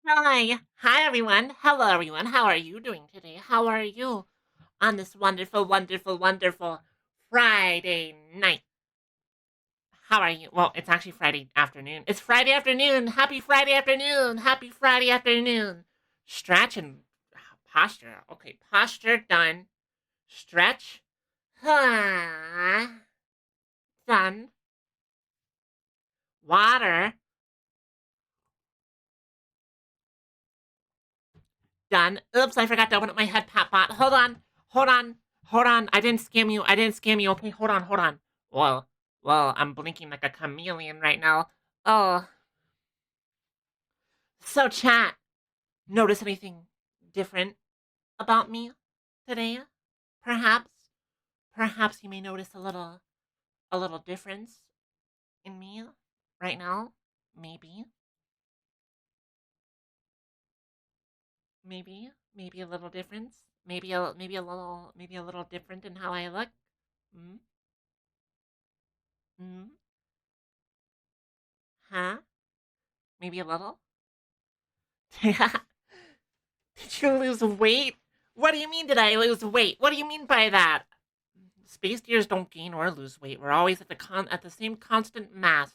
Hi everyone. Hello everyone. How are you doing today? How are you on this wonderful, wonderful, wonderful Friday night? How are you? Well, it's actually Friday afternoon. It's Friday afternoon. Happy Friday afternoon. Happy Friday afternoon. Stretch and posture. Okay, posture done. Stretch. Done. Water. Done. Oops, I forgot to open up my head pat bot. Hold on. Hold on. Hold on. I didn't scam you. I didn't scam you. Okay, hold on. Hold on. Well, I'm blinking like a chameleon right now. Oh. So, chat. Notice anything different about me today? Perhaps. Perhaps you may notice a little difference in me right now. Maybe. Maybe a little difference. Maybe a little different in how I look. Mm, mm, huh? Maybe a little. Did you lose weight? What do you mean did I lose weight? What do you mean by that? Space deers don't gain or lose weight. We're always at the same constant mass.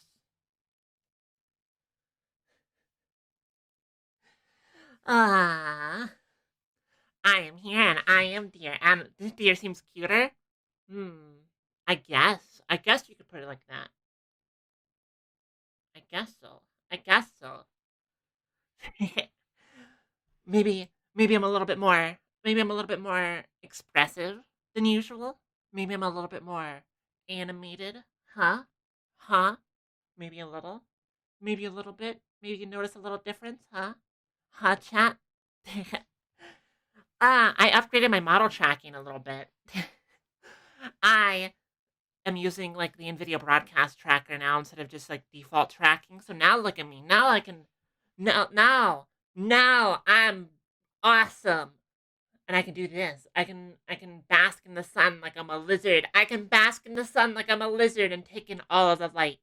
Ah, I am here and I am deer, and this deer seems cuter. Hmm. I guess. I guess you could put it like that. I guess so. I guess so. maybe I'm a little bit more. Maybe I'm a little bit more expressive than usual. Maybe I'm a little bit more animated. Huh? Huh? Maybe a little. Maybe a little bit. Maybe you notice a little difference, huh? Huh, chat? I upgraded my model tracking a little bit. I am using like the NVIDIA broadcast tracker now instead of just like default tracking. So now look at me. Now I can now I'm awesome. And I can do this. I can bask in the sun like I'm a lizard. I can bask in the sun like I'm a lizard and take in all of the light.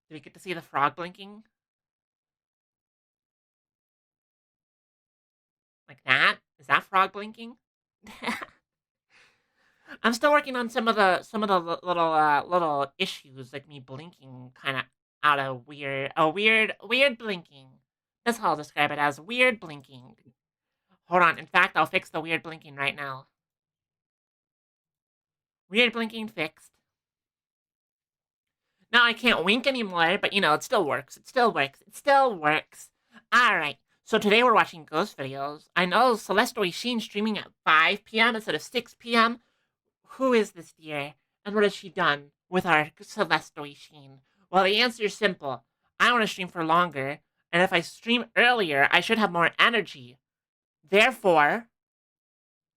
Do we get to see the frog blinking? Like that? Is that frog blinking? I'm still working on some of the little issues, like me blinking kind of out of weird blinking. That's how I'll describe it, as weird blinking. Hold on. In fact, I'll fix the weird blinking right now. Weird blinking fixed. Now I can't wink anymore, but it still works. It still works. It still works. All right. So today we're watching ghost videos. I know Celeste Sheen streaming at 5 p.m. instead of 6 p.m. Who is this dear, and what has she done with our Celeste Sheen? Well, the answer is simple. I want to stream for longer, and if I stream earlier, I should have more energy. Therefore,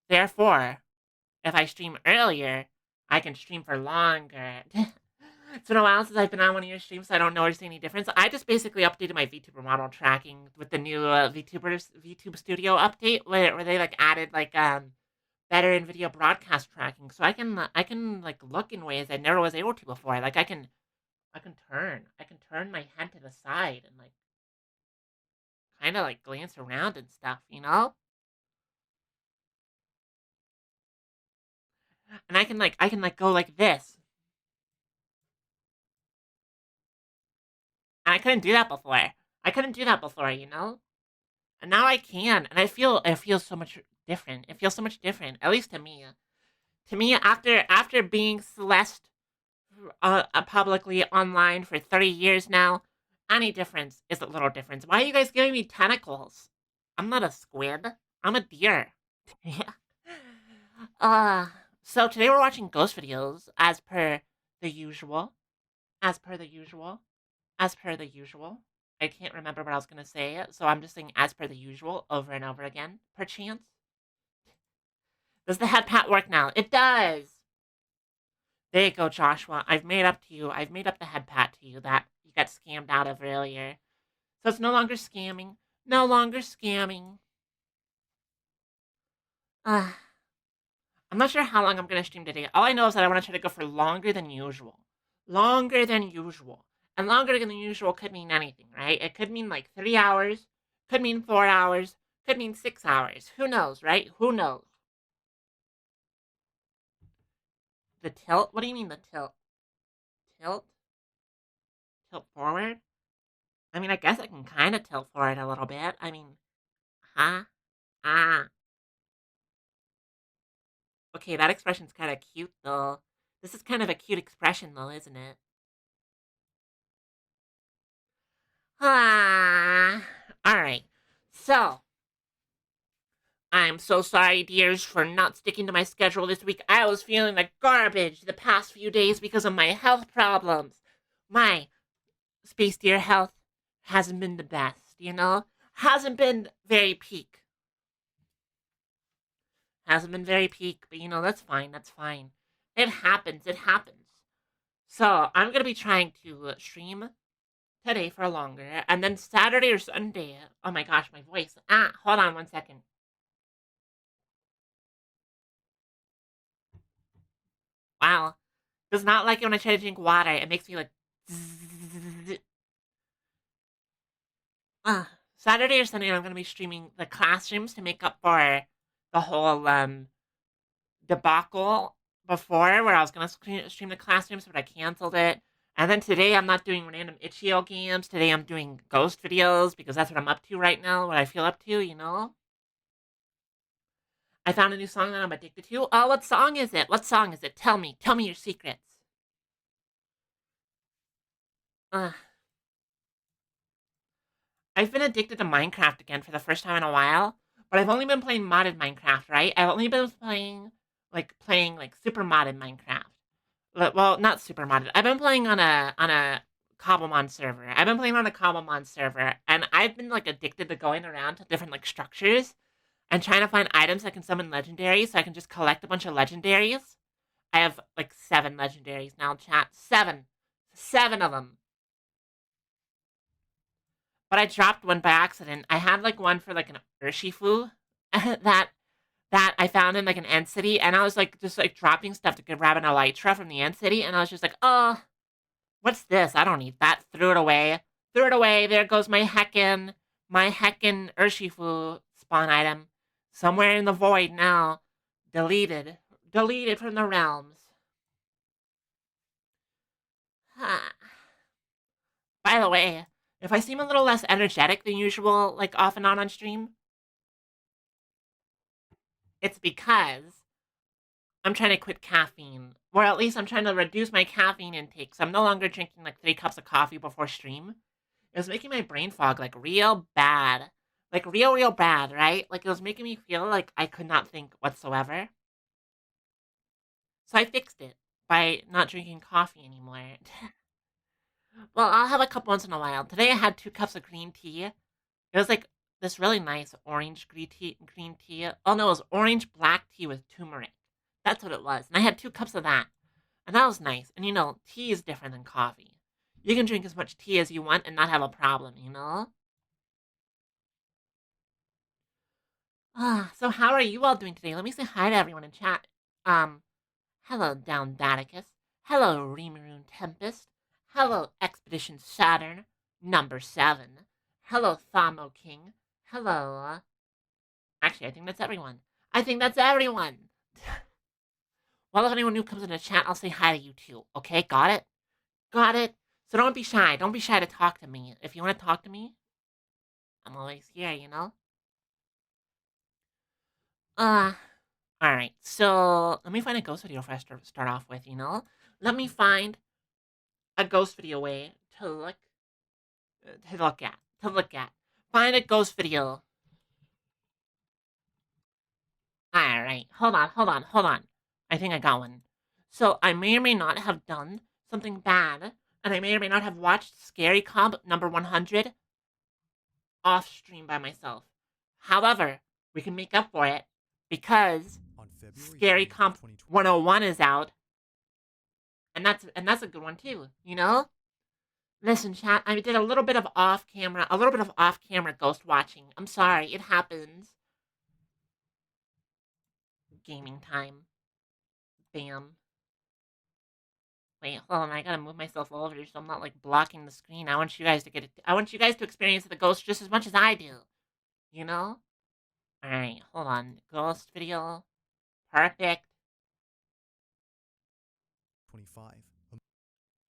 therefore, if I stream earlier, I can stream for longer. It's been a while since I've been on one of your streams, so I don't notice any difference. I just basically updated my VTuber model tracking with the new VTube Studio update, where they like added like better in video broadcast tracking, so I can like look in ways I never was able to before. Like I can turn my head to the side and like kind of like glance around and stuff. And I can go like this. And I couldn't do that before. I couldn't do that before. And now I can, and it feels so much different. It feels so much different, at least to me. To me, after being Celeste publicly online for 30 years now, any difference is a little difference. Why are you guys giving me tentacles? I'm not a squid. I'm a deer. uh, so today we're watching ghost videos as per the usual. As per the usual. As per the usual. I can't remember what I was going to say, so I'm just saying as per the usual over and over again, perchance. Does the head pat work now? It does! There you go, Joshua. I've made up to you. I've made up the head pat to you that you got scammed out of earlier. So it's no longer scamming. No longer scamming. Uh, I'm not sure how long I'm going to stream today. All I know is that I want to try to go for longer than usual. Longer than usual. And longer than usual could mean anything, right? It could mean like 3 hours, could mean 4 hours, could mean 6 hours. Who knows, right? Who knows? The tilt? What do you mean the tilt? Tilt? Tilt forward? I mean, I guess I can kind of tilt forward a little bit. I mean, huh? Ah. Okay, that expression's kind of cute, though. This is kind of a cute expression, though, isn't it? Ah. Alright. So, I'm so sorry, dears, for not sticking to my schedule this week. I was feeling like garbage the past few days because of my health problems. My Space Deer health hasn't been the best, you know? Hasn't been very peak. Hasn't been very peak, but you know, that's fine, that's fine. It happens, it happens. So, I'm gonna be trying to stream today for longer, and then Saturday or Sunday. Oh my gosh, my voice. Hold on 1 second. Wow. Does not like it when I try to drink water. It makes me like. Saturday or Sunday, I'm gonna be streaming the classrooms to make up for the whole debacle before, where I was gonna stream the classrooms, but I canceled it. And then today, I'm not doing random itch.io games. Today, I'm doing ghost videos because that's what I'm up to right now. What I feel up to, you know. I found a new song that I'm addicted to. Oh, what song is it? What song is it? Tell me. Tell me your secrets. Ugh. I've been addicted to Minecraft again for the first time in a while, but I've only been playing modded Minecraft, right? I've only been playing like super modded Minecraft. Well, not super modded. I've been playing on a Cobblemon server. I've been playing on a Cobblemon server, and I've been like addicted to going around to different like structures and trying to find items that can summon legendaries, so I can just collect a bunch of legendaries. I have like 7 legendaries now, chat. 7. 7 of them. But I dropped one by accident. I had like one for like an Urshifu that I found in like an End City, and I was like just like dropping stuff to grab an Elytra from the End City, and I was just like, oh, what's this? I don't need that. Threw it away. Threw it away. There goes my heckin' Urshifu spawn item. Somewhere in the void now. Deleted. Deleted from the realms. By the way, if I seem a little less energetic than usual, like off and on stream, it's because I'm trying to quit caffeine. Or at least I'm trying to reduce my caffeine intake, so I'm no longer drinking like 3 cups of coffee before stream. It was making my brain fog like real bad. Like real bad, right? Like it was making me feel like I could not think whatsoever. So I fixed it by not drinking coffee anymore. Well, I'll have a cup once in a while. Today I had 2 cups of green tea. It was like this really nice orange green tea. Oh no, it was orange black tea with turmeric. That's what it was. And I had 2 cups of that. And that was nice. And you know, tea is different than coffee. You can drink as much tea as you want and not have a problem, you know? So how are you all doing today? Let me say hi to everyone in chat. Um, Hello Down Daticus. Hello Remaroon Tempest. Hello Expedition Saturn, number 7. Hello Thamo King. Hello, actually, I think that's everyone. I think that's everyone. Well, if anyone new comes in the chat, I'll say hi to you too. Okay, got it? Got it? So don't be shy. Don't be shy to talk to me. If you want to talk to me, I'm always here, you know? Uh, alright. So, let me find a ghost video for us to start off with, you know? Let me find a ghost video way to look at. Find a ghost video. Alright. Hold on. I think I got one. So, I may or may not have done something bad, and I may or may not have watched Scary Comp number 100 off stream by myself. However, we can make up for it because Scary Comp 101 is out, and that's a good one too, you know? Listen, chat, I did a little bit of off-camera ghost watching. I'm sorry, it happens. Gaming time. Bam. Wait, hold on. I gotta move myself over so I'm not like blocking the screen. I want you guys to get it. I want you guys to experience the ghost just as much as I do. You know? All right, hold on. Ghost video. Perfect. 25.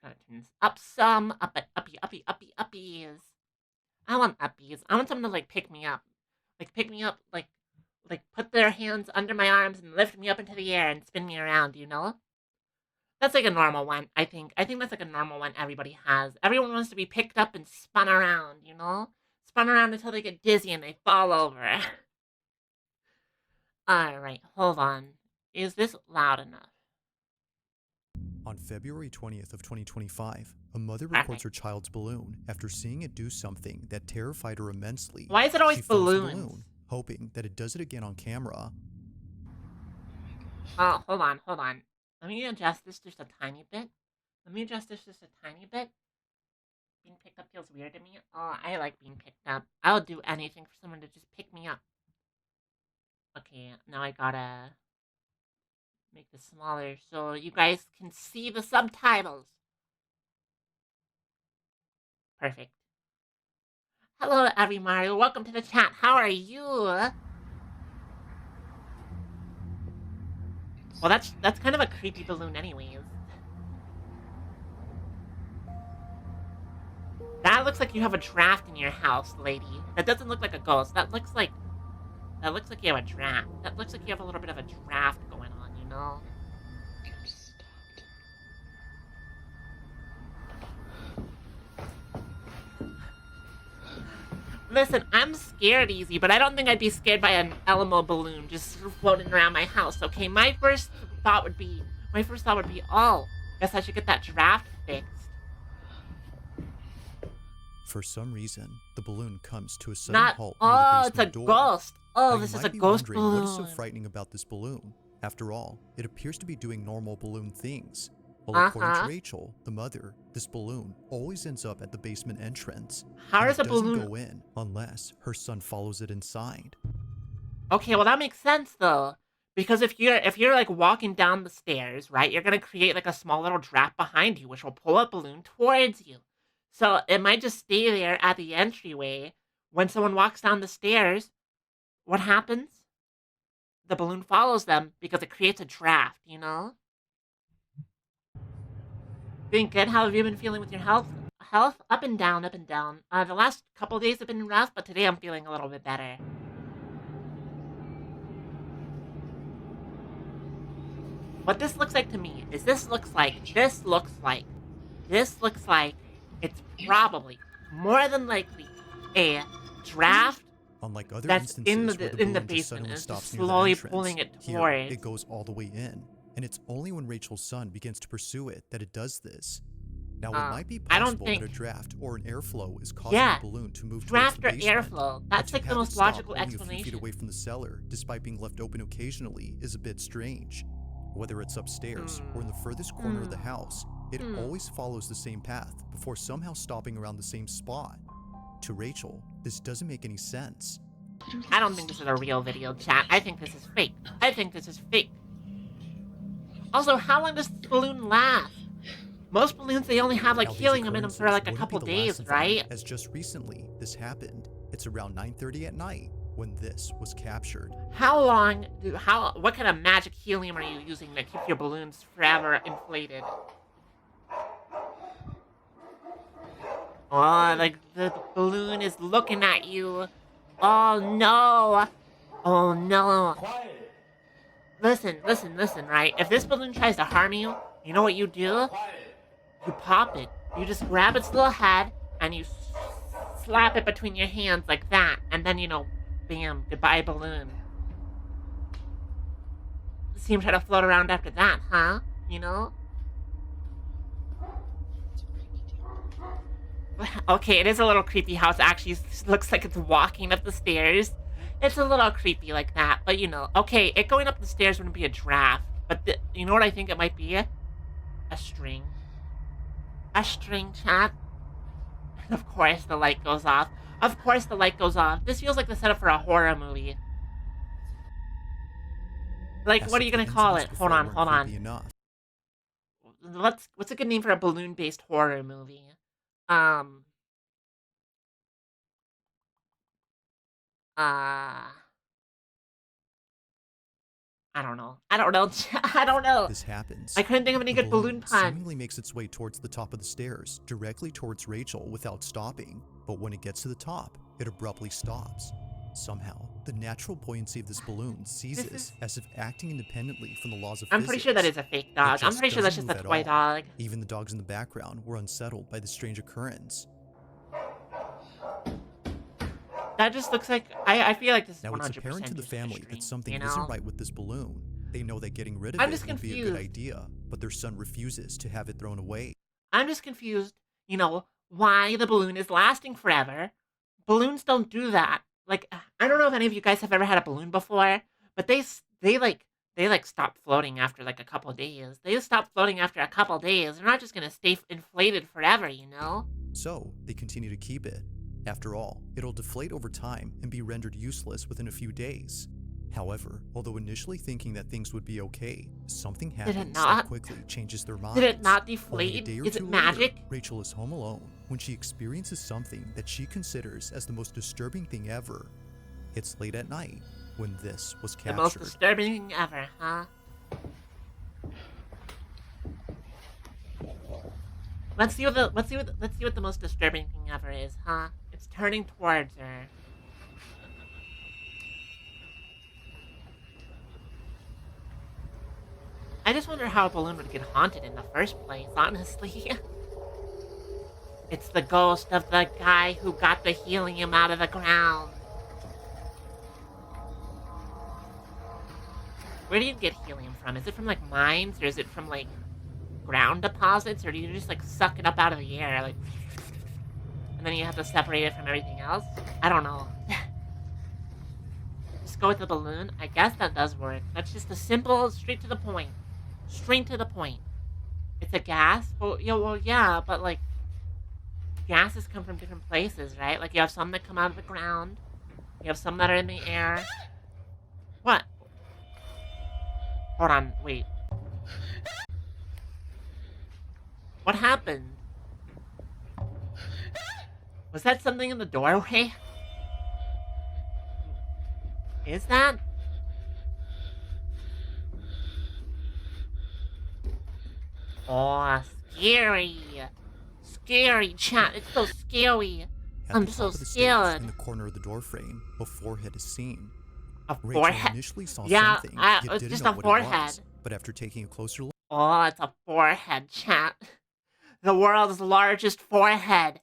Gotta turn this up some. Uppies. I want uppies. I want someone to like pick me up. Like pick me up, like put their hands under my arms and lift me up into the air and spin me around, you know? That's like a normal one, I think. I think that's like a normal one everybody has. Everyone wants to be picked up and spun around, you know? Spun around until they get dizzy and they fall over. Alright, hold on. Is this loud enough? On February 20th of 2025, a mother Perfect. records her child's balloon after seeing it do something that terrified her immensely. Why is it always She films the balloons? balloon, hoping that it does it again on camera. Oh, hold on. Let me adjust this just a tiny bit. Being picked up feels weird to me. Oh, I like being picked up. I'll do anything for someone to just pick me up. Okay, now I gotta make this smaller so you guys can see the subtitles. Perfect. Hello, everybody. Welcome to the chat. How are you? Well, that's kind of a creepy balloon anyways. That looks like you have a draft in your house, lady. That doesn't look like a ghost. That looks like you have a draft. That looks like you have a little bit of a draft going on, you know? Listen, I'm scared easy, but I don't think I'd be scared by an Elmo balloon just floating around my house, okay? My first thought would be, oh, guess I should get that draft fixed. For some reason, the balloon comes to a sudden halt near Oh, the it's a basement door. ghost. Oh, Now, this you is a might be ghost wondering, balloon. what is so frightening about this balloon? After all, it appears to be doing normal balloon things. Well, according to Rachel, the mother, this balloon always ends up at the basement entrance. How does a balloon balloon go in unless her son follows it inside? Okay, well that makes sense though. Because if you're like walking down the stairs, right, you're gonna create like a small little draft behind you, which will pull a balloon towards you. So it might just stay there at the entryway. When someone walks down the stairs, what happens? The balloon follows them because it creates a draft, you know? Doing good? How have you been feeling with your health? Health? Up and down, up and down. The last couple days have been rough, but today I'm feeling a little bit better. What this looks like to me is this looks like it's probably, more than likely, a draft Unlike other that's in instances where the the balloon just basement suddenly and it's stops just near the slowly entrance, pulling it here towards. it goes all the way in, and it's only when Rachel's son begins to pursue it that it does this. Now, it might be possible that a draft or an airflow is causing the balloon to move towards the basement. Draft or airflow. That's like the most logical explanation. A few explanation. feet away from the cellar, despite being left open occasionally, is a bit strange. Whether it's upstairs or in the furthest corner of the house, it always follows the same path before somehow stopping around the same spot. To Rachel, this doesn't make any sense. I don't think this is a real video, chat. I think this is fake. Also, how long does the balloon last? Most balloons, they only have like helium in them for like a couple days, right? As just recently, this happened. It's around 9:30 at night when this was captured. What kind of magic helium are you using to keep your balloons forever inflated? Oh, like the balloon is looking at you. Oh no! Oh no! Quiet. Listen, right? If this balloon tries to harm you, you know what you do? Quiet. You pop it. You just grab its little head and you slap it between your hands like that, and then, you know, bam, goodbye balloon. See him try to float around after that, huh? You know? Okay, it is a little creepy how it actually looks like it's walking up the stairs. It's a little creepy like that, but you know, okay, it going up the stairs wouldn't be a draft, but you know what I think it might be? A string. A string, chat. And of course the light goes off. This feels like the setup for a horror movie. Like, what are you gonna call it? Hold on. what's a good name for a balloon-based horror movie? Um, uh, I don't know. I don't know. I don't know. This happens. I couldn't think of any The good balloon balloon puns. seemingly makes its way towards the top of the stairs, directly towards Rachel without stopping, but when it gets to the top, it abruptly stops. Somehow, the natural buoyancy of this balloon seizes as if acting independently from the laws of I'm physics. pretty sure that is a fake dog. I'm pretty sure that's just a toy dog. Even the dogs in the background were unsettled by the strange occurrence. That just looks like I feel like this is 100% Now it's apparent to the just family string, that something you know? isn't right with this balloon. They know that getting rid of I'm it just would be a confused. good idea, but their son refuses to have it thrown away. I'm just confused, you know, why the balloon is lasting forever. Balloons don't do that. Like, I don't know if any of you guys have ever had a balloon before, but they like stop floating after like a couple days. They just stop floating after a couple days. They're not just gonna stay inflated forever, you know? So they continue to keep it. After all, it'll deflate over time and be rendered useless within a few days. However, although initially thinking that things would be okay, something happens that quickly changes their minds. Did it not Only a deflate? day or Is two it magic? later, Rachel is home alone when she experiences something that she considers as the most disturbing thing ever. It's late at night when this was captured. The most disturbing thing ever, huh? Let's see what the most disturbing thing ever is, huh? It's turning towards her. I just wonder how a balloon would get haunted in the first place, honestly. It's the ghost of the guy who got the helium out of the ground. Where do you get helium from? Is it from, like, mines? Or is it from, like, ground deposits? Or do you just, like, suck it up out of the air? Like, and then you have to separate it from everything else? I don't know. Just go with the balloon? I guess that does work. That's just a simple, straight to the point. Straight to the point. It's a gas? Well, yeah, but, like, gases come from different places, right? Like, you have some that come out of the ground. You have some that are in the air. What? Hold on, wait. What happened? Was that something in the doorway? Is that? Oh, scary. Scary, chat. It's so scary. I'm so scared. In the corner of the doorframe, a forehead is seen. A Rachel forehead? initially saw Yeah, something, yet it's didn't just know a what forehead. it was. But after taking a closer look, oh, it's a forehead, chat. The world's largest forehead.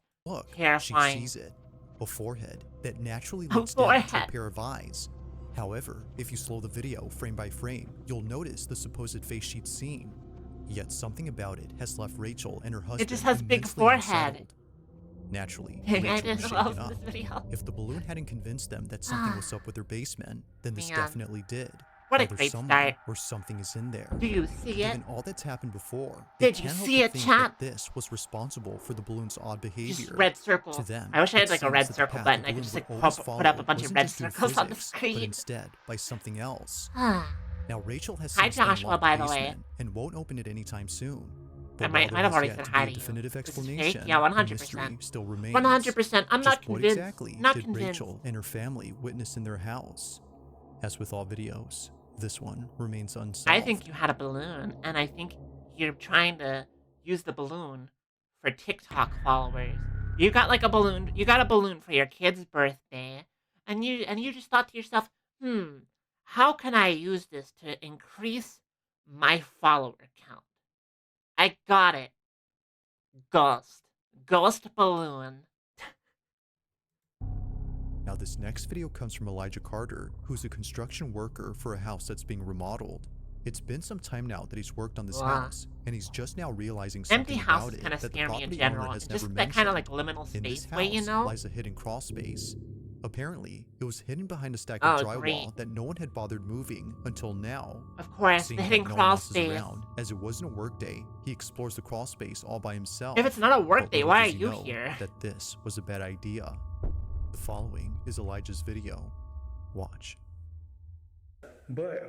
Terrifying. she sees it. A forehead that naturally looks down to a pair of eyes. However, if you slow the video frame by frame, you'll notice the supposed face she'd seen. Yet something about it has left Rachel and her husband It just has big immensely forehead. unsettled. Naturally, Dang, Rachel I was didn't shaken love up. this video. If the balloon hadn't convinced them that something was up with their basement, then this definitely did. What a Either great someone start. or something is in there. Do you see it? Given all that's happened before, Did you see it, chat? this was responsible for the balloon's odd behavior. Just red circle. To them, I wish I had it like a red seems that circle the path button. the I could balloon just like would always put up a bunch of wasn't red just through circles on the physics, But screen. instead by something else. Hi, Now Rachel has since Joshua, unlocked by the the way. basement and won't open it anytime soon. I But might while there have already has said yet to hi be to a definitive you. This is fake? explanation, Yeah, the 100%. mystery still remains. 100%. I'm not Just what convinced. exactly Not did convinced. Rachel and her family witness in their house? As with all videos, this one remains unsolved. I think you had a balloon, and I think you're trying to use the balloon for TikTok followers. You got like a balloon. You got a balloon for your kid's birthday, and you just thought to yourself, how can I use this to increase my follower count? I got it. Ghost balloon. Now this next video comes from Elijah Carter, who's a construction worker for a house that's being remodeled. It's been some time now that he's worked on this house, and he's just now realizing something Empty about houses it kind of that the scare me in property general. owner has Just never that kind of mentioned. like liminal In this space house way, you know? lies a hidden crawl space. Apparently, it was hidden behind a stack Oh, of drywall great. that no one had bothered moving until now. Of course, Seeing the that hidden no one crawl else is space. around, as it wasn't a workday, he explores the crawl space all by himself. If it's not a But workday, little why are does he you know here? That this was a bad idea. The following is Elijah's video. Watch.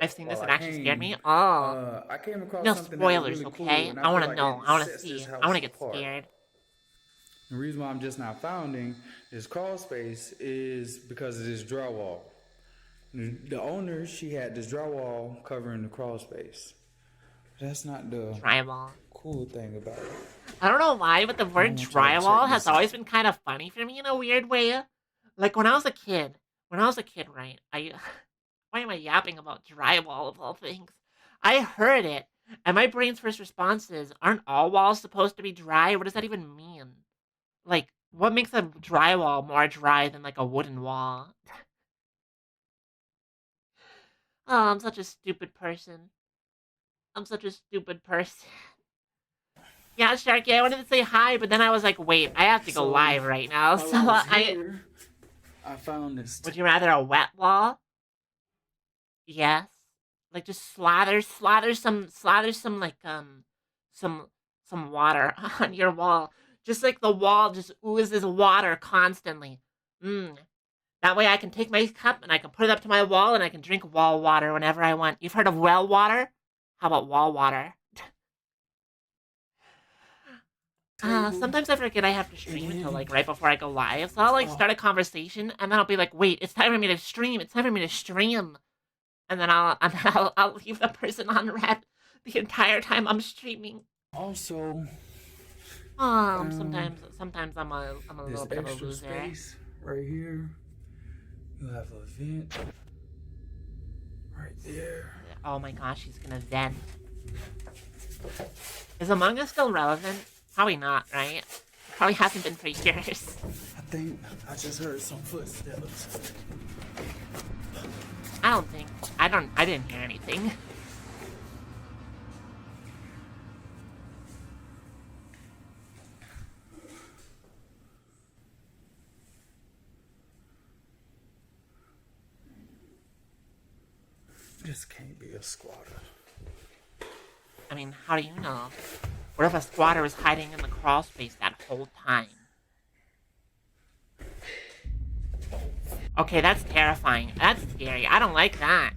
I've seen this. while It I actually scared came, me. Oh, I came across no something that was spoilers, really cool, okay? and I I feel want to like know. it I want to sets this see. I want house to get apart. scared. The reason why I'm just now founding this crawl space is because of this drywall. The owner, she had this drywall covering the crawl space. That's not the Drywall. cool thing about it. I don't know why, but the I word want y'all to check drywall has this out. always been kind of funny for me in a weird way. Like when I was a kid, right? Why am I yapping about drywall of all things? I heard it, and my brain's first response is, aren't all walls supposed to be dry? What does that even mean? Like, what makes a drywall more dry than like a wooden wall? Oh, I'm such a stupid person. I'm such a stupid person. Yeah, Sharky, I wanted to say hi, but then I was like, wait, I have to go So live right now. while So I was I here, I found this. would you rather a wet wall? Yes. Like just slather some like some some water on your wall. Just like the wall just oozes water constantly. Mmm. That way I can take my cup and I can put it up to my wall and I can drink wall water whenever I want. You've heard of well water? How about wall water? Table, Sometimes I forget I have to and stream until then like right before I go live. So I'll like start a conversation and then I'll be like, wait, it's time for me to stream. It's time for me to stream. And then I'll leave the person on red the entire time I'm streaming. also Sometimes I'm a this little bit of a extra loser. space right here. You have a vent right there. Oh my gosh, he's gonna vent. Is Among Us still relevant? Probably not, right? Probably hasn't been for years. I think I just heard some footsteps. I didn't hear anything. This can't be a squatter. I mean, how do you know? What if a squatter was hiding in the crawl space that whole time? Okay, that's terrifying. That's scary. I don't like that.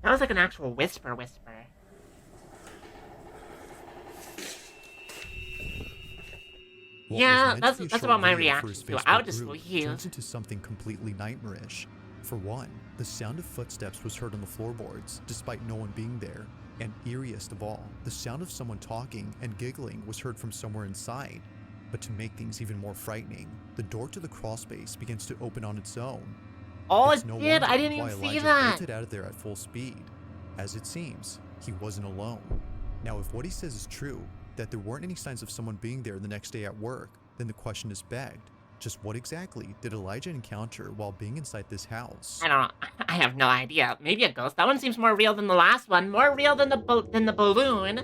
That was like an actual whisper. What Yeah, was meant to be a that's short about my video for his reaction to it. I would Facebook just group leave. turns into something completely nightmarish. For one, the sound of footsteps was heard on the floorboards, despite no one being there. And eeriest of all, the sound of someone talking and giggling was heard from somewhere inside. But to make things even more frightening, the door to the crawl space begins to open on its own. Oh, It's it no did! wonder I didn't why even see Elijah that! bolted out of there at full speed. As it seems, he wasn't alone. Now, if what he says is true, that there weren't any signs of someone being there the next day at work, then the question is begged. Just what exactly did Elijah encounter while being inside this house? I don't know. I have no idea. Maybe a ghost. That one seems more real than the last one. More real than the balloon.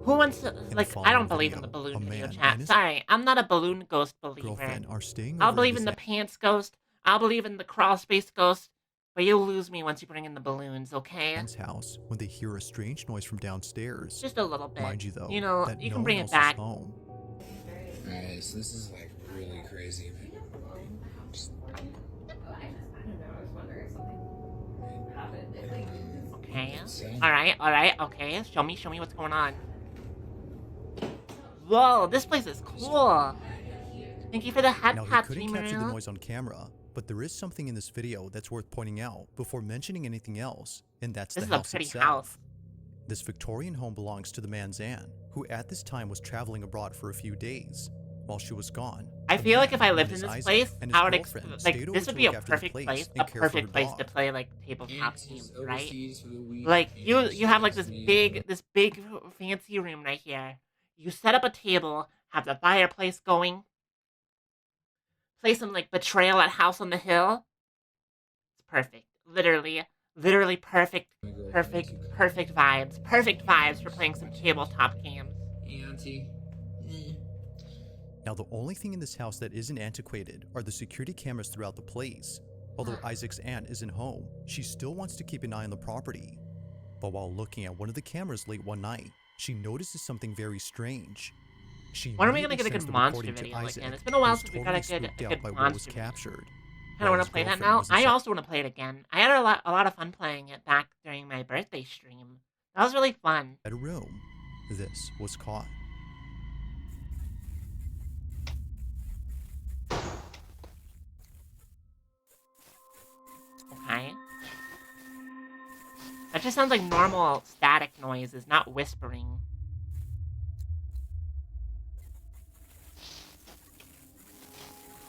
Who wants to, In the like, I don't following believe in video, the balloon a video man chat. and his Sorry, I'm not a balloon ghost believer. girlfriend are staying I'll over at believe his in the pants ghost. I'll believe in the crawl space ghost. But you'll lose me once you bring in the balloons, okay? aunt's house when they hear a strange noise from downstairs. Just a little bit. Mind you, though, You know, that you no can bring one it else back. is home. Alright, so this is like really crazy. Okay. So, Alright, okay. Show me what's going on. Whoa, this place is cool. Thank you for the head Now, they pat, couldn't Dreamer. capture the noise on camera, but there is something in this video that's worth pointing out before mentioning anything else, and that's This the is a house pretty itself. house. This Victorian home belongs to the man Zan, who at this time was traveling abroad for a few days. While she was gone, I the feel like man if I known lived in as this Isaac place, and his I would girlfriend like stayed over this would to be a look after the perfect place place, and a care for her perfect place to dog. play like tabletop Aunt games, is right? overseas for the week. Like and you have like she's this big fancy room right here. You set up a table, have the fireplace going, play some like Betrayal at House on the Hill. It's perfect. Literally perfect, my girlfriend perfect, too. perfect vibes. Perfect vibes for playing some tabletop games. Hey, Auntie. Now, the only thing in this house that isn't antiquated are the security cameras throughout the place. Although Isaac's aunt isn't home, she still wants to keep an eye on the property. But while looking at one of the cameras late one night, she notices something very strange. She When are we gonna immediately get a sends good the monster recording to video Isaac, again? It's been a while who's since we got a totally good spooked out by what was monster video. captured. kind of while want his to play that girlfriend now. was I inside. also want to play it again. I had a lot of fun playing it back during my birthday stream. That was really fun. A room. This was caught. Okay. That just sounds like normal static noises, not whispering.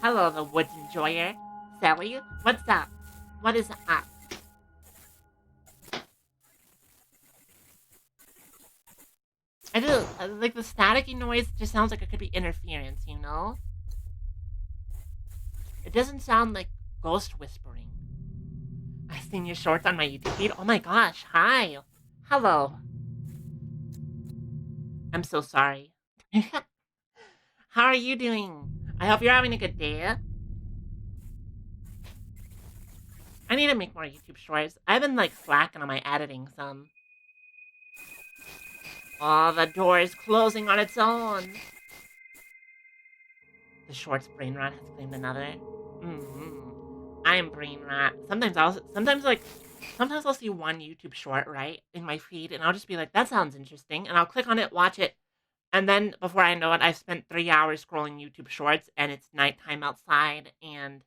Hello, the woods enjoyer. Sally, what's up? What is up? I do, like, the staticky noise just sounds like it could be interference, you know? It doesn't sound like ghost whispering. I've seen your shorts on my YouTube feed. Oh my gosh, hi. Hello. I'm so sorry. How are you doing? I hope you're having a good day. I need to make more YouTube shorts. I've been, like, slacking on my editing some. Oh, the door is closing on its own. The shorts brain rot has claimed another. I'm brain rot. Sometimes I'll see one YouTube short, right, in my feed, and I'll just be like, that sounds interesting, and I'll click on it, watch it, and then before I know it, I've spent 3 hours scrolling YouTube shorts, and it's nighttime outside, and,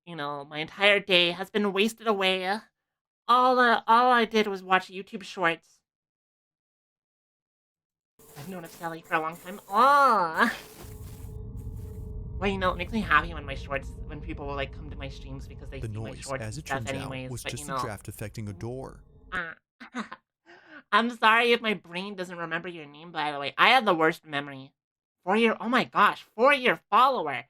you know, my entire day has been wasted away. All I did was watch YouTube shorts. I've known of Sally for a long time. Oh! Well, you know, it makes me happy when people will, like, come to my streams because they The see my noise, shorts as and it stuff turns anyways, out, was but, just you know... a draft affecting a door. I'm sorry if my brain doesn't remember your name, by the way. I have the worst memory. Oh my gosh, 4-year follower.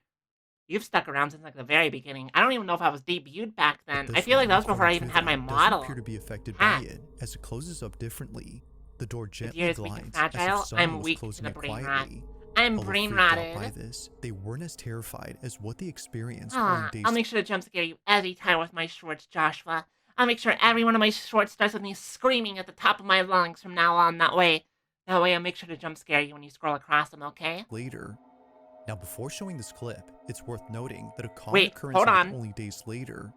You've stuck around since, like, the very beginning. I don't even know if I was debuted back then. I This feel like one, that was before I according even to had my them, model. doesn't appear to be affected Ha. by it, as it closes up differently. The door The deer gently is weak and glides, as if fragile. someone I'm was weak to closing the it brain rot. quietly. I'm Although brain freaked out rotted. by this, they weren't as terrified as what they experienced on days. I'll make sure to jump scare you every time with my shorts, Joshua. I'll make sure every one of my shorts starts with me screaming at the top of my lungs from now on. That way I'll make sure to jump scare you when you scroll across them, okay? Later. Now, before showing this clip, it's worth noting that a common Wait, occurrence hold of it on. only days later.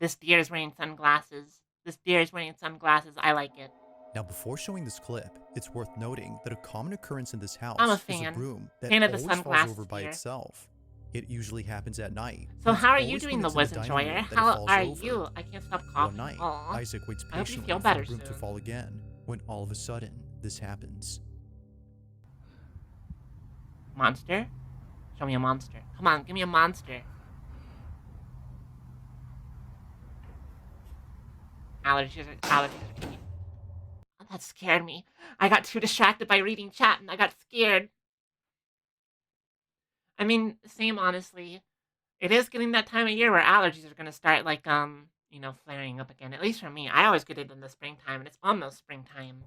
This deer is wearing sunglasses. I like it. Now, before showing this clip, it's worth noting that a common occurrence in this house I'm a is a fan. broom that Fan of the always falls sunglasses over by deer. itself. It usually happens at night. So and it's how are you always doing, when the it's in Woods dining Enjoyer? room that it How falls are over. you? I can't stop One coughing. night, Aw. Isaac waits I hope you patiently feel for better the broom to soon. fall again, when all of a sudden, this happens. Monster? Show me a monster. Come on, give me a monster. Allergies are key. Oh, that scared me. I got too distracted by reading chat and I got scared. I mean, same honestly. It is getting that time of year where allergies are gonna start, like, you know, flaring up again. At least for me. I always get it in the springtime, and it's almost springtime.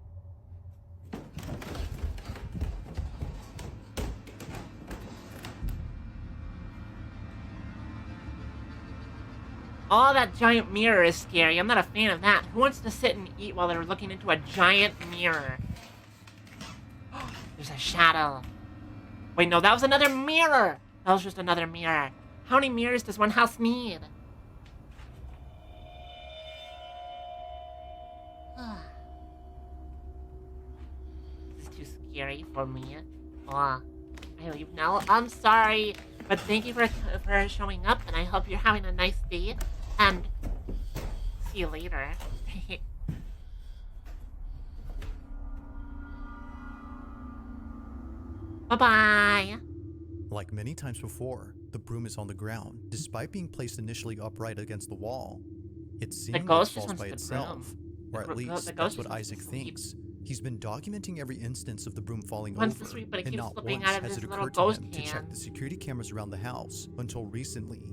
Oh, that giant mirror is scary. I'm not a fan of that. Who wants to sit and eat while they're looking into a giant mirror? There's a shadow. Wait, no, that was another mirror. That was just another mirror. How many mirrors does one house need? This is too scary for me. Oh, I leave now. I'm sorry, but thank you for showing up, and I hope you're having a nice day. And see you later. Bye-bye. Like many times before, the broom is on the ground, despite being placed initially upright against the wall. It seemingly ghost just falls wants by the itself, broom. or The at ghost least just that's what wants to Isaac sleep. thinks. He's been documenting every instance of the broom falling Wants over, to sleep, but it and keeps not slipping once out of has his it little occurred to ghost him to check the hands. security cameras around the house until recently.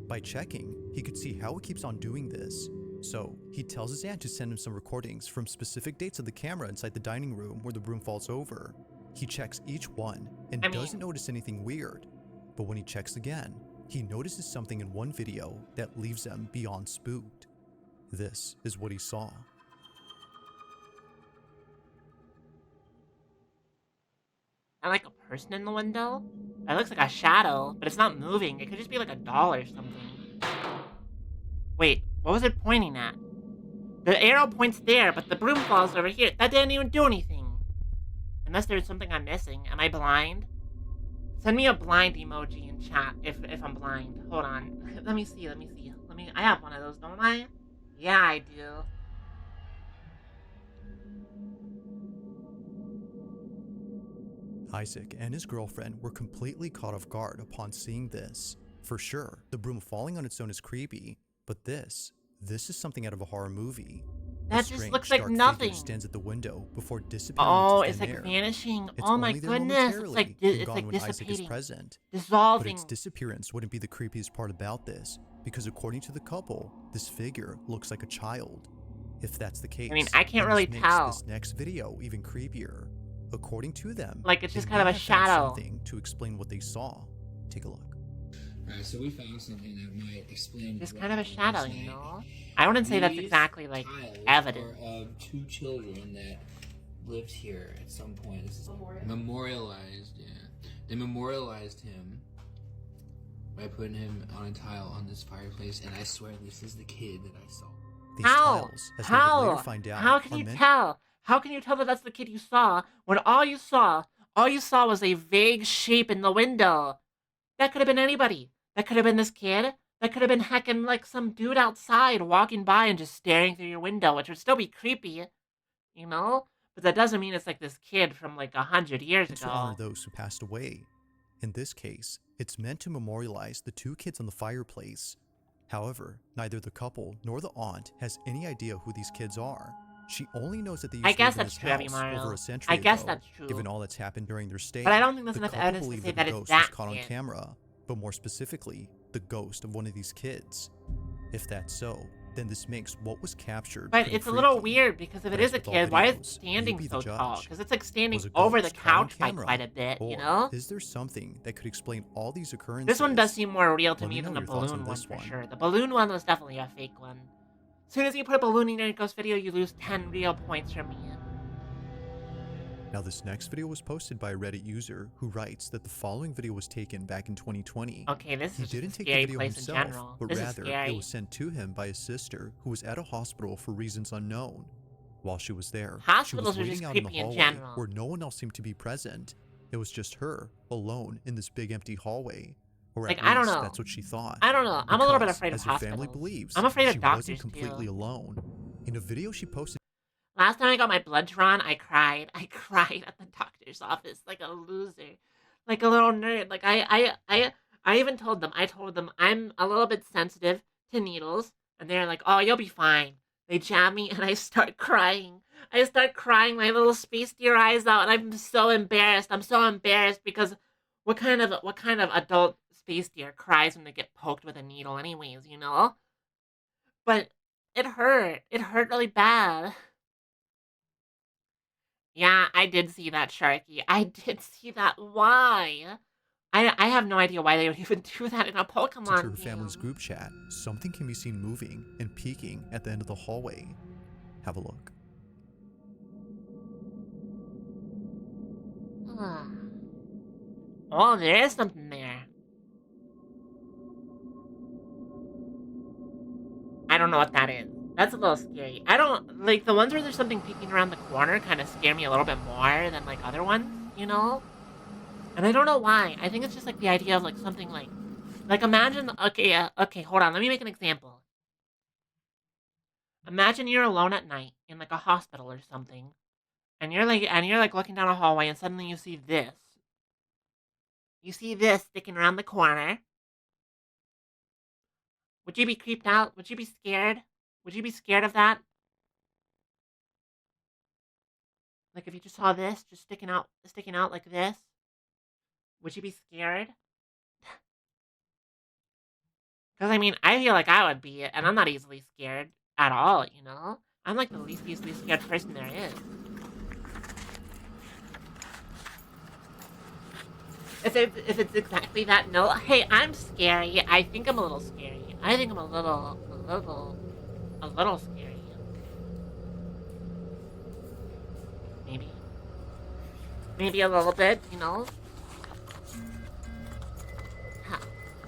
By checking, he could see how it keeps on doing this. So, he tells his aunt to send him some recordings from specific dates of the camera inside the dining room where the broom falls over. He checks each one and doesn't notice anything weird. But when he checks again, he notices something in one video that leaves him beyond spooked. This is what he saw. I like a person in the window. That looks like a shadow, but it's not moving. It could just be like a doll or something. Wait, what was it pointing at? The arrow points there, but the broom falls over here. That didn't even do anything. Unless there's something I'm missing. Am I blind? Send me a blind emoji in chat if I'm blind. Hold on. Let me see. I have one of those, don't I? Yeah, I do. Isaac and his girlfriend were completely caught off guard upon seeing this. For sure, the broom falling on its own is creepy, but this is something out of a horror movie. That just looks like nothing. Stands at the window before disappearing Oh, into it's thin like air. vanishing. It's oh my only there goodness. It's momentarily like and gone when Isaac is dissipating. present. But Dissolving. its disappearance wouldn't be the creepiest part about this, because according to the couple, this figure looks like a child. If that's the case, I mean, I can't then really this tell. makes this next video even creepier. According to them, like it's just they kind of may a have found shadow. something to explain what they saw. Take a look. Alright, so we found something that might explain. Just what kind of a we were shadow, saying. you know? I wouldn't say that's These exactly like tiles evidence. are of two children that lived here at some point. This is memorialized. Yeah, they memorialized him by putting him on a tile on this fireplace, and I swear this is the kid that I saw. These How? tiles, as we would later find out, How can are you meant tell? How can you tell that that's the kid you saw when all you saw was a vague shape in the window? That could have been anybody. That could have been this kid. That could have been heckin' like some dude outside walking by and just staring through your window, which would still be creepy, you know? But that doesn't mean it's like this kid from like 100 years to honor ago. those who passed away. In this case, it's meant to memorialize the two kids on the fireplace. However, neither the couple nor the aunt has any idea who these kids are. She only knows that they used I to guess live in that's this true, house Mario. over a century I guess ago, that's true. given all that's happened during their stay. But I don't think there's The enough couple evidence to believe say the that it's ghost that was caught kid. on camera, but more specifically, the ghost of one of these kids. If that's so, then this makes what was captured But pretty it's a little creepy. weird because if But it as is a with all kid, why is it videos, you standing be so the tall? judge. Because it's like standing Was a over the ghost caught on couch by camera? quite a bit, Or you know? is there something that could explain all these occurrences? This one does seem more real to Let me me know than the your thoughts balloon on one this for one. sure. The balloon one was definitely a fake one. As soon as you put a balloon in your ghost video, you lose 10 real points from me. Now this next video was posted by a Reddit user who writes that the following video was taken back in 2020. Okay, this He is just didn't a take the scary video place himself, in general. but This is rather scary. it was sent to him by his sister who was at a hospital for reasons unknown. While she was there, Hospitals she are was just waiting out in the creepy in hallway general. where no one else seemed to be present. It was just her, alone in this big empty hallway. Or Like, at I don't least know. that's what she thought. I don't know. I'm a little bit Because, afraid of as her family hospitals. believes, I'm afraid of she doctors, wasn't completely too. alone. In a video she posted Last time I got my blood drawn, I cried. I cried at the doctor's office like a loser. Like a little nerd. Like I even told them, I'm a little bit sensitive to needles. And they're like, oh, you'll be fine. They jab me and I start crying. I start crying my little space deer eyes out, and I'm so embarrassed. I'm so embarrassed because what kind of adult space deer cries when they get poked with a needle anyways, you know? But it hurt. It hurt really bad. Yeah, I did see that, Sharky. I did see that. Why? I have no idea why they would even do that in a Pokemon to her game. family's group chat, something can be seen moving and peeking at the end of the hallway. Have a look. Oh, there is something there. I don't know what that is. That's a little scary. I don't, like, the ones where there's something peeking around the corner kind of scare me a little bit more than, like, other ones, you know? And I don't know why. I think it's just, like, the idea of, like, something like imagine, okay, hold on, let me make an example. Imagine you're alone at night in, like, a hospital or something, and you're looking down a hallway, and suddenly you see this. You see this sticking around the corner. Would you be creeped out? Would you be scared? Would you be scared of that? Like if you just saw this just sticking out like this, would you be scared? Because I mean, I feel like I would be, and I'm not easily scared at all, you know? I'm like the least easily scared person there is. If it's exactly that, no. Hey, I'm scary. I think I'm a little scary. I think I'm a little scary. Maybe a little bit, you know?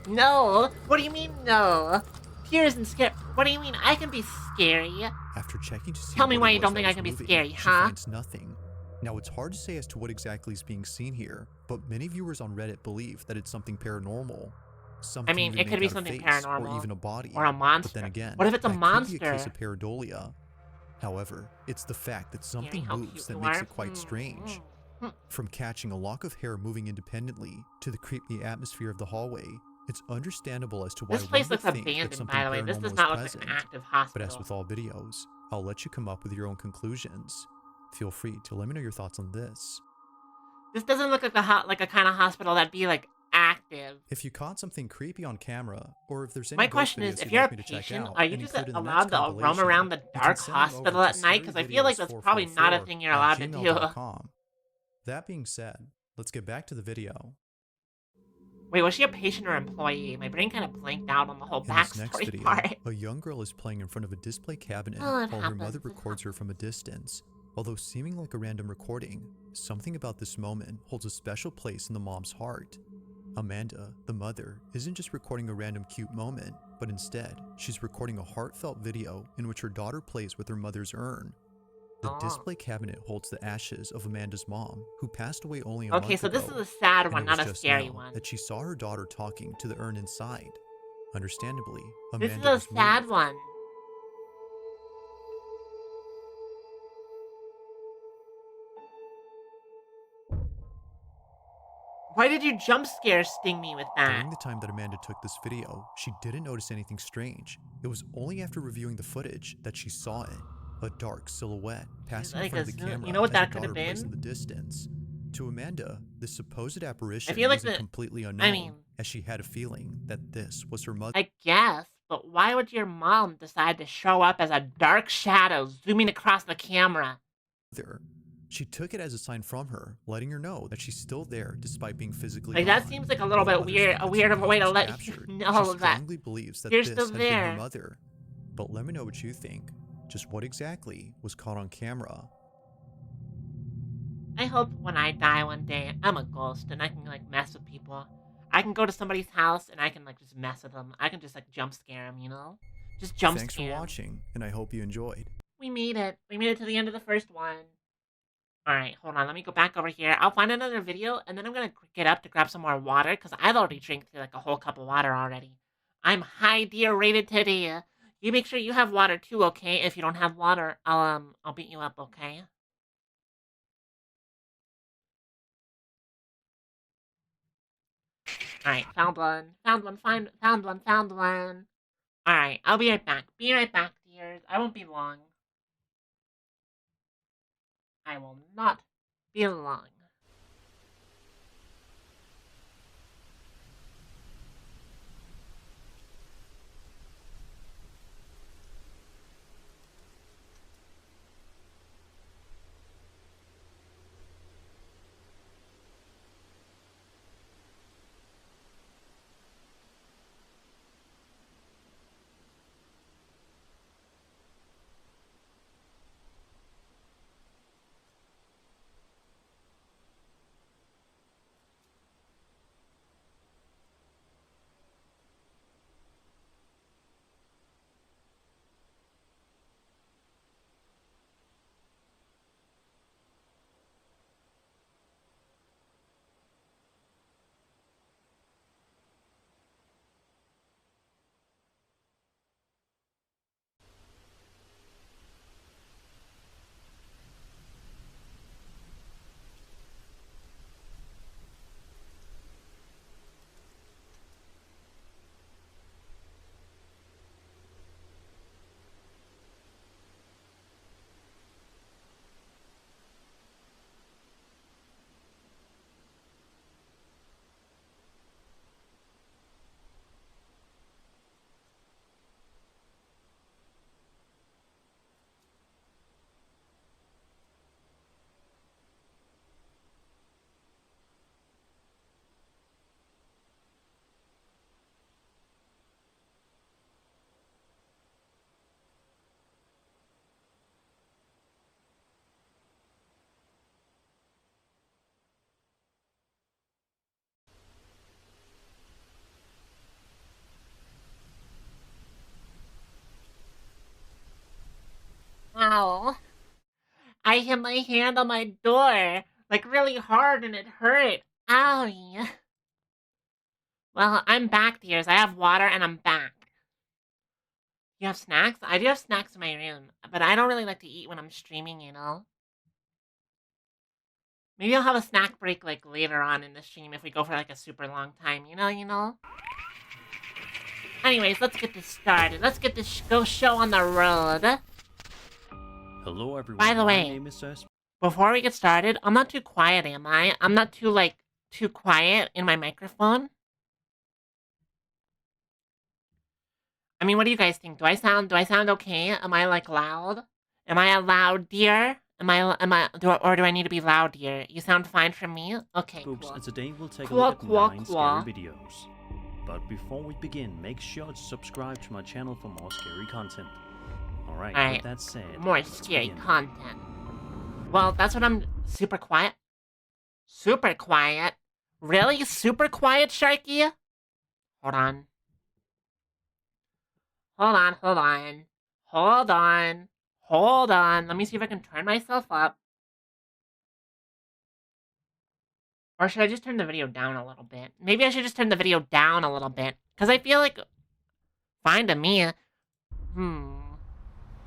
No! What do you mean, no? Tears and scare. What do you mean? I can be scary. After checking to see Tell me what why it you was don't that think I was can be moving, scary, she huh? finds nothing. Now, it's hard to say as to what exactly is being seen here, but many viewers on Reddit believe that it's something paranormal. Some I can mean, even it could make be out a something face or paranormal. even a body. Or a monster. But then again, What if it's a that could be a case monster? of pareidolia. However, it's the fact that Scary, something how moves cute that you makes are. it quite strange. From catching a lock of hair moving independently to the creepy atmosphere of the hallway, it's understandable as to why This one place would looks think that abandoned, something by the way. This paranormal does is not look like an present. active But as hospital. with all videos, I'll let you come up with your own conclusions. Feel free to let me know your thoughts on this. This doesn't look like like a kind of hospital that'd be like active. If you caught something creepy on camera, or if there's any My ghost question is, videos if you'd you're a like me to check patient, out are you and just include in the allowed next to roam compilation, around the you can dark send them over hospital to at night? Because I feel like that's probably not a thing you're allowed to do. scaryvideos444@gmail.com. That being said, let's get back to the video. Wait, was she a patient or employee? My brain kind of blanked out on the whole In this next backstory video, part. a young girl is playing in front of a display cabinet Oh, it while her mother happens, it records her from a distance. Although seeming like a random recording, something about this moment holds a special place in the mom's heart. Amanda, the mother, isn't just recording a random cute moment, but instead, she's recording a heartfelt video in which her daughter plays with her mother's urn. The Oh. display cabinet holds the ashes of Amanda's mom, who passed away only a month Okay, so ago. this is a sad And one, it was not a just scary now one. that she saw her daughter talking to the urn inside. Understandably, This is Amanda a was sad moved. one. Why did you jump scare sting me with that? During the time that Amanda took this video, she didn't notice anything strange. It was only after reviewing the footage that she saw it. A dark silhouette passing in like front a of the zoom- camera you know what as her that could have daughter plays been? in the distance. To Amanda, this supposed apparition feel like wasn't completely unknown, as she had a feeling that this was her mother. I guess, but why would your mom decide to show up as a dark shadow zooming across the camera? She took it as a sign from her, letting her know that she's still there despite being physically Like, gone. that seems like a little While bit others weird, think a that weird of a way to something let was you captured, know she that strongly believes that you're this still had been her there. mother. But let me know what you think. Just what exactly was caught on camera? I hope when I die one day, I'm a ghost and I can, like, mess with people. I can go to somebody's house and I can, like, just mess with them. I can just, like, jump scare them, you know? Just jump Thanks for scare 'em. watching, and I hope you enjoyed. We made it. We made it to the end of the first one. Alright, hold on. Let me go back over here. I'll find another video, and then I'm gonna get up to grab some more water, because I've already drank like a whole cup of water already. I'm high dehydrated today. You make sure you have water too, okay? If you don't have water, I'll beat you up, okay? Alright, found one. Found one, found one, found one. Alright, I'll be right back. Be right back, dears. I won't be long. I will not be long. I hit my hand on my door, like really hard, and it hurt. Owie. Well, I'm back, dears. I have water and I'm back. You have snacks? I do have snacks in my room, but I don't really like to eat when I'm streaming, you know? Maybe I'll have a snack break, like, later on in the stream if we go for, like, a super long time, you know? Anyways, let's get this started. Let's get this show on the road. Hello everyone, By the way, my name is before we get started, I'm not too quiet, am I? I'm not too quiet in my microphone? I mean, what do you guys think? Do I sound okay? Am I, like, loud? Am I a loud deer? Or do I need to be loud deer? You sound fine from me? Okay, Spooks, cool. and today we'll take a Cool, look at cool, 9 cool. scary videos. But before we begin, make sure to subscribe to my channel for more scary content. Alright, Alright, with that said, more let's scary begin. content. Well, that's what I'm... Super quiet? Super quiet? Really? Super quiet, Sharky? Hold on. Hold on. Let me see if I can turn myself up. Or should I just turn the video down a little bit? Maybe I should just turn the video down a little bit. Because I feel like... Fine to me.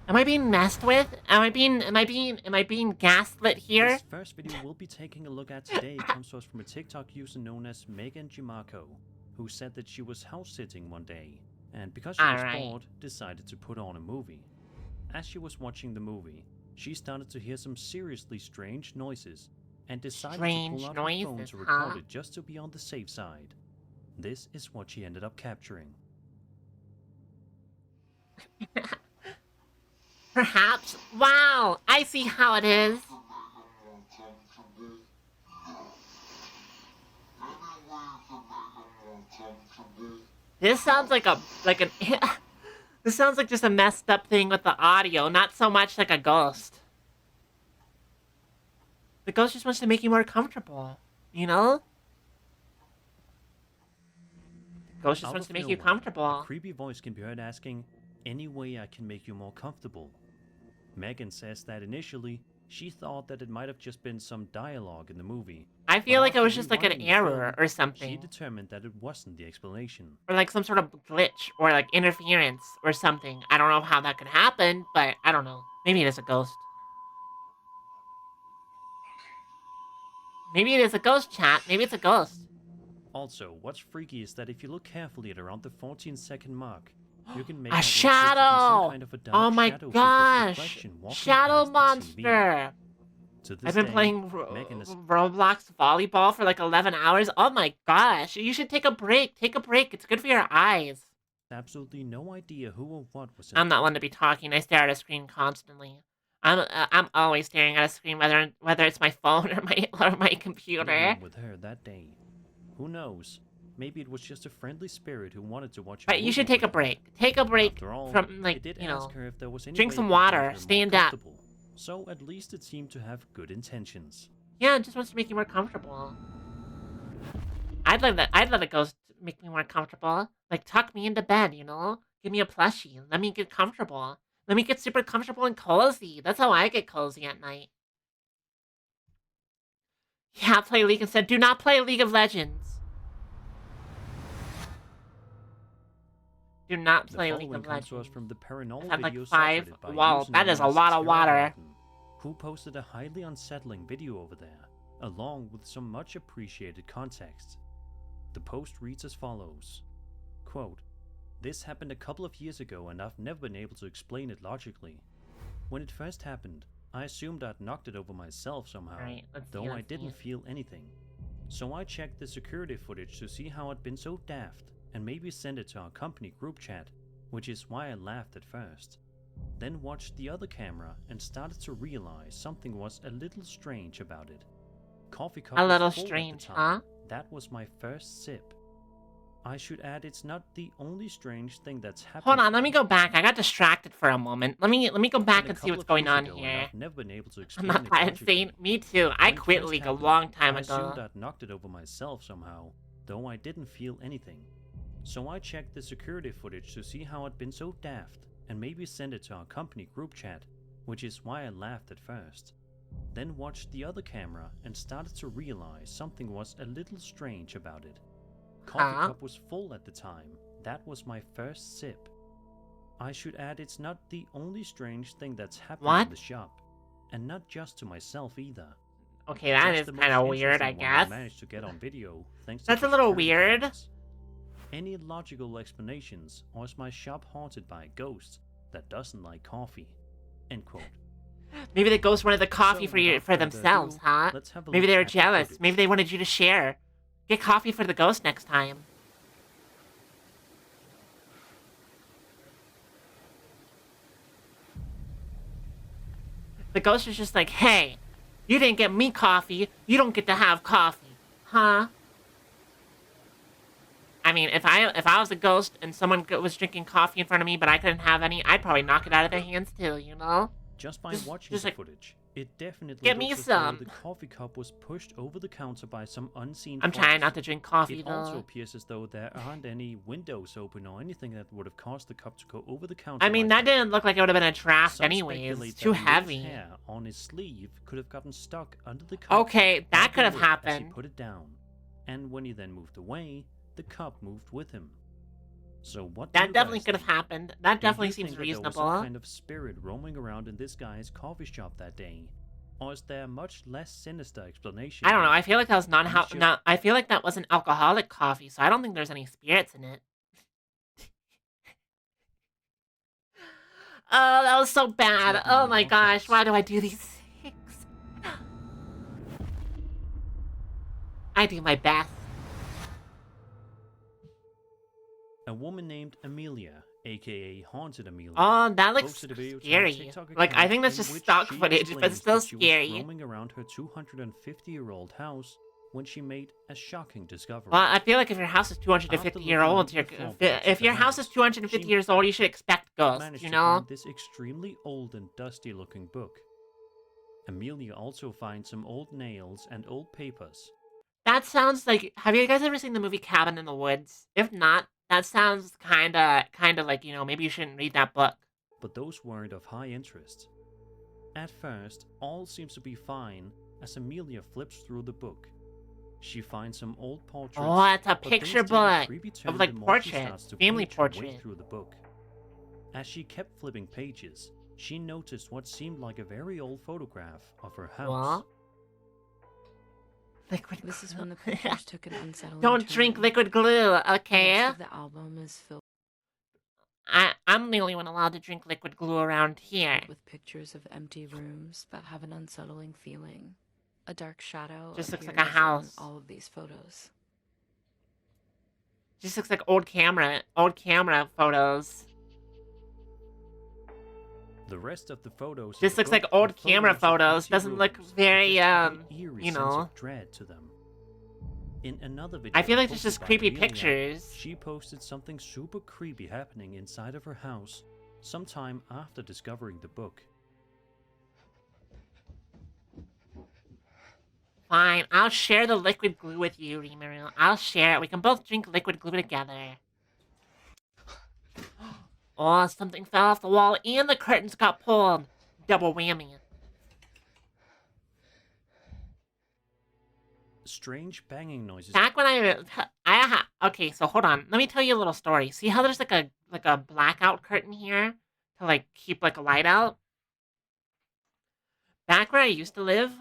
Am I being messed with? Am I being gaslit here? This first video we'll be taking a look at today comes to us from a TikTok user known as Megan Gimaco, who said that she was house-sitting one day, and because she was bored, decided to put on a movie. As she was watching the movie, she started to hear some seriously strange noises, and decided to pull out her phone to record it just to be on the safe side. This is what she ended up capturing. Perhaps. Wow, I see how it is. This sounds like this sounds like just a messed up thing with the audio, not so much like a ghost. The ghost just wants to make you more comfortable, you know? The ghost just wants to make you comfortable. A creepy voice can be heard asking, "Any way I can make you more comfortable?" Megan says that initially, she thought that it might have just been some dialogue in the movie. I feel like it was just like an error or She something. determined that it wasn't the explanation. Or like some sort of glitch or like interference or something. I don't know how that could happen, but I don't know. Maybe it is a ghost. Maybe it is a ghost, chat. Maybe it's a ghost. Also, what's freaky is that if you look carefully at around the 14-second mark, you can make A out what appears to be some shadow! kind of a dark Oh my shadow figure's gosh! reflection walking Shadow past the TV. monster! To this I've been day, playing Megan is Roblox volleyball for like 11 hours. Oh my gosh! You should take a break. Take a break. It's good for your eyes. absolutely no idea who or what was in I'm not one to be talking. I stare at a screen constantly. I'm always staring at a screen, whether it's my phone or my computer. room with her that day. Who knows? Maybe it was just a friendly spirit who wanted to watch. But you should take a break. Take a break After all, from I like did you know. ask her if there was any Drink way some it could make water. her Stay more in depth. comfortable. So at least it seemed to have good intentions. Yeah, it just wants to make you more comfortable. I'd let a ghost make me more comfortable. Like tuck me into bed, you know? Give me a plushie. Let me get comfortable. Let me get super comfortable and cozy. That's how I get cozy at night. Yeah, play League instead. Do not play League of Legends. Do not play The League following of comes to us Legends. from the paranormal I've had, like, video 5 subreddit by wow, user that known is a as lot of water. Cervine, who posted a highly unsettling video over there, along with some much appreciated context. The post reads as follows, quote, "This happened a couple of years ago and I've never been able to explain it logically. When it first happened, I assumed I'd knocked it over myself somehow, Alright, let's see, though I let's didn't see. feel anything. So I checked the security footage to see how I'd been so daft and maybe send it to our company group chat, which is why I laughed at first. Then watched the other camera and started to realize something was a little strange about it. Coffee cup A was little full at the strange, time. huh? That was my first sip. I should add it's not the only strange thing that's happened. Hold on, let me go back. I got distracted for a moment. Let me go back and see what's going on here. I've never been able to I'm explain not it that logically. insane. Me too. I When it quit first League a happened, long time I assumed ago. I'd knocked it over myself somehow, though I didn't feel anything. So I checked the security footage to see how I'd been so daft and maybe send it to our company group chat, which is why I laughed at first. then watched the other camera and started to realize something was a little strange about it. Coffee cup was full at the time. That was my first sip. I should add it's not the only strange thing that's happened in the shop, and not just to myself either. Okay, that is kind of weird, I guess. Managed to get on video, thanks to That's a little weird. cameras. Any logical explanations, or is my shop haunted by a ghost that doesn't like coffee? End quote. Maybe the ghost wanted the coffee So, for themselves, huh? let's have a Maybe look they were at the jealous. footage. Maybe they wanted you to share. Get coffee for the ghost next time. The ghost is just like, hey, you didn't get me coffee. You don't get to have coffee, huh? I mean, if I was a ghost and someone was drinking coffee in front of me, but I couldn't have any, I'd probably knock it out of their hands too, you know? Just by watching just the like, footage, it definitely get me looks as though some. the coffee cup was pushed over the counter by some unseen I'm force. trying not to drink coffee, It though. also appears as though there aren't any windows open or anything that would have caused the cup to go over the counter. I mean, like that didn't look like it would have been a draft Some anyways. speculate It's too that Lou's heavy. hair on his sleeve could have gotten stuck under the cup. Okay, that or could have the lid As he happened. put it down, and when he then moved away, the cup moved with him. So what? do That you definitely guys could have think? happened. That Do you definitely think seems that there was reasonable. some kind of spirit roaming around in this guy's coffee shop that day, or is there a much less sinister explanation? I don't know. I feel like that was He's just- not. I feel like that was an alcoholic coffee, so I don't think there's any spirits in it. Oh, that was so bad. Let me Oh know my your gosh, thoughts. why do I do these things? I do my best. A woman named Amelia, aka Haunted Amelia. Oh, that looks posted a video to her scary. TikTok Like, I account think that's in just which stock she footage, but explains still that she was scary. roaming around her 250-year-old house when she made a shocking discovery. Well, I feel like if your house is 250 After year looking old, at the floorboards if of your the house is house, 250 she years old, you should expect ghosts, managed you to know? find this extremely old and dusty-looking book. Amelia also finds some old nails and old papers. That sounds like. Have you guys ever seen the movie Cabin in the Woods? If not, that sounds kinda like, you know, maybe you shouldn't read that book. But those weren't of high interest. At first, all seems to be fine as Amelia flips through the book. She finds some old portraits. Oh, it's a but things picture take a book creepy of, turn like, the more she portrait, starts to family page her way portrait. through the book. As she kept flipping pages, she noticed what seemed like a very old photograph of her house. What? Liquid glue. This is when the pictures took an unsettling Don't drink turn. liquid glue, The okay? rest of the album is filled I'm the only one allowed to drink liquid glue around here. with pictures of empty rooms that have an unsettling feeling. A dark shadow Just looks like appears a house. in all of these photos. Just looks like old camera photos. The rest of the photos. Just in the looks like book old are camera photos of photos. empty Doesn't look rooms with very, this very eerie you sense know. of dread to them. In another video, I feel like there's posted just by creepy Amelia, pictures. She posted something super creepy happening inside of her house sometime after discovering the book. Fine, I'll share the liquid glue with you, Rimuru. I'll share it. We can both drink liquid glue together. Oh, something fell off the wall and the curtains got pulled. Double whammy. Strange banging noises. Back when okay, so hold on. Let me tell you a little story. See how there's like a blackout curtain here to like keep like a light out? Back where I used to live,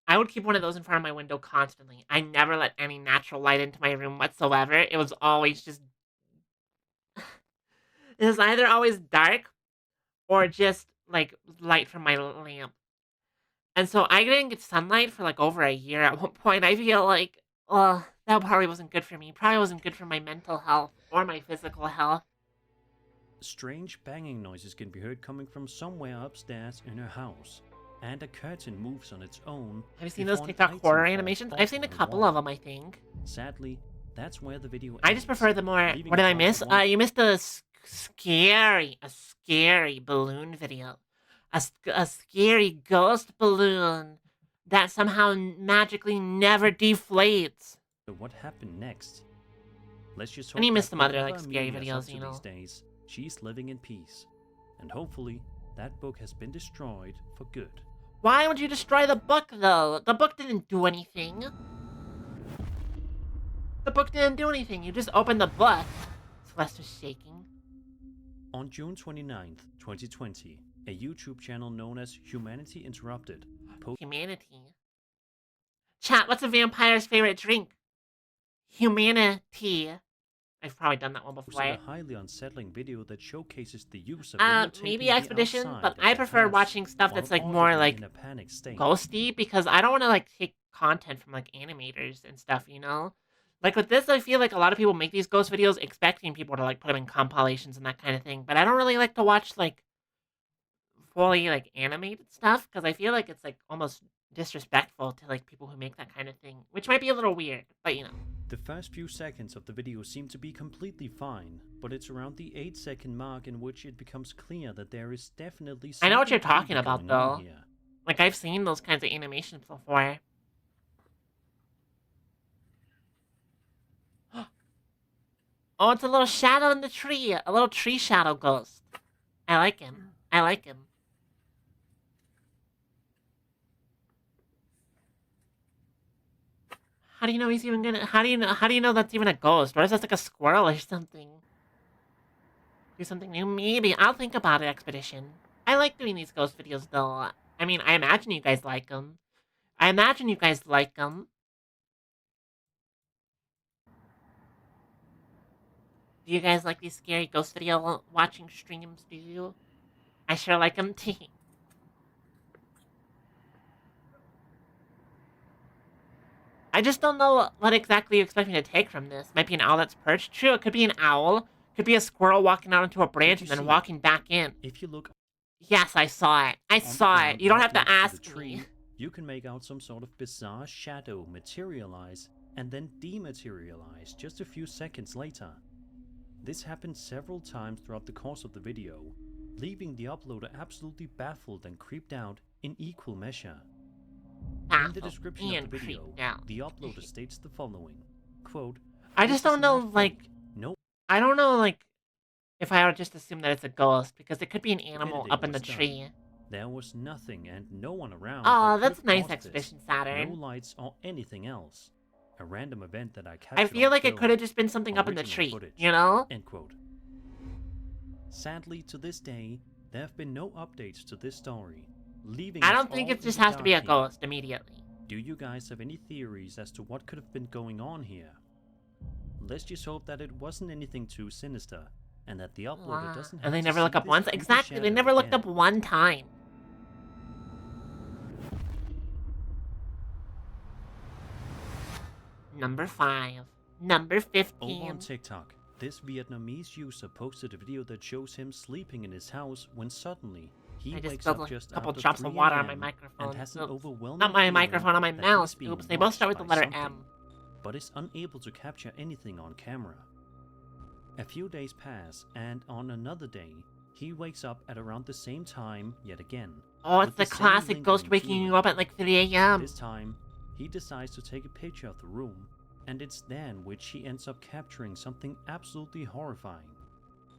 I would keep one of those in front of my window constantly. I never let any natural light into my room whatsoever. It was always just it was either always dark or just like light from my lamp. And so I didn't get sunlight for like over a year at one point. I feel like, oh, that probably wasn't good for me. Probably wasn't good for my mental health or my physical health. Strange banging noises can be heard coming from somewhere upstairs in her house, and a curtain moves on its own. Have you seen those before an TikTok item horror falls animations? off I've seen a the couple wall. of them, I think. Sadly, that's where the video I just ends, prefer the more. leaving What did us I all miss? to wonder. You missed a scary balloon video. A scary ghost balloon that somehow magically never deflates. So what happened next? Let's just hope And you missed that some other, whatever like, scary Amelia's up videos, to you know. These days, she's living in peace, and hopefully that book has been destroyed for good. Why would you destroy the book, though? The book didn't do anything. The book didn't do anything. You just opened the book. Celeste was shaking. On June 29th, 2020, a YouTube channel known as Humanity Interrupted Humanity. Chat, what's a vampire's favorite drink? Humanity. I've probably done that one posted before. a highly unsettling video that showcases the use of videotaping Maybe the Expedition, outside but of I the prefer house watching stuff that's while like more arguably like in a panic state. ghosty, because I don't want to like take content from like animators and stuff, you know? Like with this, I feel like a lot of people make these ghost videos expecting people to like put them in compilations and that kind of thing, but I don't really like to watch like fully like animated stuff because I feel like it's like almost disrespectful to like people who make that kind of thing, which might be a little weird, but you know. The first few seconds of the video seem to be completely fine, but it's around the 8-second mark in which it becomes clear that there is definitely something I know what you're talking creepy about, going on though. here. Like, I've seen those kinds of animations before. Oh, it's a little shadow in the tree. A little tree shadow ghost. I like him. I like him. How do you know he's even gonna... How do you know that's even a ghost? Or is that like a squirrel or something? Do something new? Maybe. I'll think about it, Expedition. I like doing these ghost videos, though. I mean, I imagine you guys like them. I imagine you guys like them. Do you guys like these scary ghost video watching streams, do you? I sure like them too. I just don't know what exactly you expect me to take from this. Might be an owl that's perched. True, it could be an owl. Could be a squirrel walking out into a branch and then walking back in. If you look Yes, I saw it. I saw it. You don't have to ask me. You can make out some sort of bizarre shadow materialize and then dematerialize just a few seconds later. This happened several times throughout the course of the video, leaving the uploader absolutely baffled and creeped out in equal measure. In the description of the video, the uploader states the following, quote, I just don't know, like... Nope. I don't know, like, if I would just assume that it's a ghost, because it could be an animal up in the tree. There was nothing and no one around. Oh, that's nice, Expedition Saturn. No lights or anything else. A random event that I captured. I feel like it could have just been something up in the tree, you know? End quote. Sadly, to this day, there have been no updates to this story, leaving I don't think it just has to be a ghost immediately. Do you guys have any theories as to what could have been going on here? Let's just hope that it wasn't anything too sinister, and that the uploader doesn't have And they to never see look up this once? creepy Exactly, they shadow never looked again. up one time. Number 5. Number 15. Over on TikTok, this Vietnamese user posted a video that shows him sleeping in his house when suddenly he I just wakes spilled up a just couple after drops 3 of water on my a.m. microphone. and has an Oops. overwhelming Not my feeling microphone, on my that mouse. he's being Oops, they both start with the watched by letter something, M. but is unable to capture anything on camera. A few days pass, and on another day, he wakes up at around the same time yet again. Oh, it's with the same classic ghost lingering waking you feeling. up at like 3 a.m. This time, he decides to take a picture of the room, and it's then which he ends up capturing something absolutely horrifying.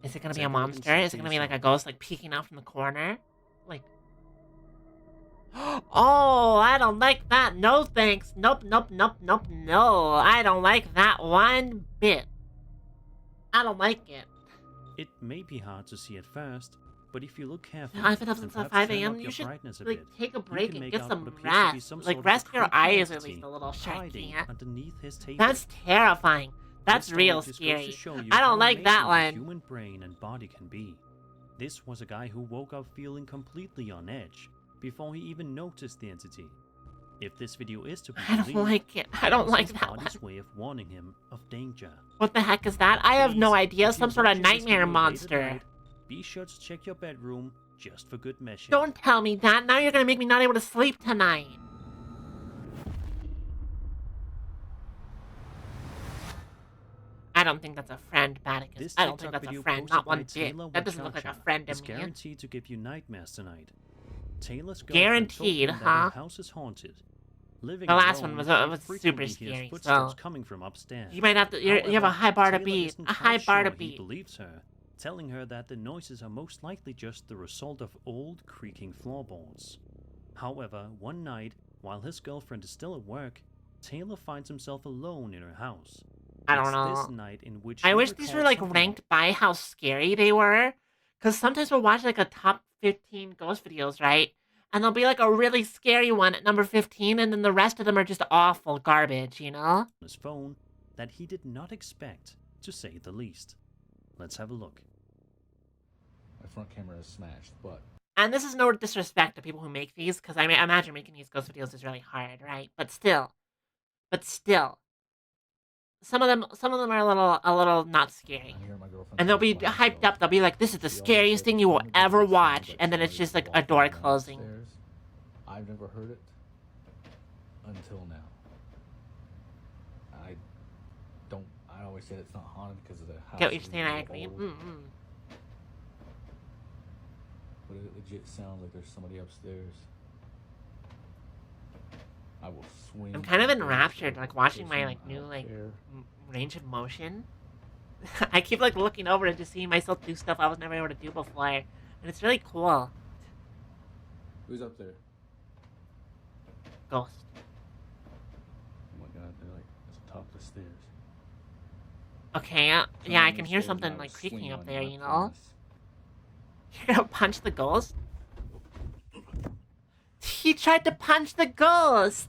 Is it gonna be Take a a look and monster? see Is for it gonna be like a yourself. ghost like peeking out from the corner? Like... Oh, I don't like that. No thanks. Nope, nope, nope, nope, no. I don't like that one bit. I don't like it. It may be hard to see at first, but if you look carefully, I've been up and since perhaps 5 turn a.m. up You your should brightness a like bit, take a you break can and make get out some what appears to be rest. some Like sort of rest a your creepy eyes at entity least a little, hiding Sharky. underneath his table. That's terrifying. That's This story real just goes to scary. show you I how don't like that amazing the one. human brain and body can be. This was a guy who woke up feeling completely on edge before he even noticed the entity. If this video is to be I don't believed, like it. I don't was like his that one. body's way of warning him of danger. What the heck is that? I have no Please, idea. if Some you're sort of watching this nightmare video late at monster. night, be sure to check your bedroom just for good measure. Don't tell me that. Now you're gonna make me not able to sleep tonight. I don't think that's a friend, Baticus. This I don't think TikTok that's a video friend. posted Not by one bit. Taylor That doesn't look like a Wachacha friend to is me. guaranteed to give you nightmares tonight. Taylor's Guaranteed, girlfriend told him that huh? her house is haunted. Living The last alone, one was he super frequently hears scary, footsteps so coming from upstairs. you might have to. You have a However, high bar to Taylor beat. isn't A high quite bar to sure he beat. believes her, telling her that the noises are most likely just the result of old creaking floorboards. However, one night, while his girlfriend is still at work, Taylor finds himself alone in her house. I don't It's know. this night in which I he wish these were recalls like something ranked by how scary they were. Because sometimes we'll watch like a top 15 ghost videos, right? And there'll be like a really scary one at number 15, and then the rest of them are just awful garbage, you know? on his phone that he did not expect, to say the least. Let's have a look. My front camera is smashed, but And this is no disrespect to people who make these, because I imagine making these ghost videos is really hard, right? But still. Some of them are a little not scary. I hear my girlfriend. And they'll be hyped up. They'll be like, this is the scariest thing you will ever watch. And then it's just like a door closing. I've never heard it until now. I always say it's not haunted because of the house. Get what you're is saying? I really agree. old, but it legit sounds like there's somebody upstairs. I will swing. I'm kind of the doors enraptured, open, like watching there's my like someone new out like there. range of motion. I keep like looking over and just seeing myself do stuff I was never able to do before, and it's really cool. Who's up there? Ghost. Oh my god, they're like at the top of the stairs. Okay, yeah, Come I down can the hear stairs and something I will like creaking swing up on there, I you know? promise. You're gonna punch the ghost? He tried to punch the ghost!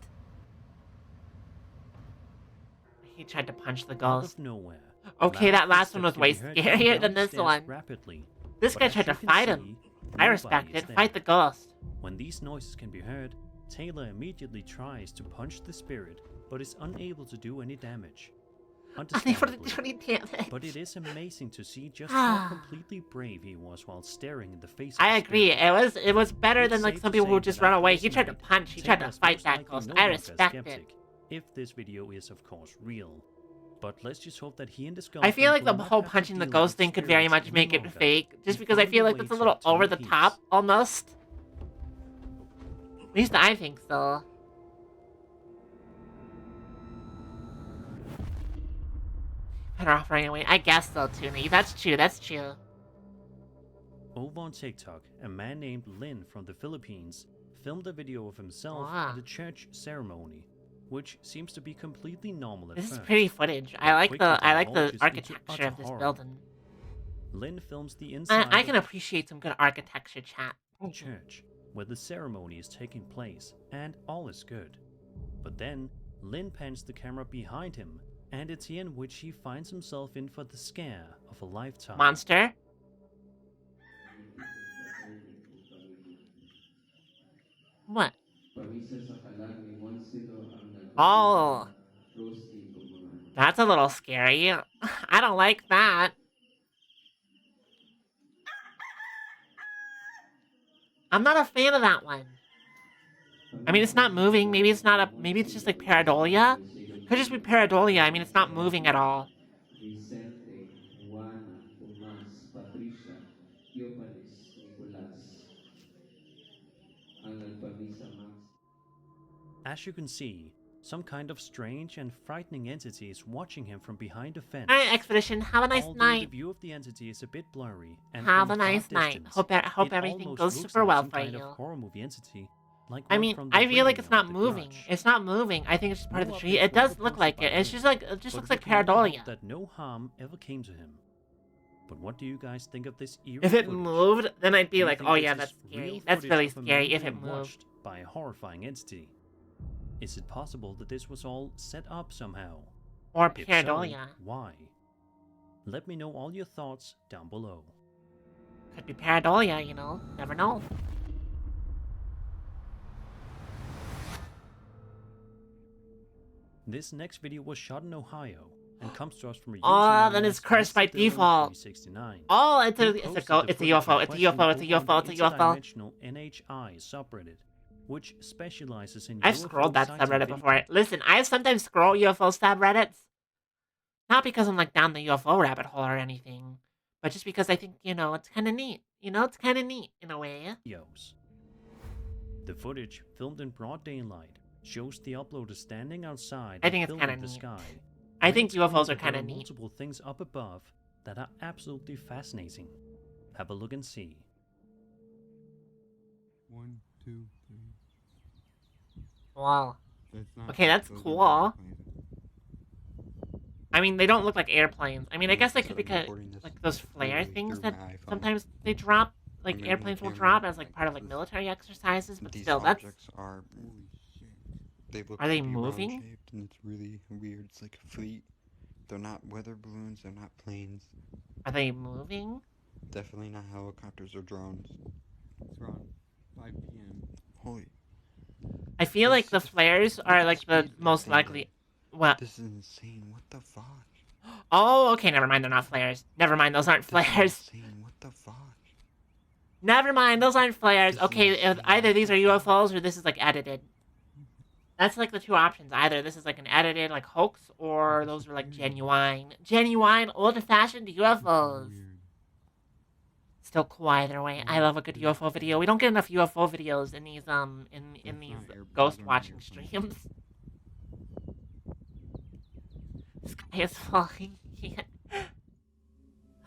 He tried to punch the Out ghost. of nowhere. Okay, that loud last one was footsteps way can be heard coming scarier down than the this stairs one. Rapidly. This But guy as tried to you can fight see, him. I nobody respect is it. there. Fight the ghost. When these noises can be heard, Taylor immediately tries to punch the spirit, but is unable to do any damage. Unable to do Understandably. any damage. But it is amazing to see just how completely brave he was while staring in the face of I the agree. spirit. It was better It's than like safe some to people say who that just run after away. this He tried to night, punch. He tried to Taylor's fight most that likely ghost. no I longer a respect it. skeptic, if this video is of course real. But let's just hope that he and his I feel like girlfriend the will not whole have to punching the deal ghost with thing could very spirits much make any it longer, fake, just and because I find feel a like way that's a to little over obtain the peace. top, almost. At least I think so. Better off running away. I guess so, Toonie. That's true. That's true. Over on TikTok, a man named Lin from the Philippines filmed a video of himself Wow. at a church ceremony, which seems to be completely normal at This is first. pretty footage. but I like quickly the divulges into architecture utter of this horror. building. Lin films the inside I of can appreciate some good architecture, chat. the church, where the ceremony is taking place, and all is good. But then, Lin pans the camera behind him, and it's here in which he finds himself in for the scare of a lifetime. Monster. What? Oh, that's a little scary. I don't like that. I'm not a fan of that one. I mean, it's not moving. Maybe it's not a. Maybe it's just like pareidolia. Could just be pareidolia. I mean, it's not moving at all. Vicente, Juana, Tomás, Patricia, Diopanes, Nicolás, Angel, Parmisa, Max. As you can see, some kind of strange and frightening entity is watching him from behind a fence. Alright, Expedition. Have a nice Although night. the view of the entity is a bit blurry and Have in a nice far night. distance, Hope it everything almost goes looks super like well some for kind you. of horror movie entity, like I one mean, from The I feel like Ring it's or not The moving. Grudge. It's not moving. I think it's just part of No the tree. updates It were does ever look posted like by it. It's Lin, just like it just but looks we like can only pareidolia. hope that no harm ever came to him. But what do you guys think of this eerie If it footage? moved, then I'd Do be you like, think oh this yeah, is that's real scary. That's footage really of a scary man if it being moved. watched by a horrifying entity? Is it possible that this was all set up somehow? Or If so, pareidolia. why? Let me know all your thoughts down below. Could be pareidolia, you know. Never know. This next video was shot in Ohio and comes to us from a user Oh, known then it's as cursed by Mr. Dylan default. 369. Oh, it's He a posted go. the It's a footage UFO. in It's a question UFO. It's a over on UFO. the It's a UFO. interdimensional NHI subreddit, which specializes in I've UFO scrolled that sighting subreddit videos. before. Listen, I sometimes scroll UFO subreddits. Not because I'm like down the UFO rabbit hole or anything, but just because I think, you know, it's kind of neat. You know, it's kind of neat in a way. Videos. The footage, filmed in broad daylight, shows the uploader standing outside I and think it's filming kinda the neat. sky. I And think it's clear UFOs are that there kind of are neat. multiple things up above that are absolutely fascinating. Have a look and see. 1, 2, 3, Wow. It's not, Okay, that's those aren't cool. airplanes. I mean, they don't look like airplanes. I mean, I Yeah, guess they so could I'm because recording this like those flare literally things through that my iPhone. sometimes they drop, I'm like moving airplanes the will camera, drop as like part of like this is- military exercises. But these still, that's objects are holy shit. They look are to they be round moving? shaped, and it's really weird. It's like a fleet. They're not weather balloons. They're not planes. Are they moving? Definitely not helicopters or drones. It's around 5 p.m. Holy. I feel like the flares are like the speed of that most thing, likely. What? This is insane. What the fuck? Oh, okay. Never mind. They're not flares. Never mind. Those aren't This is flares. insane. What the fuck? Never mind. Those aren't flares. This is Okay, insane. either these are UFOs or this is like edited. That's like the two options. Either this is like an edited like hoax, or those are like genuine, old-fashioned UFOs. Weird. Still cool either way. I love a good UFO video. We don't get enough UFO videos in these in these not airplanes, ghost they're not watching airplanes. streams. Sky is falling.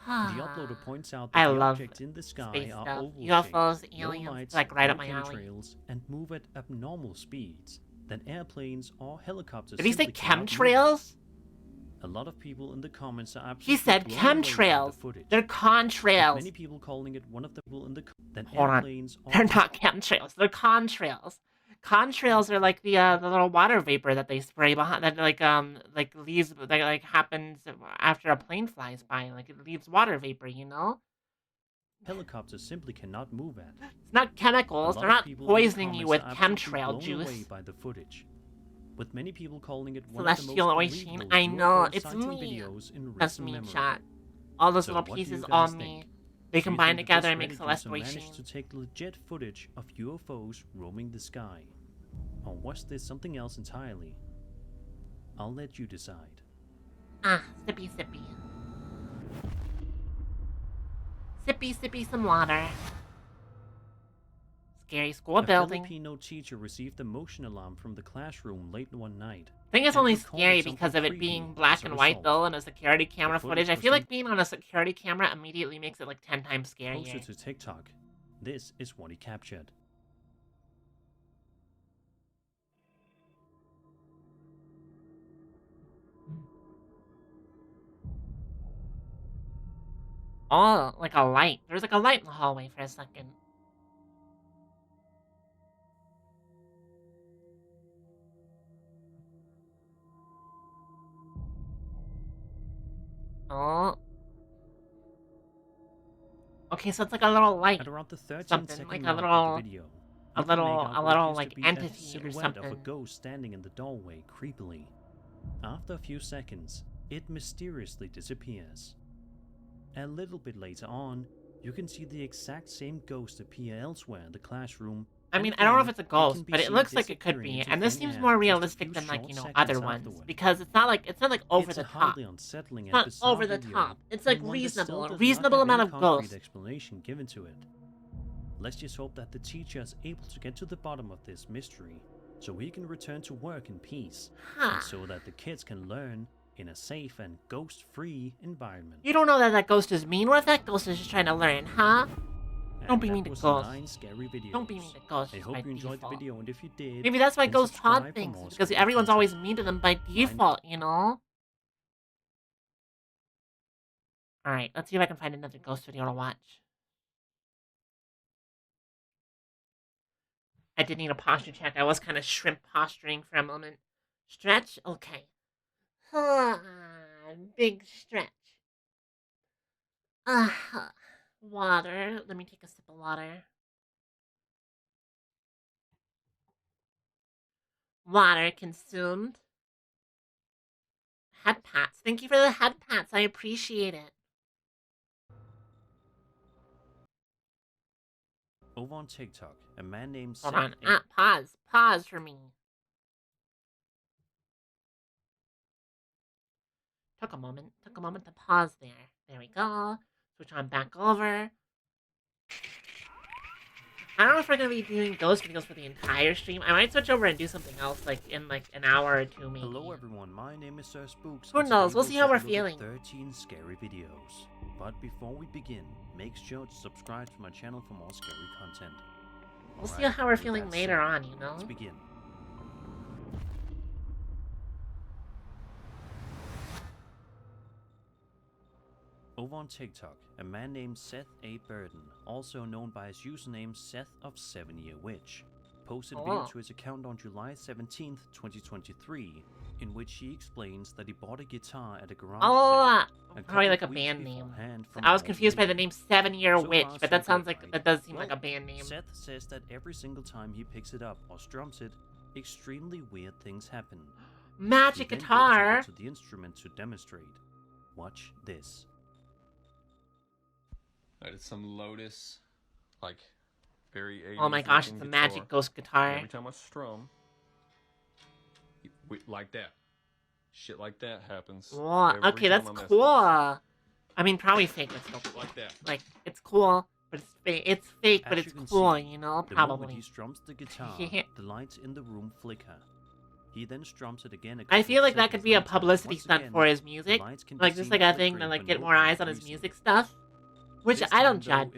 The uploader points out I that the love objects in the sky space are stuff. oval UFOs, shaped, no aliens, lights, like right no up my alley. chemtrails, and move at abnormal speeds that airplanes or helicopters Did he say simply cannot move. chemtrails? A lot of people in the comments are absolutely He said blown away by the chemtrails. footage. They're With contrails. many people calling it one of the people in the that Hold on. airplanes are They're not chemtrails. They're contrails. Contrails are like the little water vapor that they spray behind that like leaves that like happens after a plane flies by. Like it leaves water vapor, you know? helicopters simply cannot move at. It's not A chemicals. lot They're of not people in the poisoning you with comments are absolutely chemtrail blown juice. away by the footage. With many people calling it one of the Celestial most Oisin. believable I know, UFO it's sighting me. videos in That's recent me, memory. chat. All those So little what do you pieces guys on think? me. They Do you combine think that together this and make Reddit Celestial user Oisin. managed to take legit footage of UFOs roaming the sky? Or was this something else entirely? I'll let you decide. Ah, sippy sippy. Sippy sippy some water. Scary school A building. Filipino teacher received a motion alarm from the classroom late one night. I think it's and only recorded scary something because of it creepy being as black a and white result. though, and a security camera footage footage. I was feel like then being on a security camera immediately makes it like 10 times Closer scarier. to TikTok, this is what he captured. Oh, like a light. There's like a light in the hallway for a second. Oh. Okay, so it's like a little light. At around the 13th Something, second like a mark little- of the video, a you can little- make out a what little, appears like, to be entity a or silhouette of a something. ghost standing in the doorway creepily. After a few seconds, it mysteriously disappears. A little bit later on, you can see the exact same ghost appear elsewhere in the classroom. I and mean, I don't know if again, it's a it ghost, can be but it seen looks like it could disappearing be. into And this thin seems air more just a realistic few than like, short you know, seconds other ones. afterward. Because it's not like over It's the a top. highly unsettling It's and not bizarre over the video, top. It's like and one that still reasonable. A does reasonable not amount have of any concrete ghost. explanation given to it. Let's just hope that the teacher is able to get to the bottom of this mystery, so he can return to work in peace, Huh. and so that the kids can learn in a safe and ghost-free environment. You don't know that that ghost is mean. What if that ghost is just trying to learn, huh? And Don't be that mean to was ghosts. 9 scary videos. Don't be mean to ghosts I just hope by you enjoyed default. the video, and if you did, Maybe that's why then ghosts subscribe haunt for things, more because scary everyone's content. always mean to them by default, you know? Alright, let's see if I can find another ghost video to watch. I did need a posture check. I was kind of shrimp posturing for a moment. Stretch? Okay. Big stretch. Water. Let me take a sip of water. Water consumed. Head pats. Thank you for the head pats. I appreciate it. Over on TikTok, a man named Hold Seth on. A- Pause. Pause for me. Took a moment to pause there. There we go. Switch on back over. I don't know if we're gonna be doing ghost videos for the entire stream. I might switch over and do something else, like in like an hour or two, maybe. Hello everyone, my name is Sir Spooks. Who and knows? today We'll see how we're take a look at feeling. 13 scary videos. But before we begin, make sure to subscribe to my channel for more scary content. We'll see Alright, how we're with feeling that later said, on, you know? Let's begin. Over on TikTok, a man named Seth A. Burden, also known by his username Seth of 7 Year Witch, posted a video to his account on July 17th, 2023, in which he explains that he bought a guitar at a garage sale. Probably like a band name. I was confused by the name 7 Year Witch, but that sounds like that does seem like a band name. Seth says that every single time he picks it up or strums it, extremely weird things happen. Magic guitar. To the instrument to demonstrate. Watch this. That is some Lotus, like, very 80s. Oh my gosh, it's a magic ghost guitar. And every time I strum, like that. Shit like that happens. Whoa, okay, that's cool. I mean, probably fake, but still cool. Like that. Like, it's cool, but it's fake. It's fake, but As it's you can cool, see, you know? the moment Probably. he strums the guitar, the lights in the room flicker. He then strums it again. I feel like that could be a later. publicity Once stunt again, for his music. Like, just like a thing to, like, get more eyes on his music stuff. Which I don't judge,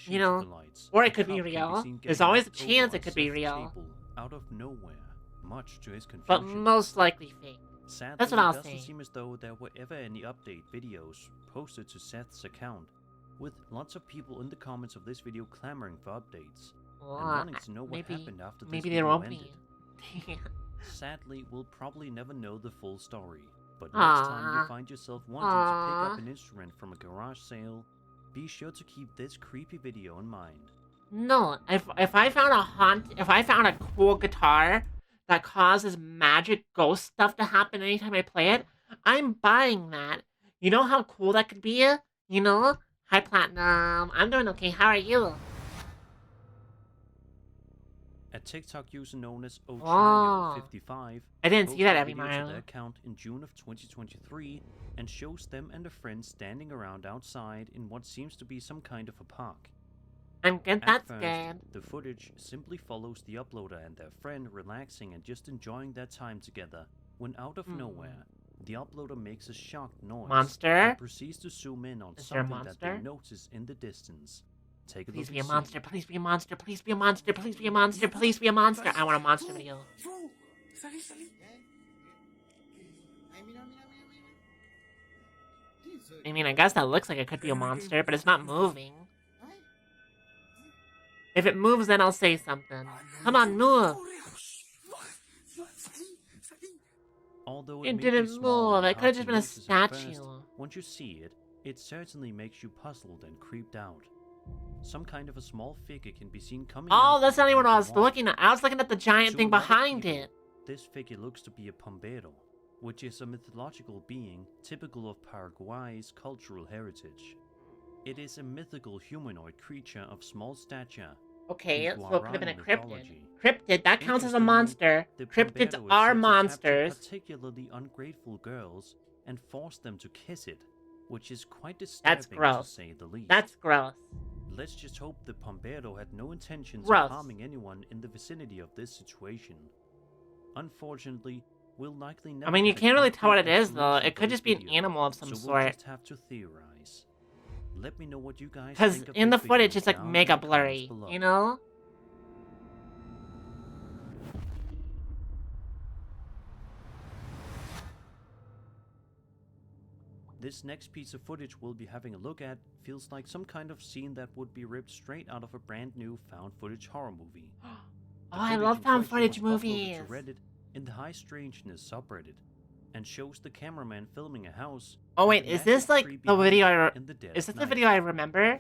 you know? Or it could be real. There's always a chance it could be real. Out of nowhere, much to his confusion. But most likely fake. Sadly, That's what I'll it doesn't say. seem as though there were ever any update videos posted to Seth's account, with lots of people in the comments of this video clamoring for updates, and wanting to know what happened after this Maybe video there won't ended. be. Sadly, we'll probably never know the full story, but next time you find yourself wanting to pick up an instrument from a garage sale, be sure to keep this creepy video in mind. No, if I found if I found a cool guitar that causes magic ghost stuff to happen anytime I play it, I'm buying that. You know how cool that could be? You know? Hi, Platinum. I'm doing okay. How are you? A TikTok user known as Wow. Ochayo55 I didn't see that every video to mile. their account in June of 2023 and shows them and a friend standing around outside in what seems to be some kind of a park. I'm good, At that's first, good. the footage simply follows the uploader and their friend relaxing and just enjoying their time together, when out of nowhere, the uploader makes a shocked noise Monster? and proceeds to zoom in on Is there a something that they monster? notice in the distance. Take a Please look be a and see. monster, please be a monster, please be a monster, please be a monster, please be a monster. I want a monster video. I mean, I guess that looks like it could be a monster, but it's not moving. If it moves, then I'll say something. Come on, move! Although It may be didn't small move. and It could have just hard to been a notice at first, statue. once you see it, it certainly makes you puzzled and creeped out. Some kind of a small figure can be seen coming out Oh, that's not even what I was of the wall. looking at. I was looking at the giant To thing a lot of behind people, it. This figure looks to be a pombero, which is a mythological being typical of Paraguay's cultural heritage. It is a mythical humanoid creature of small stature. Okay, in so it could have been a Guarani cryptid. mythology. Cryptid, that counts as a Interestingly, monster. the Cryptids pombero is are said to monsters. capture particularly ungrateful girls and force them to kiss it, which is quite disturbing That's gross. to say the least. That's gross. Let's just hope the pombero had no intentions Gross. of harming anyone in the vicinity of this situation. Unfortunately, we'll likely never I mean, you get a can't really tell what it concrete is, though. explanation It for could this just be an video, animal of some so sort. We'll just have to theorize. Let me know what you guys Because think of in the this footage, video it's like down in mega the comments blurry, below. you know? This next piece of footage we'll be having a look at feels like some kind of scene that would be ripped straight out of a brand new found footage horror movie. Oh, The I footage love in found question footage was uploaded movies. to Reddit in the High Strangeness subreddit, and shows the cameraman filming a house. Oh, with wait, a is this massive like tree the behind video it in the dead Is of this the night. video I remember?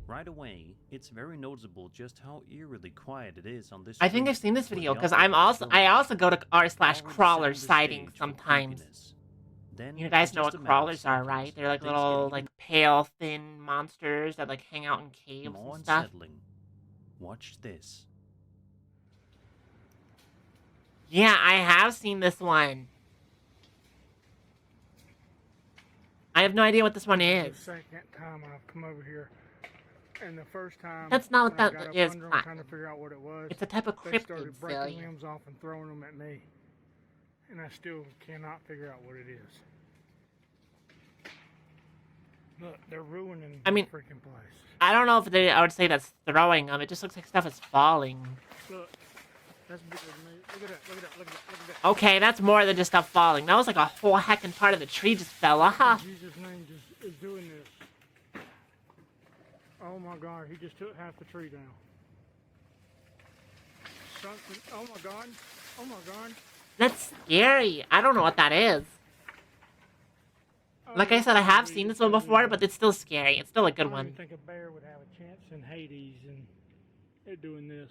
Right away, it's very noticeable just how eerily quiet it is on this. I think street I've seen this where video the because uploader I'm is also filming. I also go to r/crawler Already setting the sightings stage for sometimes. creepiness. Then, You guys in know just what a matter of crawlers are, seconds, right? They're like things get little, even like pale, thin monsters that like hang out in caves more and stuff. unsettling. Watch this. Yeah, I have seen this one. I have no idea what this one The is. second time I've come over here, and the first time That's not what when I that got up is, under 'em Platinum. trying to figure out what it was, It's a type of they cryptid, started breaking silly. limbs off and throwing them at me, and I still cannot figure out what it is. Look, they're ruining I mean- the freaking place. I don't know if I would say that's throwing them. It just looks like stuff is falling. Look, that's bigger than me. Look at that! Look at that! Look at that! Look at that! Okay, that's more than just stuff falling. That was like a whole heckin' part of the tree just fell off. In Jesus' name, just is doing this. Oh my God, he just took half the tree down. Something, oh my God, oh my God. That's scary. I don't know what that is. Oh, Like I said, I have seen this one before, but it's it's still scary. It's still a I good don't one. even think a bear would have a chance in Hades and it doing this.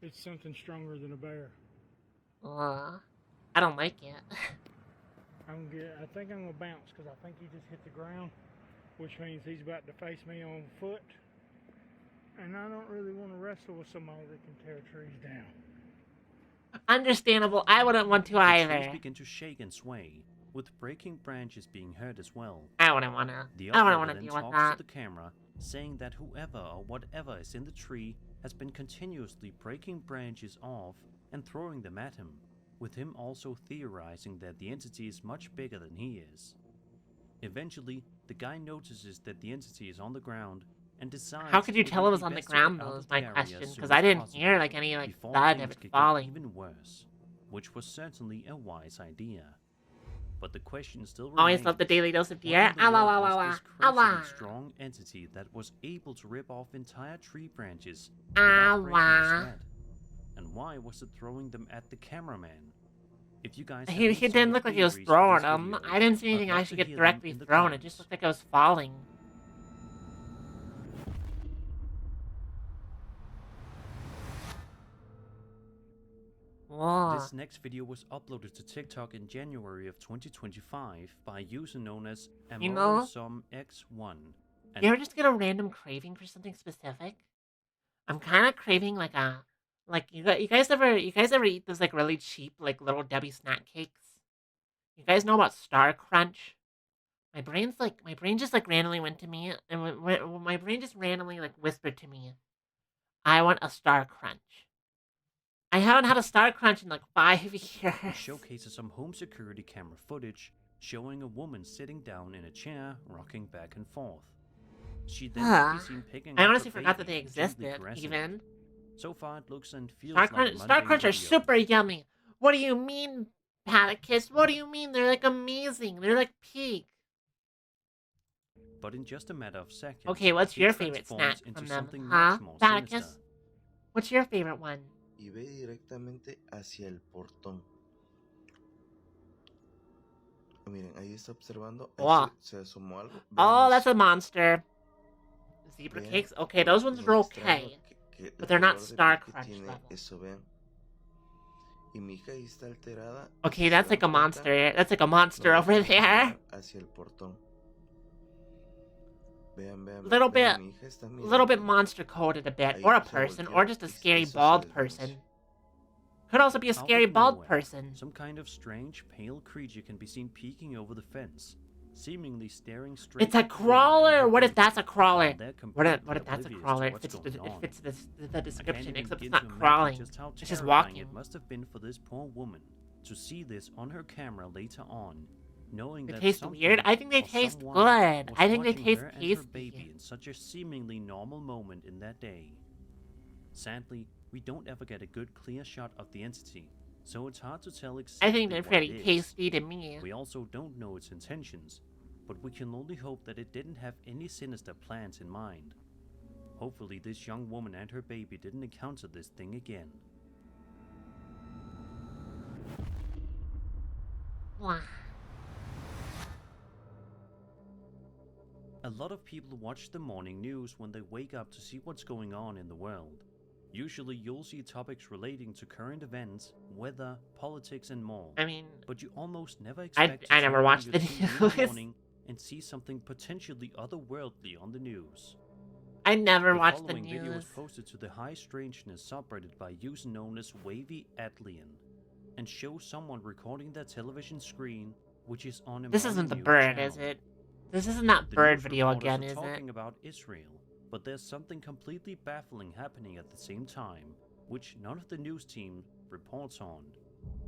It's something stronger than a bear. I don't like it. I think I'm gonna bounce because I think he just hit the ground, which means he's about to face me on foot. And I don't really want to wrestle with somebody that can tear trees down. Understandable. I wouldn't want to The trees either. begin to shake and sway, with breaking branches being heard as well. I wouldn't want to. The I wouldn't uploader want to then deal with talks that. to the camera, saying that whoever or whatever is in the tree has been continuously breaking branches off and throwing them at him, with him also theorizing that the entity is much bigger than he is. Eventually, the guy notices that the entity is on the ground and decides How could you it tell would it was be on the best to get ground, out though, of is the my area question, as soon because as I didn't possible, hear, like, any, like, before thud of things it could falling. get even worse, which was certainly a wise idea. But the question still remains. Always love the daily dose of What deer. in the world Awa, was awa, this awa. crazily strong entity that was able to rip off entire tree branches without breaking a Awa. shred? And why was it throwing them at the cameraman? If you guys have He any didn't look like he was theories for throwing this them. video, I didn't see I'd anything love actually to get hear them directly in the thrown. It comments. just looked like it was falling. Whoa. This next video was uploaded to TikTok in January of 2025 by a user known as You know, AmoroSomX1. you ever just get a random craving for something specific? I'm kind of craving like a, like you guys ever eat those like really cheap like little Debbie snack cakes? You guys know about Star Crunch? My brain just like randomly went to me, and my brain just randomly like whispered to me, I want a Star Crunch. I haven't had a Star Crunch in like 5 years. It showcases some home security camera footage showing a woman sitting down in a chair, rocking back and forth. She then can be seen picking I up honestly her forgot that baby they and gently existed, caressing even. it. So far, it looks and feels Star like a Star mundane Crunch are video. super yummy. What do you mean, Paticus? What do you mean? They're like amazing. They're like peak. But in just a matter of seconds, Okay, what's it your favorite transforms snack into from them? something Huh? much more Paticus? sinister. What's your favorite one? Y ve directamente hacia el portón. Miren, ahí está observando. Ahí Oh, se asomó algo. oh, Vean that's eso. a monster. Zebra Vean cakes? Okay, those ones lo are extraño okay. que But el they're not color de Star piel que Crunch tiene level. eso, vean. Y mi hija ahí está alterada. Okay, Si that's se like a dan cuenta, monster. That's like a monster lo over deja there. mirar hacia el portón. Vean, vean, Little bit, vean, mi hija está little bit mirando. monster coded a bit, Ahí or a se person, voltea or just a y scary eso es bald silencio. person. Could also be a Out scary of bald nowhere, person. some kind of strange, pale creature can be seen peeking over the fence, seemingly staring straight It's a at the woman and crawler. her What if baby, that's a crawler? while they're What if completely that's a oblivious to crawler? It what's fits going on. the I can't description, even except it's begin not to imagine crawling. just how It's just terrifying walking. it must have been for this poor woman to see this on her camera later on, knowing They that taste something weird. I think they or taste someone good. was I think they watching taste her and her tasty. baby in such a seemingly normal moment in that day. Sadly, we don't ever get a good clear shot of the entity, so it's hard to tell exactly I think they're what pretty it is. tasty to me. We also don't know its intentions, but we can only hope that it didn't have any sinister plans in mind. Hopefully this young woman and her baby didn't encounter this thing again. Mwah. A lot of people watch the morning news when they wake up to see what's going on in the world. Usually you'll see topics relating to current events, weather, politics and more. I mean, but you almost never expect I to never turn on watched your the TV in the news. morning and see something potentially otherworldly on the news. I never The watched the following video was news. posted to the High Strangeness subreddit by a user known as Wavy Atlian, and shows someone recording their television screen, which is on a This isn't morning the news bird, channel. is it? This isn't that The bird news video reporters again, are is it? talking about Israel, but there's something completely baffling happening at the same time, which none of the news team reports on.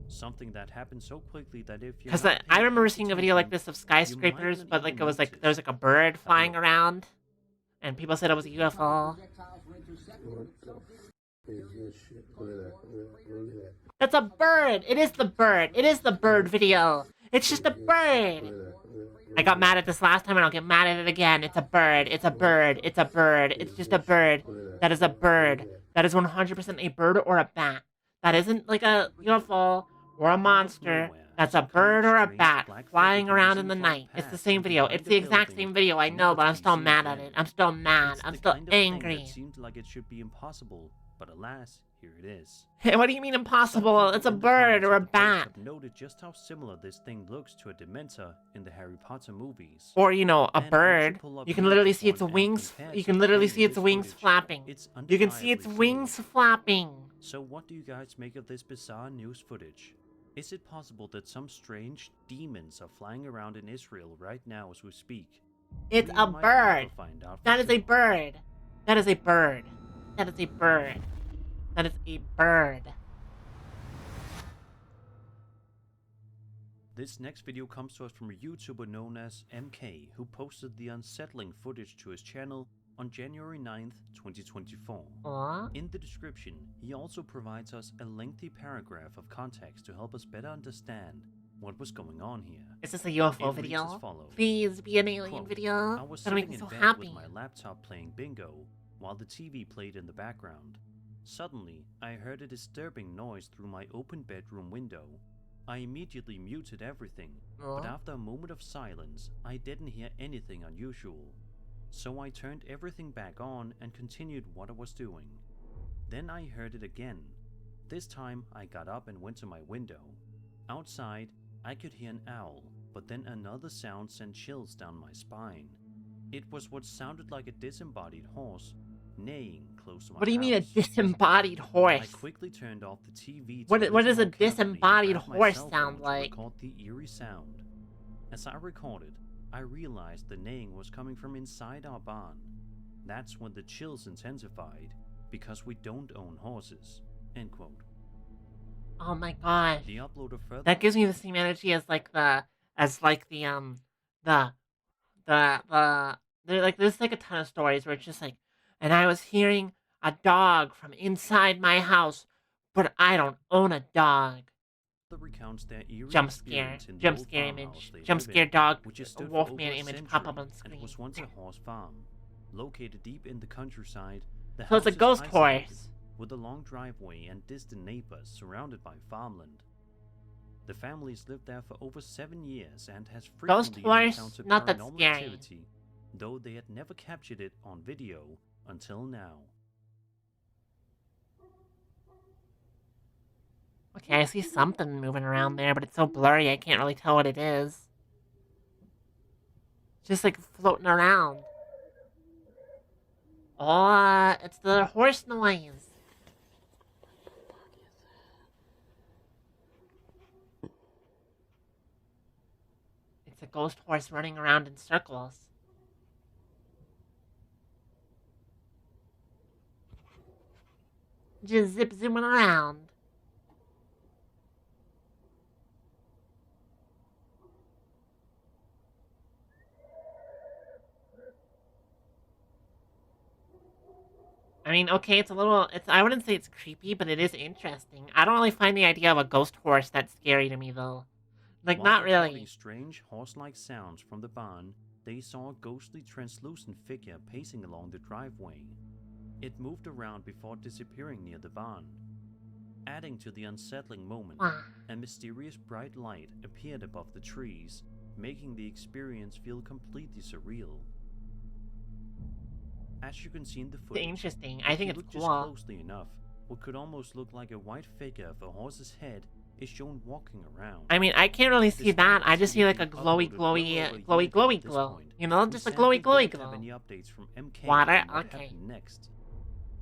Something that happened so quickly that if you Because I remember seeing a video like this of skyscrapers, but like it was like there was like a bird flying around, and people said it was a UFO. That's a bird. It is the bird. It is the bird video. It's just a bird. I got mad at this last time and I'll get mad at it again. It's a bird. It's a bird. It's a bird. It's just a bird. That is a bird. That is 100% a bird or a bat. That isn't like a UFO or a monster. That's a bird or a bat flying around in the night. It's the same video. It's the exact same video. I know, but I'm still mad at it. I'm still mad. I'm still angry. It seemed like it should be impossible, but alas, here it is. What do you mean impossible? It's a bird or a bat. I've noted just how similar this thing looks to a Dementor in the Harry Potter movies. Or, you know, a bird. You can literally see its wings. You can literally see its wings flapping. You can see its wings flapping. So what do you guys make of this bizarre news footage? Is it possible that some strange demons are flying around in Israel right now as we speak? It's a bird. That is a bird. That is a bird. That is a bird. That is a bird. This next video comes to us from a YouTuber known as MK, who posted the unsettling footage to his channel on January 9th, 2024. In the description, he also provides us a lengthy paragraph of context to help us better understand what was going on here. Is this a UFO video? Please be an alien video. I was That'll make sitting me so in bed happy. with my laptop playing bingo while the TV played in the background. Suddenly, I heard a disturbing noise through my open bedroom window. I immediately muted everything, but after a moment of silence, I didn't hear anything unusual. So I turned everything back on and continued what I was doing. Then I heard it again. This time I got up and went to my window. Outside, I could hear an owl, but then another sound sent chills down my spine. It was what sounded like a disembodied horse, neighing close to my house. What do you mean a disembodied horse? I quickly turned off the TV. What does a disembodied horse sound like? Record the eerie sound. As I recorded, I realized the neighing was coming from inside our barn. That's when the chills intensified, because we don't own horses. End quote. Oh my gosh. The uploader further. That gives me the same energy as there's like a ton of stories where it's just like, and I was hearing a dog from inside my house, but I don't own a dog. Recounts their eerie Jump scare image, jump scare dog, Wolfman image pop up on screen. It was once a horse farm, located deep in the countryside. So it's a ghost horse, with a long driveway and distant neighbors surrounded by farmland. The families lived there for over 7 years and has frequently encountered paranormal activity, though they had never captured it on video until now. Okay, I see something moving around there, but it's so blurry I can't really tell what it is. It's just like floating around. Oh, it's the horse noise. It's a ghost horse running around in circles. Just zip zooming around. I mean, okay, I wouldn't say it's creepy, but it is interesting. I don't really find the idea of a ghost horse that scary to me, though. Like, not really. Strange horse-like sounds from the barn, they saw a ghostly translucent figure pacing along the driveway. It moved around before disappearing near the barn. Adding to the unsettling moment, a mysterious bright light appeared above the trees, making the experience feel completely surreal. As you can see in the footage, interesting. I think it's cool. Just closely enough, what could almost look like a white figure of a horse's head is shown walking around. I mean, I can't really see that. I just see like a glowy glow. You know, just a glowy glow. Have any updates from MK? Water. What Okay. happened next?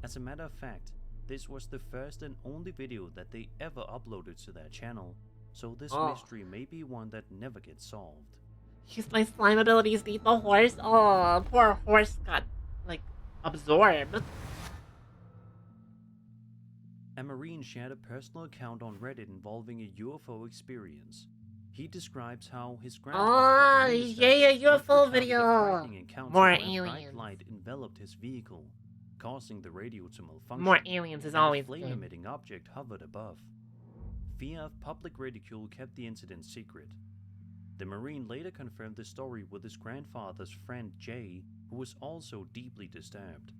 As a matter of fact, this was the first and only video that they ever uploaded to their channel, so this mystery may be one that never gets solved. Use my slime abilities to eat the horse. Oh, poor horse got like absorbed. A Marine shared a personal account on Reddit involving a UFO experience. He describes how his grandfather UFO video. More aliens. Bright light enveloped his vehicle, causing the radio to malfunction. More aliens is always a flame-emitting object hovered above. Fear of public ridicule kept the incident secret. The Marine later confirmed the story with his grandfather's friend Jay, who was also deeply disturbed.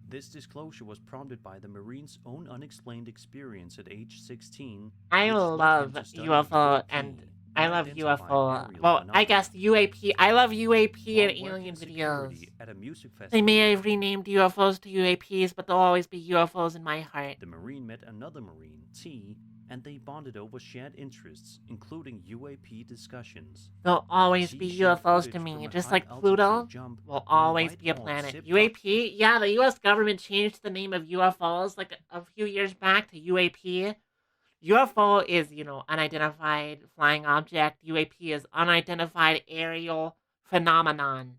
This disclosure was prompted by the Marine's own unexplained experience at age 16. I love UFO and I love UFO. Well, I guess UAP. I love UAP and alien videos. At a music festival, They may have renamed UFOs to UAPs, but they'll always be UFOs in my heart. The Marine met another Marine, T, and they bonded over shared interests, including UAP discussions. They'll always be UFOs to me, just like Pluto will always be a planet. UAP, yeah, the US government changed the name of UFOs like a few years back to UAP. UFO is, unidentified flying object. UAP is unidentified aerial phenomenon.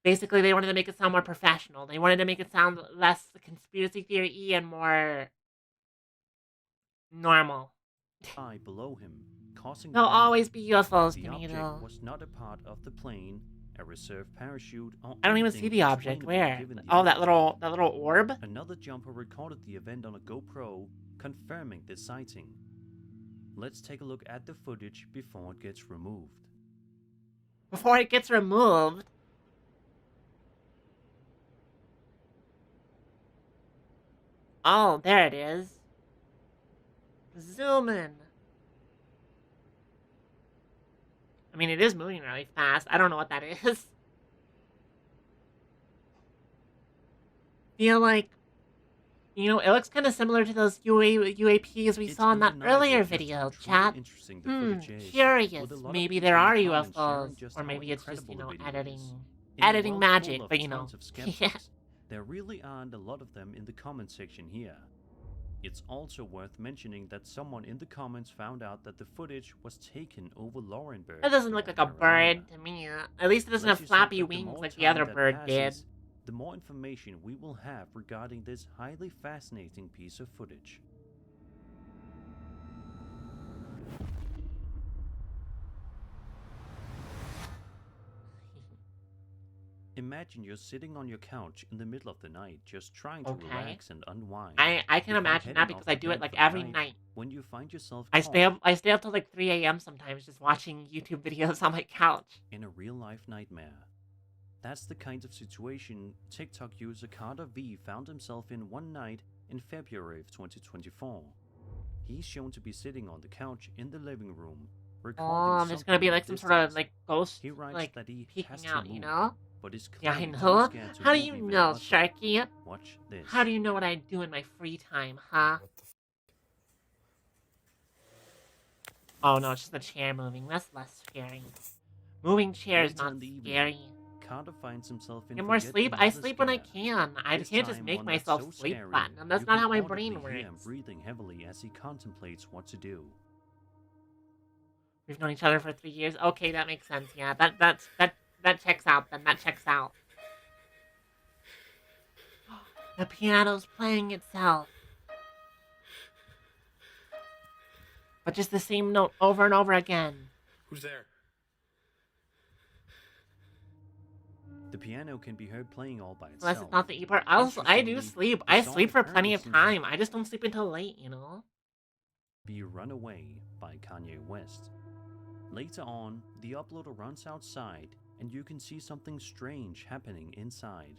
Basically, they wanted to make it sound more professional. They wanted to make it sound less conspiracy theory and more normal. Below him, causing They'll always be UFOs the to me, object though. was not a part of the plane, a reserve parachute, or I don't even see the object. Where? Oh, that little orb? Another jumper recorded the event on a GoPro, confirming this sighting. Let's take a look at the footage before it gets removed. Before it gets removed? Oh, there it is. Zoom in. I mean, it is moving really fast. I don't know what that is. Feel like, it looks kind of similar to those UAPs we saw in that earlier video, chat. Curious. Maybe there are UFOs, or maybe it's just, editing magic, but yeah. There really aren't a lot of them in the comment section here. It's also worth mentioning that someone in the comments found out that the footage was taken over Laurenburg. That doesn't look like a bird to me. At least it doesn't have flappy wings like the other bird did. The more information we will have regarding this highly fascinating piece of footage. Imagine you're sitting on your couch in the middle of the night, just trying to relax and unwind. I can imagine that because I do it like every night. When you find yourself I stay up till like 3 a.m. sometimes just watching YouTube videos on my couch. In a real-life nightmare. That's the kind of situation TikTok user Carter V found himself in one night in February of 2024. He's shown to be sitting on the couch in the living room, recording there's gonna be like some sort of like ghost he writes like that he peeking out, but is Yeah, I clearly know. too scared to How do move you even know, a muscle. Sharky? Watch this. How do you know what I do in my free time, huh? Oh no, it's just the chair moving. That's less scary. Moving chair is Later not in the evening, scary. Carter finds himself in Get more forget sleep? I another sleep when I scare. can. I This can't just time make one that's myself so sleep scary, platinum. That's you not can how my audibly brain hear him works. breathing heavily as he contemplates what to do. We've known each other for 3 years. Okay, that makes sense. Yeah, that checks out. Then that checks out. The piano's playing itself. But just the same note over and over again. Who's there? The piano can be heard playing all by itself. Unless it's not the E part. I do sleep. I sleep for plenty of time. I just don't sleep until late, Be Runaway by Kanye West. Later on, the uploader runs outside, and you can see something strange happening inside.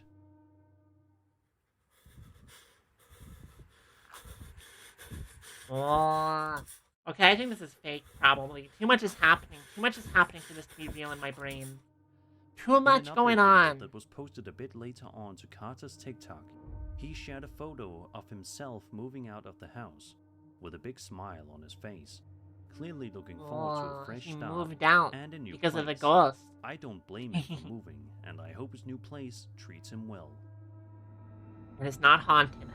Oh. Okay, I think this is fake, probably. Too much is happening. Too much is happening for this to be real in my brain. Too much going on. That was posted a bit later on to Carter's TikTok. He shared a photo of himself moving out of the house, with a big smile on his face, clearly looking forward to a fresh he start moved out and a new because place. of the ghost. I don't blame him for moving, and I hope his new place treats him well. And it's not haunted.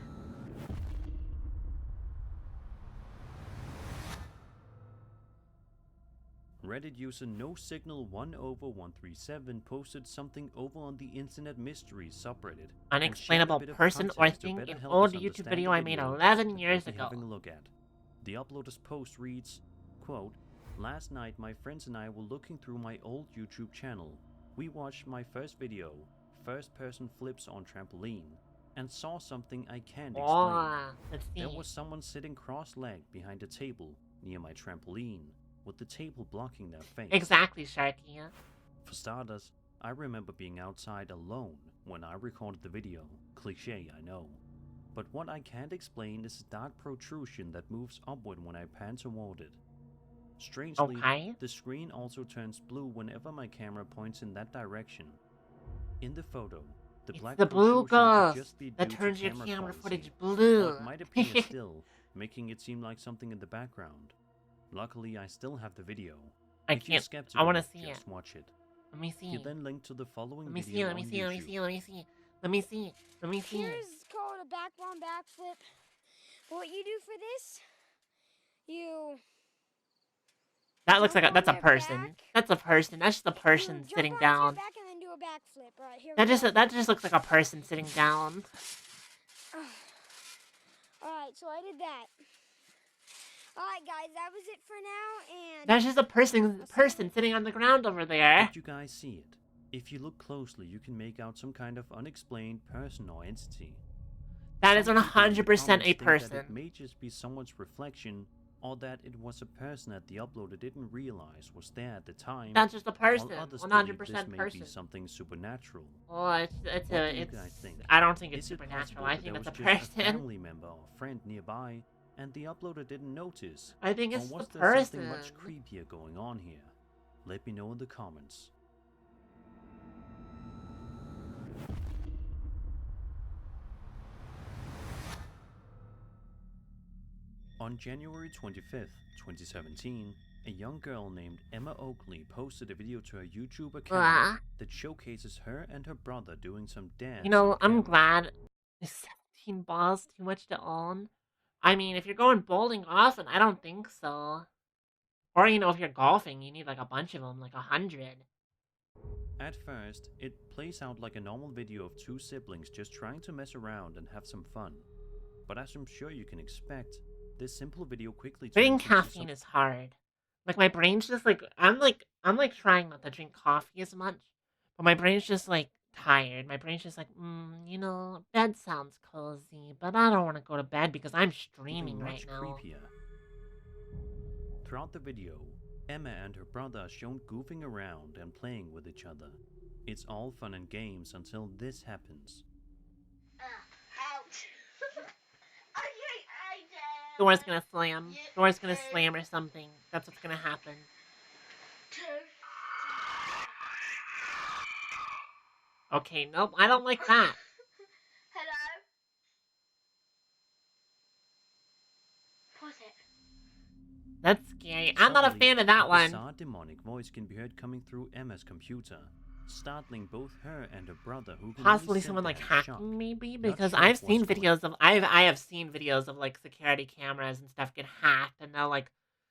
Reddit user NoSignal1over137 posted something over on the Internet Mysteries subreddit. Unexplainable person or thing, an old YouTube video I made 11 years ago. Having a look at. The uploader's post reads, quote, "Last night my friends and I were looking through my old YouTube channel. We watched my first video, first person flips on trampoline, and saw something I can't explain. Let's see. There was someone sitting cross-legged behind a table near my trampoline. with the table blocking their face. Exactly, Sharky. For starters, I remember being outside alone when I recorded the video. Cliché, I know. But what I can't explain is a dark protrusion that moves upward when I pan toward it. Strangely, the screen also turns blue whenever my camera points in that direction. In the photo, the black blue protrusion could just be that due turns to your camera camera quality, footage blue. or it might appear still, making it seem like something in the background. Luckily, I still have the video. If you're skeptical, I want to see just watch it. Let me see. You then link to the following Let me video see. Let me on see. YouTube. Let me see. Let me see. Let me see. Let me see. Here's called a backbone backflip. What you do for this, you. That looks like that's a person. Back. That's a person. That's just a person sitting down. Back and then do a backflip. All right, here that just looks like a person sitting down. All right, so I did that. All right, guys, that was it for now, and that's just a person sitting on the ground over there. Did you guys see it? If you look closely, you can make out some kind of unexplained person or entity. That is 100% a person. It may just be someone's reflection, or that it was a person that the uploader didn't realize was there at the time. That's just a person. 100% person. May be something supernatural. Oh, I don't think it's supernatural. I think it's a person. A family member or friend nearby, and the uploader didn't notice. I think it's the person. Or was there something much creepier going on here? Let me know in the comments. On January 25th, 2017, a young girl named Emma Oakley posted a video to her YouTube account that showcases her and her brother doing some dance. You know, I'm glad 17 balls too much to own. I mean, if you're going bowling often, I don't think so. Or, you know, if you're golfing, you need like a bunch of them, like 100. At first, it plays out like a normal video of two siblings just trying to mess around and have some fun. But as I'm sure you can expect, this simple video quickly drinking caffeine is hard. Like my brain's just like I'm trying not to drink coffee as much, but my brain's just like tired. My brain's just like, you know, bed sounds cozy, but I don't want to go to bed because I'm streaming right now. Creepier. Throughout the video, Emma and her brother are shown goofing around and playing with each other. It's all fun and games until this happens. Ouch. Door's gonna slam. Door's gonna slam or something. That's what's gonna happen. Okay, nope, I don't like that. Hello? Pause it. That's scary. I'm not a fan of that one. A bizarre demonic voice can be heard coming through Emma's computer, startling both her and her brother, who possibly someone like hacking, maybe, because I've seen videos of I have seen videos of like security cameras and stuff get hacked, and they'll like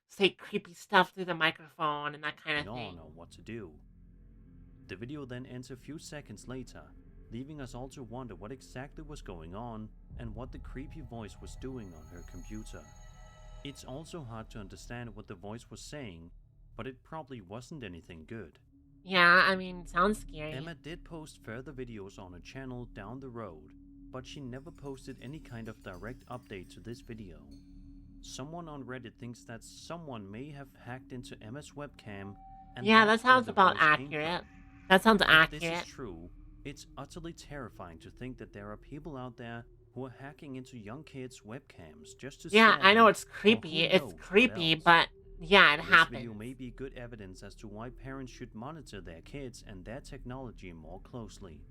say creepy stuff through the microphone and that kind of thing. We all know what to do. The video then ends a few seconds later, leaving us all to wonder what exactly was going on and what the creepy voice was doing on her computer. It's also hard to understand what the voice was saying, but it probably wasn't anything good. Yeah, I mean, sounds scary. Emma did post further videos on her channel down the road, but she never posted any kind of direct update to this video. Someone on Reddit thinks that someone may have hacked into Emma's webcam, and yeah, that sounds about accurate. That sounds accurate. If this is true, it's utterly terrifying to think that there are people out there who are hacking into young kids' webcams just to yeah, I know it's creepy. It's creepy, but yeah, it happens. This video may be good evidence as to why parents should monitor their kids and their technology more closely.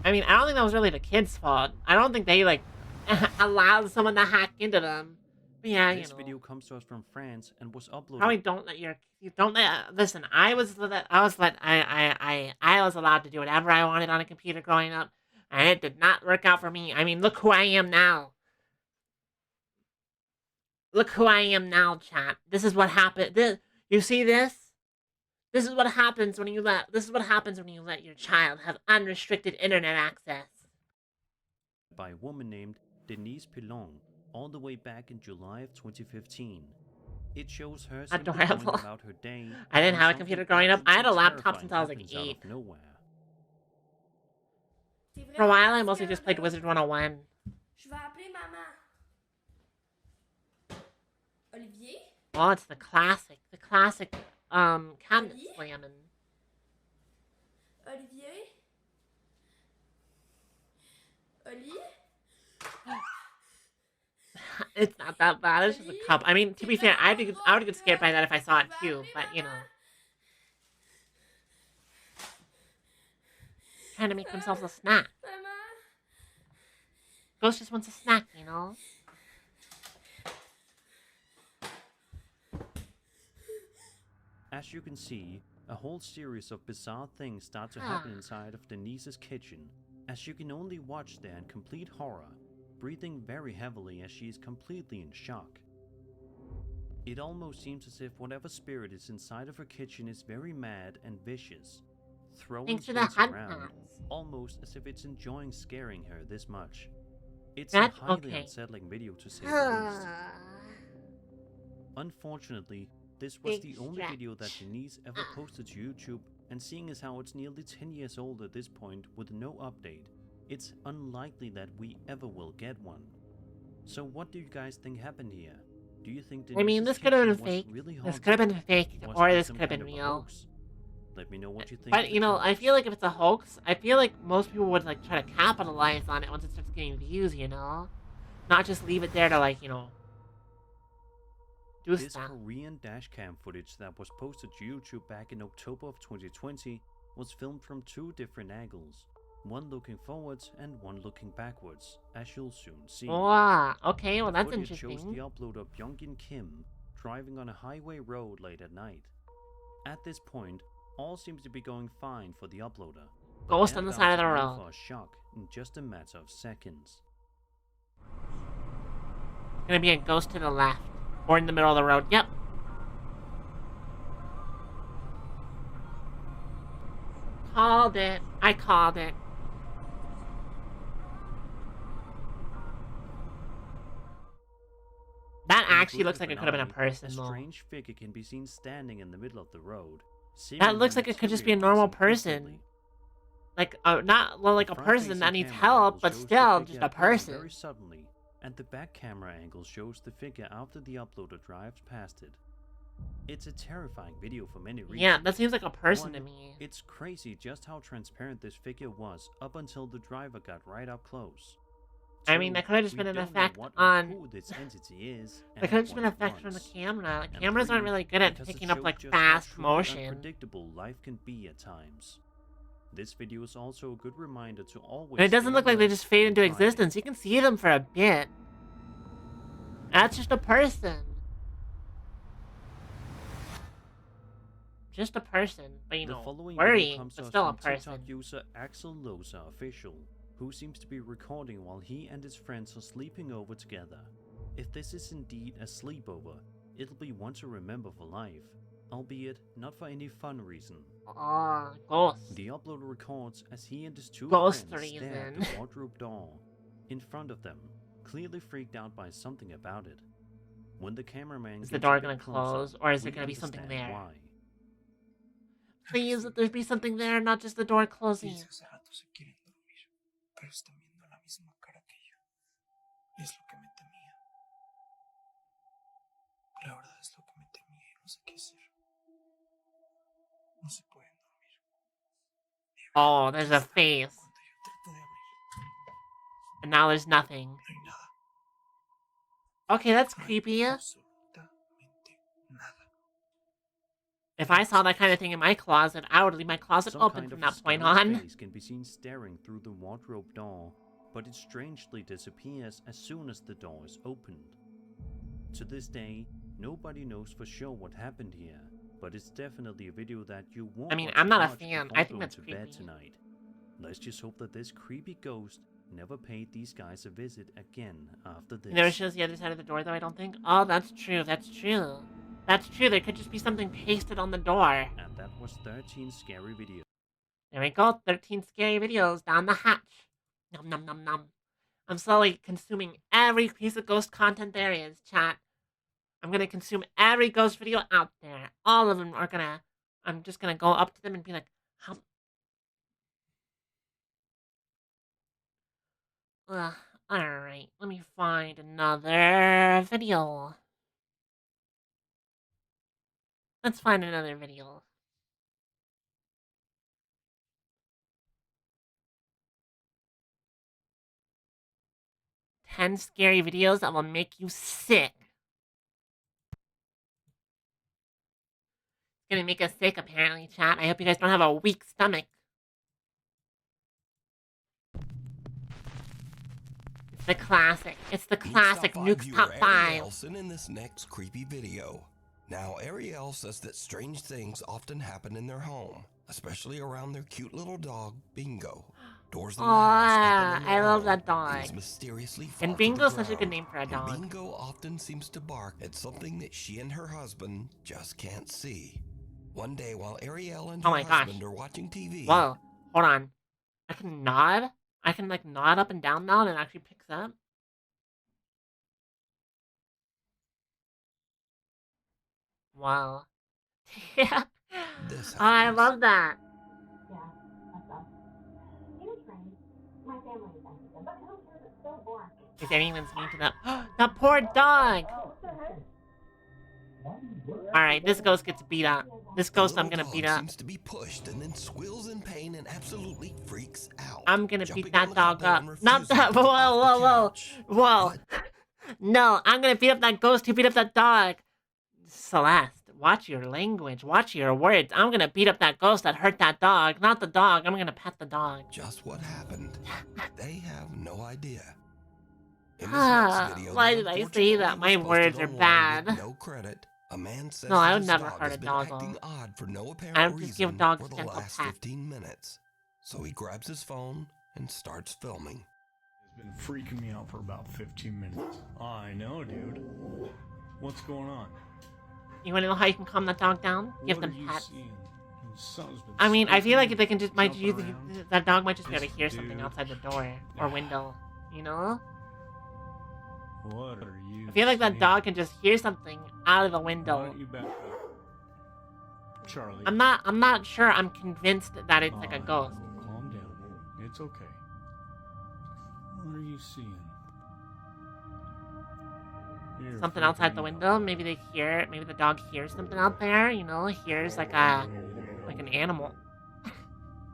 I mean, I don't think that was really the kids' fault. I don't think they like allowed someone to hack into them. But yeah, this video comes to us from France and was uploaded. Probably listen. I was allowed to do whatever I wanted on a computer growing up, and it did not work out for me. I mean, look who I am now. Look who I am now, chat. This is what happened. You see this? This is what happens when you let. This is what happens when you let your child have unrestricted internet access. By a woman named Denise Pilon, all the way back in July of 2015. It shows her simply going about her day. I didn't have a computer growing up. I had a laptop since I was like 8. For a while, I mostly just played Wizard 101. Oh, it's the classic cabinet Olivier? slamming. Olivier? Oli? It's not that bad. It's just a Oli? cup. I mean, to be fair, I would get scared by that if I saw it Tu vas too. appeler But you know, maman? trying to make themselves a snack. Maman? Ghost just wants a snack, you know. As you can see, a whole series of bizarre things start to happen inside of Denise's kitchen, as you can only watch there in complete horror, breathing very heavily as she is completely in shock. It almost seems as if whatever spirit is inside of her kitchen is very mad and vicious, throwing Thanks for the things hot around, dogs. almost as if it's enjoying scaring her this much. It's That's a highly okay. unsettling video to say the least. Unfortunately, this was Big the only stretch. video that Denise ever posted to YouTube, and seeing as how it's nearly 10 years old at this point with no update, it's unlikely that we ever will get one. So what do you guys think happened here? Do you think Denise's I mean, this could have been kitchen was fake. really This haunted? could have been fake, Was or this this some could have kind been of a real. hoax? Let me know what you think. But you know, I feel like if it's a hoax, I feel like most people would like try to capitalize on it once it starts getting views, you know, not just leave it there to like, you know, do This stuff. Korean dashcam footage that was posted to YouTube back in October of 2020 was filmed from two different angles, one looking forwards and one looking backwards, as you'll soon see. Wow. Okay, well The that's footage shows interesting. the uploader Byung-in Kim driving on a highway road late at night. At this point, all seems to be going fine for the uploader. but Ghost they're on the about side of to the be in road. for a shock in just a matter of seconds. Gonna be a ghost to the left, or in the middle of the road. Yep. Called it. I called it. That In the actually blink looks of like it an could have been a eye, person, a though. strange figure can be seen standing in the middle of the road. That looks like it could just be a normal person. Like, not well, like a person that needs help, but still just a person. Very suddenly, and the back camera angle shows the figure after the uploader drives past it. It's a terrifying video for many reasons. Yeah, that seems like a person to One, me. It's crazy just how transparent this figure was up until the driver got right up close. I mean, that could have just We been an don't know effect what or on. who this entity is. That could have just been an effect from the camera. Like, And cameras aren't three, really good at because it picking up shows like just how fast truly motion. unpredictable life can be at times. This video is also a good reminder to always. And it doesn't stay look like they alert just fade when into driving. existence. You can see them for a bit. That's just a person. Just a person, but you The know, following video worrying, comes to but us still a from person. TikTok user Axel Loza Official, who seems to be recording while he and his friends are sleeping over together. If this is indeed a sleepover, it'll be one to remember for life, albeit not for any fun reason. Oh, ghost. The uploader records as he and his two Ghost friends stare at reason. the wardrobe door in front of them, clearly freaked out by something about it. When the cameraman Is the gets door a bit gonna closer, close, or is there we gonna be something understand there? why. Please, let there be something there, not just the door closing. Hace rato se quieren dormir, pero están viendo la misma cara que yo. Es lo que me temía. La verdad es lo que me temía y no sé qué hacer. No se pueden dormir. Oh, there's a face. Cuando yo trato de abrir, And now there's nothing. no hay nada. Okay, that's No hay creepy. absolutamente nada. If I saw that kind of thing in my closet, I would leave my closet Some open kind from of that point scary on. face can be seen staring through the wardrobe door, but it strangely disappears as soon as the door is opened. To this day, nobody knows for sure what happened here, but it's definitely a video that you won't I mean, want I'm to not a watch fan. before I think going that's to bed creepy. tonight. Let's just hope that this creepy ghost never paid these guys a visit again after this. It never shows the other side of the door, though, I don't think. Oh, that's true. That's true. That's true. There could just be something pasted on the door. And that was 13 scary videos. There we go. 13 scary videos down the hatch. Nom nom nom nom. I'm slowly consuming every piece of ghost content there is, chat. I'm gonna consume every ghost video out there. All of them are gonna... I'm just gonna go up to them and be like, how... Ugh, alright. Let me find another video. Let's find another video. 10 scary videos that will make you sick. It's gonna make us sick, apparently, chat. I hope you guys don't have a weak stomach. It's the classic. It's the classic Nuke's Top 5. Elson in this next creepy video. Now, Ariel says that strange things often happen in their home, especially around their cute little dog, Bingo. Doors in the house open I love that alone, dog. mysteriously And Bingo's such a good name for a dog. And Bingo often seems to bark at something that she and her husband just can't see. One day, while Ariel and her husband are watching TV... Whoa, hold on. I can nod? I can, like, nod up and down now and it actually picks up? Wow. Yeah. I love that. If anyone's mean to that... that poor dog! Alright, this ghost gets beat up. This ghost I'm gonna beat up. Seems to be pushed and then squeals in pain and absolutely freaks out. I'm gonna beat that dog up. Not that. Whoa, whoa, whoa, whoa. No, I'm gonna beat up that ghost who beat up that dog. Celeste, watch your language. Watch your words. I'm gonna beat up that ghost that hurt that dog. Not the dog. I'm gonna pet the dog. Just what happened. They have no idea. In this next video, why did I say that? My words are bad. No credit. A man says no, I would his never dog hurt has a been dog. acting odd for no apparent I would just reason give dogs for the gentle last pet. 15 minutes. So he grabs his phone and starts filming. It's been freaking me out for about 15 minutes. I know, dude. What's going on? You want to know how you can calm that dog down? Give them pets. Seeing? I mean, I feel like they can just that dog might just be able to hear something outside the door or window. You know? What are you? I feel like that dog can just hear something out of the window. Why don't you back up, Charlie? I'm not sure. I'm convinced that it's like a ghost. Calm down. It's okay. What are you seeing? Something outside the window. Maybe they hear. Maybe the dog hears something out there. You know, hears like an animal.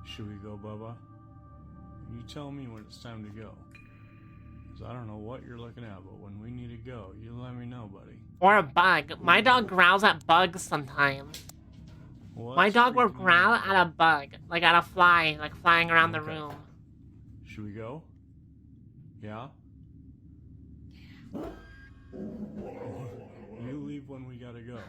Should we go, Bubba? You tell me when it's time to go. I don't know what you're looking at, but when we need to go, you let me know, buddy. Or a bug. My dog growls at bugs sometimes. My dog will growl at a bug, like at a fly, like flying around the room. Should we go? Yeah? You leave when we gotta go.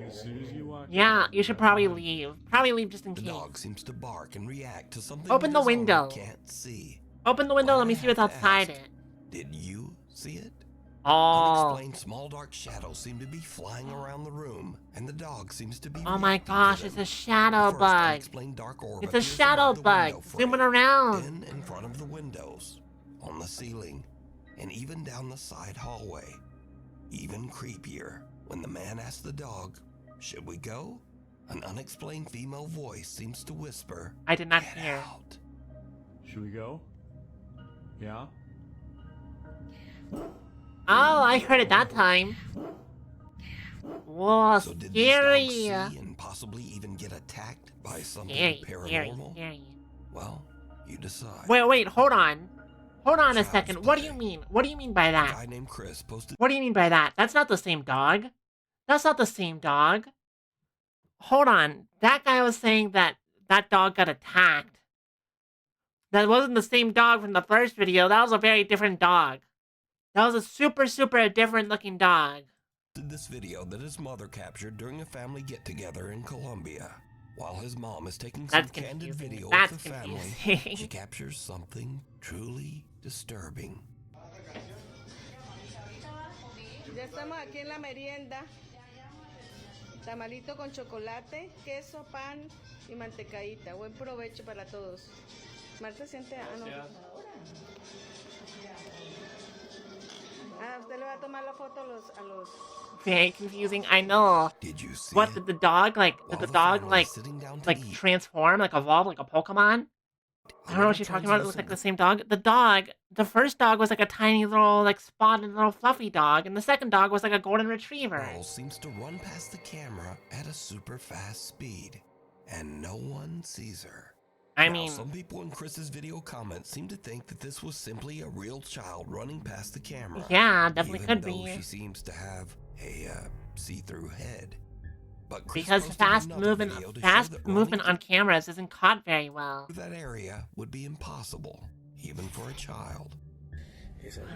As soon as you walk yeah, you should probably leave. Probably leave just in case. The dog seems to bark and react to something Open the window. Can't see. Open the window, let me see what's outside it. Did you see it? Oh. Unexplained small dark shadows seem to be flying around the room, and the dog seems to be... Oh my gosh, it's a shadow bug. Dark orb it's a shadow bug, zooming around. In front of the windows, on the ceiling, and even down the side hallway. Even creepier, when the man asks the dog, should we go? An unexplained female voice seems to whisper, I did not hear. Out. Should we go? Yeah? Oh, I heard it that time. Whoa, so did scary. This dog see and possibly even get attacked by something paranormal? Scary. Well, you decide. Wait, hold on. Hold on a second. What do you mean? What do you mean by that? A guy named Chris posted... What do you mean by that? That's not the same dog. That's not the same dog. Hold on. That guy was saying that that dog got attacked. That wasn't the same dog from the first video. That was a very different dog. That was a super different looking dog. This video that his mother captured during a family get-together in Colombia. While his mom is taking some candid video of the family, she captures something truly disturbing. Ya estamos aquí en la merienda. Tamalito con chocolate, queso, pan y mantecaíta. Buen provecho para todos. Marta siente... Ah, no. Ah, usted le va a tomar la foto a los... Very confusing, I know. Did you see did the dog, like transform, like evolve like a Pokemon? I don't know what you're talking about. It looks like the same dog. The first dog was like a tiny little, like spotted little fluffy dog, and the second dog was like a golden retriever. Girl seems to run past the camera at a super fast speed, and no one sees her. I now, mean, some people in Chris's video comments seem to think that this was simply a real child running past the camera. Yeah, definitely even could though be. she seems to have a see-through head. But Chris because fast movement only on cameras isn't caught very well. that area would be impossible, even for a child.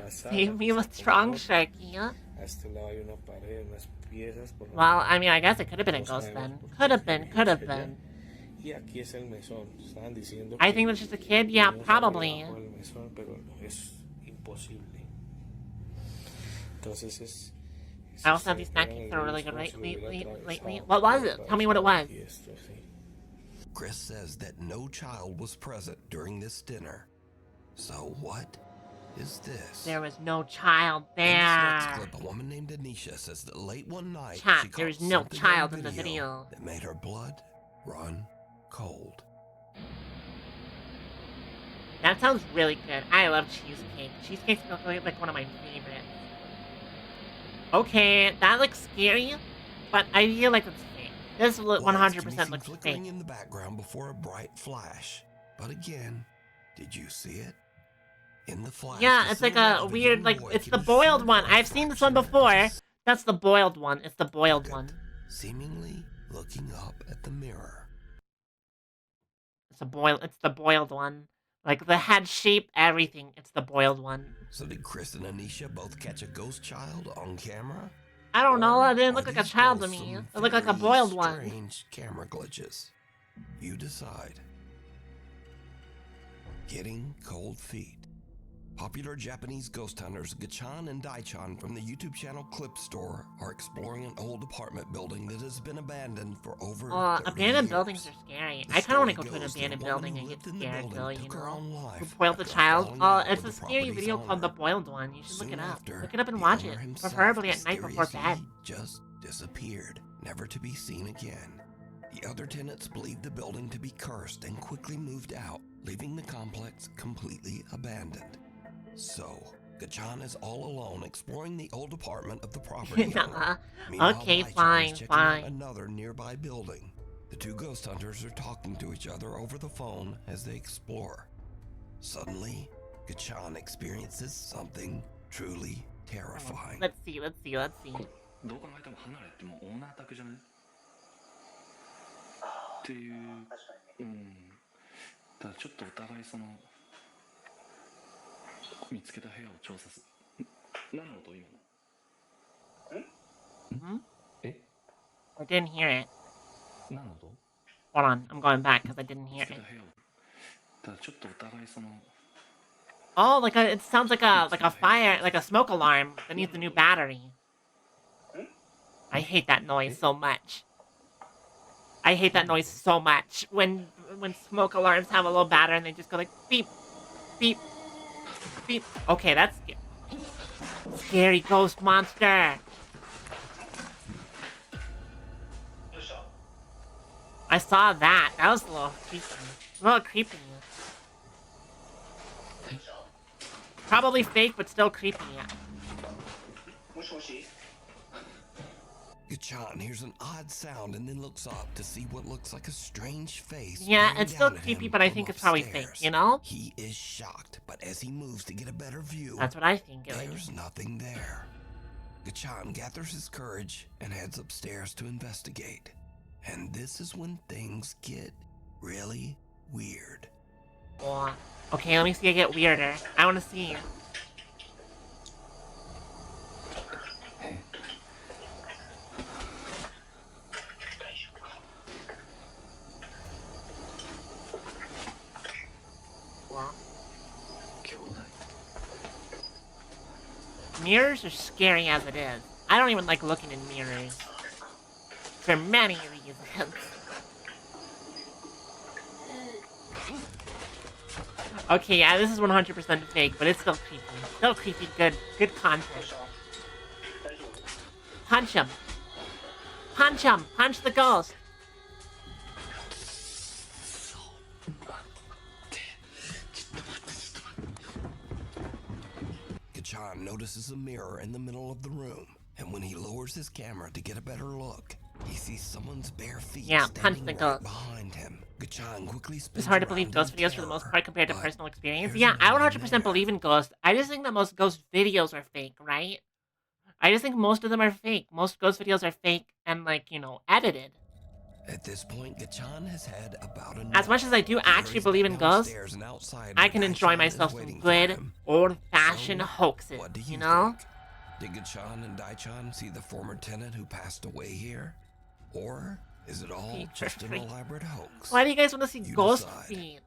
Save me with strong Sharky. Well, I mean, I guess it could have been a ghost then. Could have been. I think that's just a kid. Yeah, probably. I also have these snack cakes that are really good lately. What was it? Tell me what it was. Chris says that no child was present during this dinner. So what is this? There was no child there. In this next clip, a woman named Anisha says that late one night she there caught was no something child on in the video that made her blood run cold. That sounds really good. I love cheesecake. Cheesecake's like one of my favorites. Okay, that looks scary, but I feel like it's fake. This 100% looks fake. In the background before a bright flash, but again, did you see it? In the flash. Yeah, it's like a weird, like it's the boiled one. I've seen this one before. That's the boiled one. It's the boiled one. Seemingly looking up at the mirror. It's the boiled one. Like the head shape, everything. It's the boiled one. So did Chris and Anisha both catch a ghost child on camera? I don't know. It didn't look like a child to me. It looked like a boiled one. Strange camera glitches. You decide. Getting cold feet. Popular Japanese ghost hunters Gachan and Daichan from the YouTube channel Clip Store are exploring an old apartment building that has been abandoned for over 30 abandoned years. buildings are scary. I kind of want to go to an abandoned building and get scared, though, you know. Who boiled the child? It's a scary video called The Boiled One. You should look it up. Look it up and watch it, preferably at night before bed. Just disappeared, never to be seen again. The other tenants believed the building to be cursed and quickly moved out, leaving the complex completely abandoned. So, Gachan is all alone exploring the old apartment of the property owner. Okay, fine. Out another nearby building. The two ghost hunters are talking to each other over the phone as they explore. Suddenly, Gachan experiences something truly terrifying. Let's see. どう考えても離れってもうオーナー宅じゃないっていうただちょっとお互いその見つけた部屋を調査する何の音今のえ I didn't hear it. 何の音 Hold on, I'm going back because I didn't hear it. ただちょっとお互いその Oh, it sounds like a fire, like a smoke alarm that needs a new battery. I hate that noise so much. When smoke alarms have a little battery and they just go like beep, beep, beep. Okay, that's scary ghost monster. I saw that. That was a little creepy. Probably fake, but still creepy. Gachan hears an odd sound and then looks up to see what looks like a strange face. Yeah, it's still creepy, but I think it's probably fake, you know? He is shocked, but as he moves to get a better view, that's what I think. There's nothing there. Gachan gathers his courage and heads upstairs to investigate. And this is when things get really weird. Oh, okay, let me see it get weirder. I want to see. Mirrors are scary as it is. I don't even like looking in mirrors. For many reasons. Okay, yeah, this is 100% fake, but it's still creepy. Still creepy, good content. Punch him. Punch him! Punch the ghost! Gachan notices a mirror in the middle of the room, and when he lowers his camera to get a better look, he sees someone's bare feet standing right behind him. Gachan quickly spins It's hard to around believe ghost in videos for the most terror, part compared to but personal experience. there's Yeah, I no one 100% believe in ghosts. I just think that most ghost videos are fake, right? I just think most of them are fake. Most ghost videos are fake and, like, you know, edited. At this point, Gachan has had about enough. As much as I do actually believe in ghosts, I can enjoy myself some good, old-fashioned hoaxes, What do you know? Think? Did Gachan and Daichan see the former tenant who passed away here? Or is it all just an elaborate hoax? Why do you guys want to see ghost decide. feet?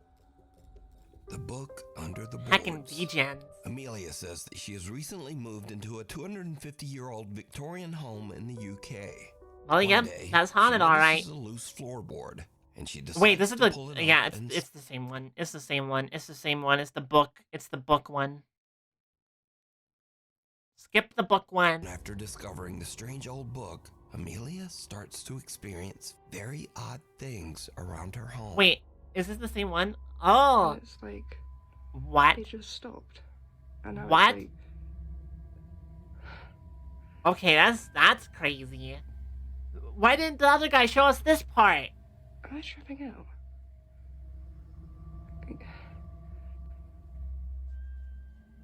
The book under the Heckin' boards. degens. Amelia says that she has recently moved into a 250-year-old Victorian home in the UK. Well, yeah, that's haunted, alright. A loose floorboard, and she decides Wait, this is to the... pull it Yeah, up and it's the same one. It's the same one. It's the same one. It's the book. It's the book one. Skip the book one. After discovering the strange old book, Amelia starts to experience very odd things around her home. Wait, is this the same one? Oh! And it's like... What? It just stopped. And now What? it's like... Okay, that's crazy. Why didn't the other guy show us this part? Am I tripping out?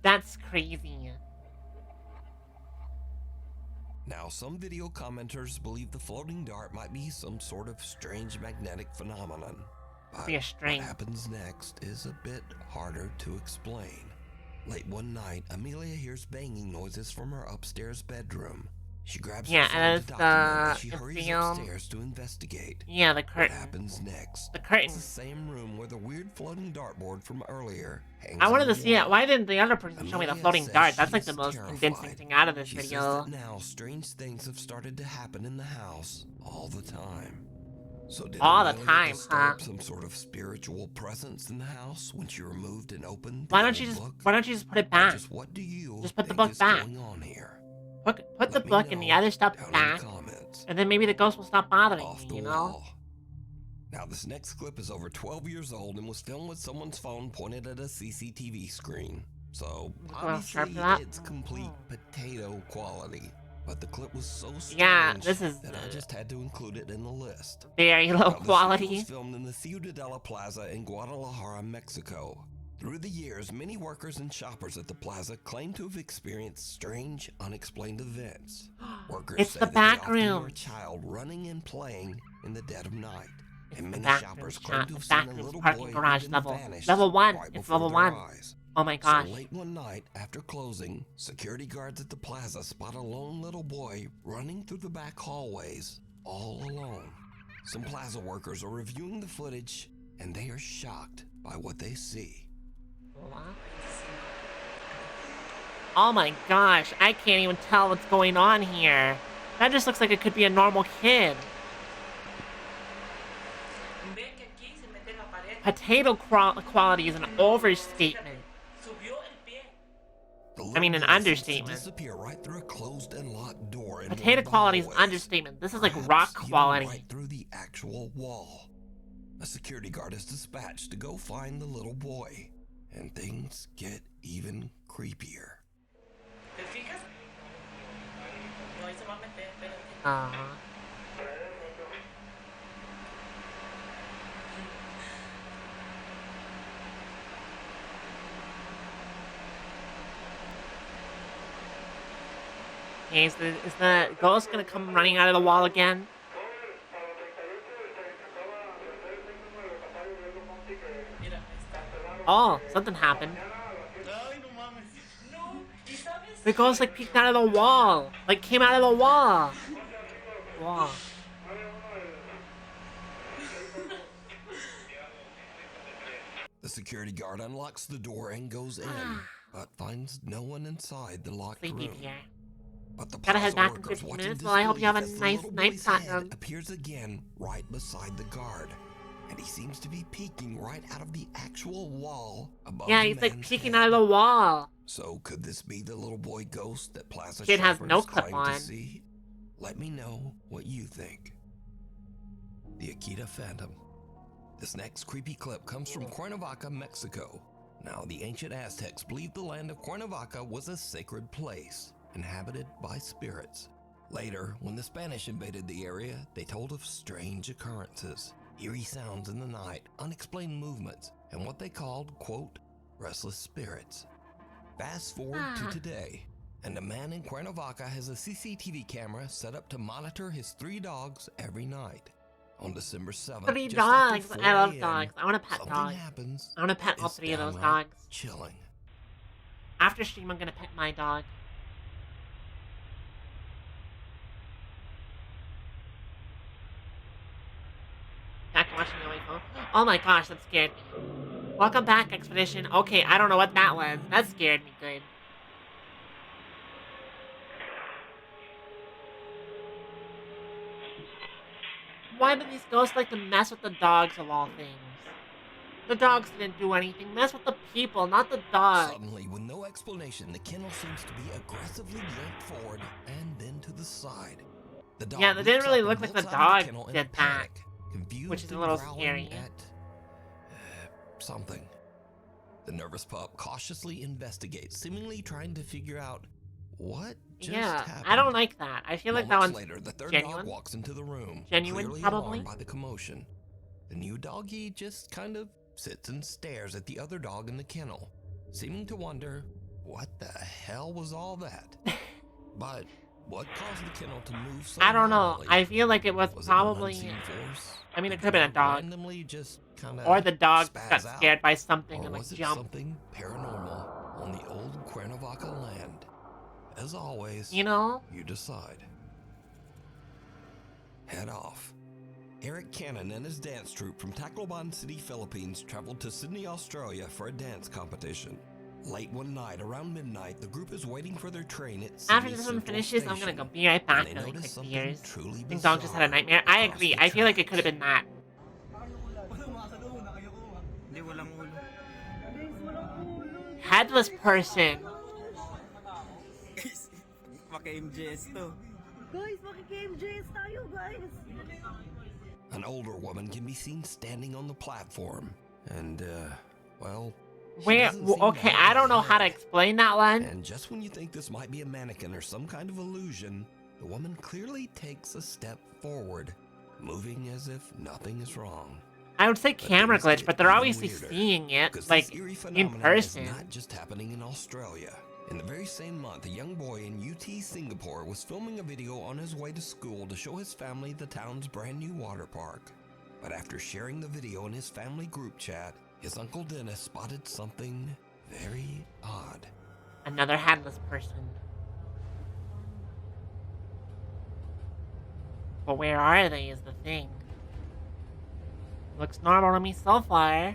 That's crazy. Now, some video commenters believe the floating dart might be some sort of strange magnetic phenomenon. But Be a string. what happens next is a bit harder to explain. Late one night, Amelia hears banging noises from her upstairs bedroom. She grabs her phone to document as she hurries upstairs to investigate. Yeah, the curtain. What happens next? The curtain. It's the same room where the weird floating dartboard from earlier hangs I wanted on to the see it. wall. Why didn't the other person show me the Amelia floating says dart? That's like she's the most terrified. convincing thing out of this She video. says that now strange things have started to happen in the house all the time. So did All the Amelia time, disturb huh? some sort of spiritual presence in the house when she removed and opened the Why old don't you just book? Why don't you just put it Or back? just what do you Just put the think book is back. going on here? Put the book and the other stuff back, and then maybe the ghost will stop bothering me, you know? Now, this next clip is over 12 years old and was filmed with someone's phone pointed at a CCTV screen. So, obviously, it's complete potato quality. But the clip was so strange that I just had to include it in the list. Very low quality. This was filmed in the Ciudadela Plaza in Guadalajara, Mexico. Through the years, many workers and shoppers at the plaza claim to have experienced strange, unexplained events. Workers It's say the that back they often hear room. a child running and playing in the dead of night. And many back shoppers room, claim to have back seen a room's little parking boy garage who level. vanished Level 1. right It's before level their 1. eyes. Oh my gosh. So late one night, after closing, security guards at the plaza spot a lone little boy running through the back hallways, all alone. Some plaza workers are reviewing the footage, and they are shocked by what they see. Oh my gosh, I can't even tell what's going on here. That just looks like it could be a normal kid. Potato quality is an overstatement. I mean, an understatement. Disappear right through a closed and locked door. Potato quality is an understatement. This is like rock quality. Right through the actual wall. A security guard is dispatched to go find the little boy, and things get even creepier. Okay, is the ghost gonna come running out of the wall again? Oh, something happened. The ghost like peeked out of the wall. Like came out of the wall. Wall. The security guard unlocks the door and goes in, but finds no one inside the locked room. But the Gotta head plaza back in workers 15 watching minutes. Well, I hope you have a disbelief as the nice little night, boy's head Tottenham. appears again right beside the guard, and he seems to be peeking right out of the actual wall above Yeah, the he's like man's peeking head. out of the wall. So could this be the little boy ghost that Plaza Kid has shoppers no clip claim on. to see? Let me know what you think. The Akita Phantom. This next creepy clip comes from Cuernavaca, Mexico. Now, the ancient Aztecs believed the land of Cuernavaca was a sacred place, inhabited by spirits. Later, when the Spanish invaded the area, they told of strange occurrences, eerie sounds in the night, unexplained movements, and what they called, quote, restless spirits. Fast forward to today, and a man in Cuernavaca has a CCTV camera set up to monitor his 3 dogs every night. On December 7th, 3 just dogs. after 4 I love a.m., dogs. I want to pet something dogs. happens. I want to pet all It's 3 of those downright dogs. chilling. After stream, I'm gonna pet my dog. Back to watching the only phone. Oh my gosh, that scared me. Welcome back, Expedition. Okay, I don't know what that was. That scared me good. Why do these ghosts like to mess with the dogs of all things? The dogs didn't do anything. Mess with the people, not the dogs. Suddenly, with no explanation, the kennel seems to be aggressively yanked forward and then to the side. The dog Yeah, that didn't leaps really up look and like the bolts out of dog kennel in did a panic, that. confused Which is a and little growling scary. at something. The nervous pup cautiously investigates, seemingly trying to figure out what just happened. I don't like that. I feel like that Moments one's later, the third genuine. dog walks into the room, Genuine, clearly probably. alarmed by the commotion. The new doggy just kind of sits and stares at the other dog in the kennel, seeming to wonder, what the hell was all that? But what caused the kennel to move so I don't know. violently? I feel like it was Was probably... it an unseen force? I mean, it Did could have been a the dog. randomly just kinda Or the dog spaz got out? scared by something Or and like was it jumped. something paranormal on the old Cuernavaca land? As always, You know? you decide. Head off. Eric Cannon and his dance troupe from Tacloban City, Philippines traveled to Sydney, Australia for a dance competition. Late one night, around midnight, the group is waiting for their train at Sydney After this one Central finishes, I'm gonna Station, go be right back when they really notice quick, something viewers. truly I think dog just had a bizarre nightmare. I across agree. the I feel like it tracks. could have been that. Headless person. Maka-MJS to. Guys, maki-MJS tayo, guys! An older woman can be seen standing on the platform, and, well... she Where? doesn't seem to Okay, have I don't know a how to head. explain that one. And just when you think this might be a mannequin or some kind of illusion, the woman clearly takes a step forward, moving as if nothing is wrong. I would say But camera things glitch, get but they're even obviously weirder, seeing it, because like, this eerie in phenomenon person. is not just happening in Australia. In the very same month, a young boy in UT Singapore was filming a video on his way to school to show his family the town's brand new water park. But after sharing the video in his family group chat, his Uncle Dennis spotted something very odd. Another headless person. But where are they is the thing. Looks normal to me so far.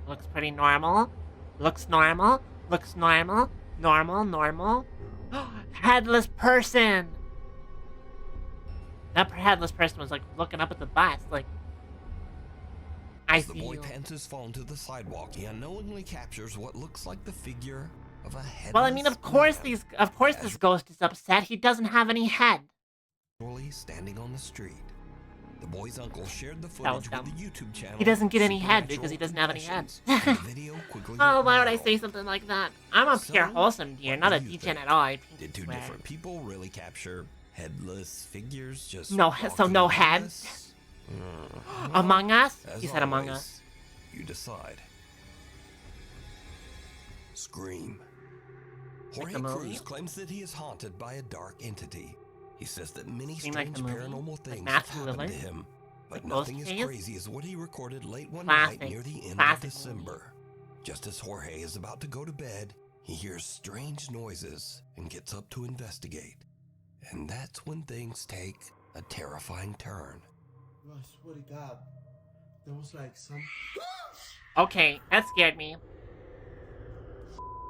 Looks pretty normal. Looks normal. Looks normal. Normal. Headless person! That headless person was like looking up at the bus, like... I As the see boy you. pans his phone to the sidewalk, he unknowingly captures what looks like the figure of a headless Well, I mean, of course man this ghost is upset. He doesn't have any head. casually standing on the street. The boy's uncle shared the That was footage dumb. with the YouTube channel. He doesn't get any head because he doesn't have any head. Oh, why would I say something like that? I'm a pure wholesome deer, not a degen at all. I Did two swear. different people really capture headless figures just No, so no walking head? among us? Among Us? As He said Among always, Us. You decide. Scream. Like Jorge the movie? Cruz claims that he is haunted by a dark entity. He says that many Scream like strange the movie? paranormal Like things have Matthew happened Lillard? to him, but Like nothing as Ghostface? crazy as what he recorded late one Classic. night near the end Classic of December. Just as Jorge is about to go to bed, he hears strange noises and gets up to investigate. And that's when things take a terrifying turn. I swear to God, there was like some. Okay, that scared me.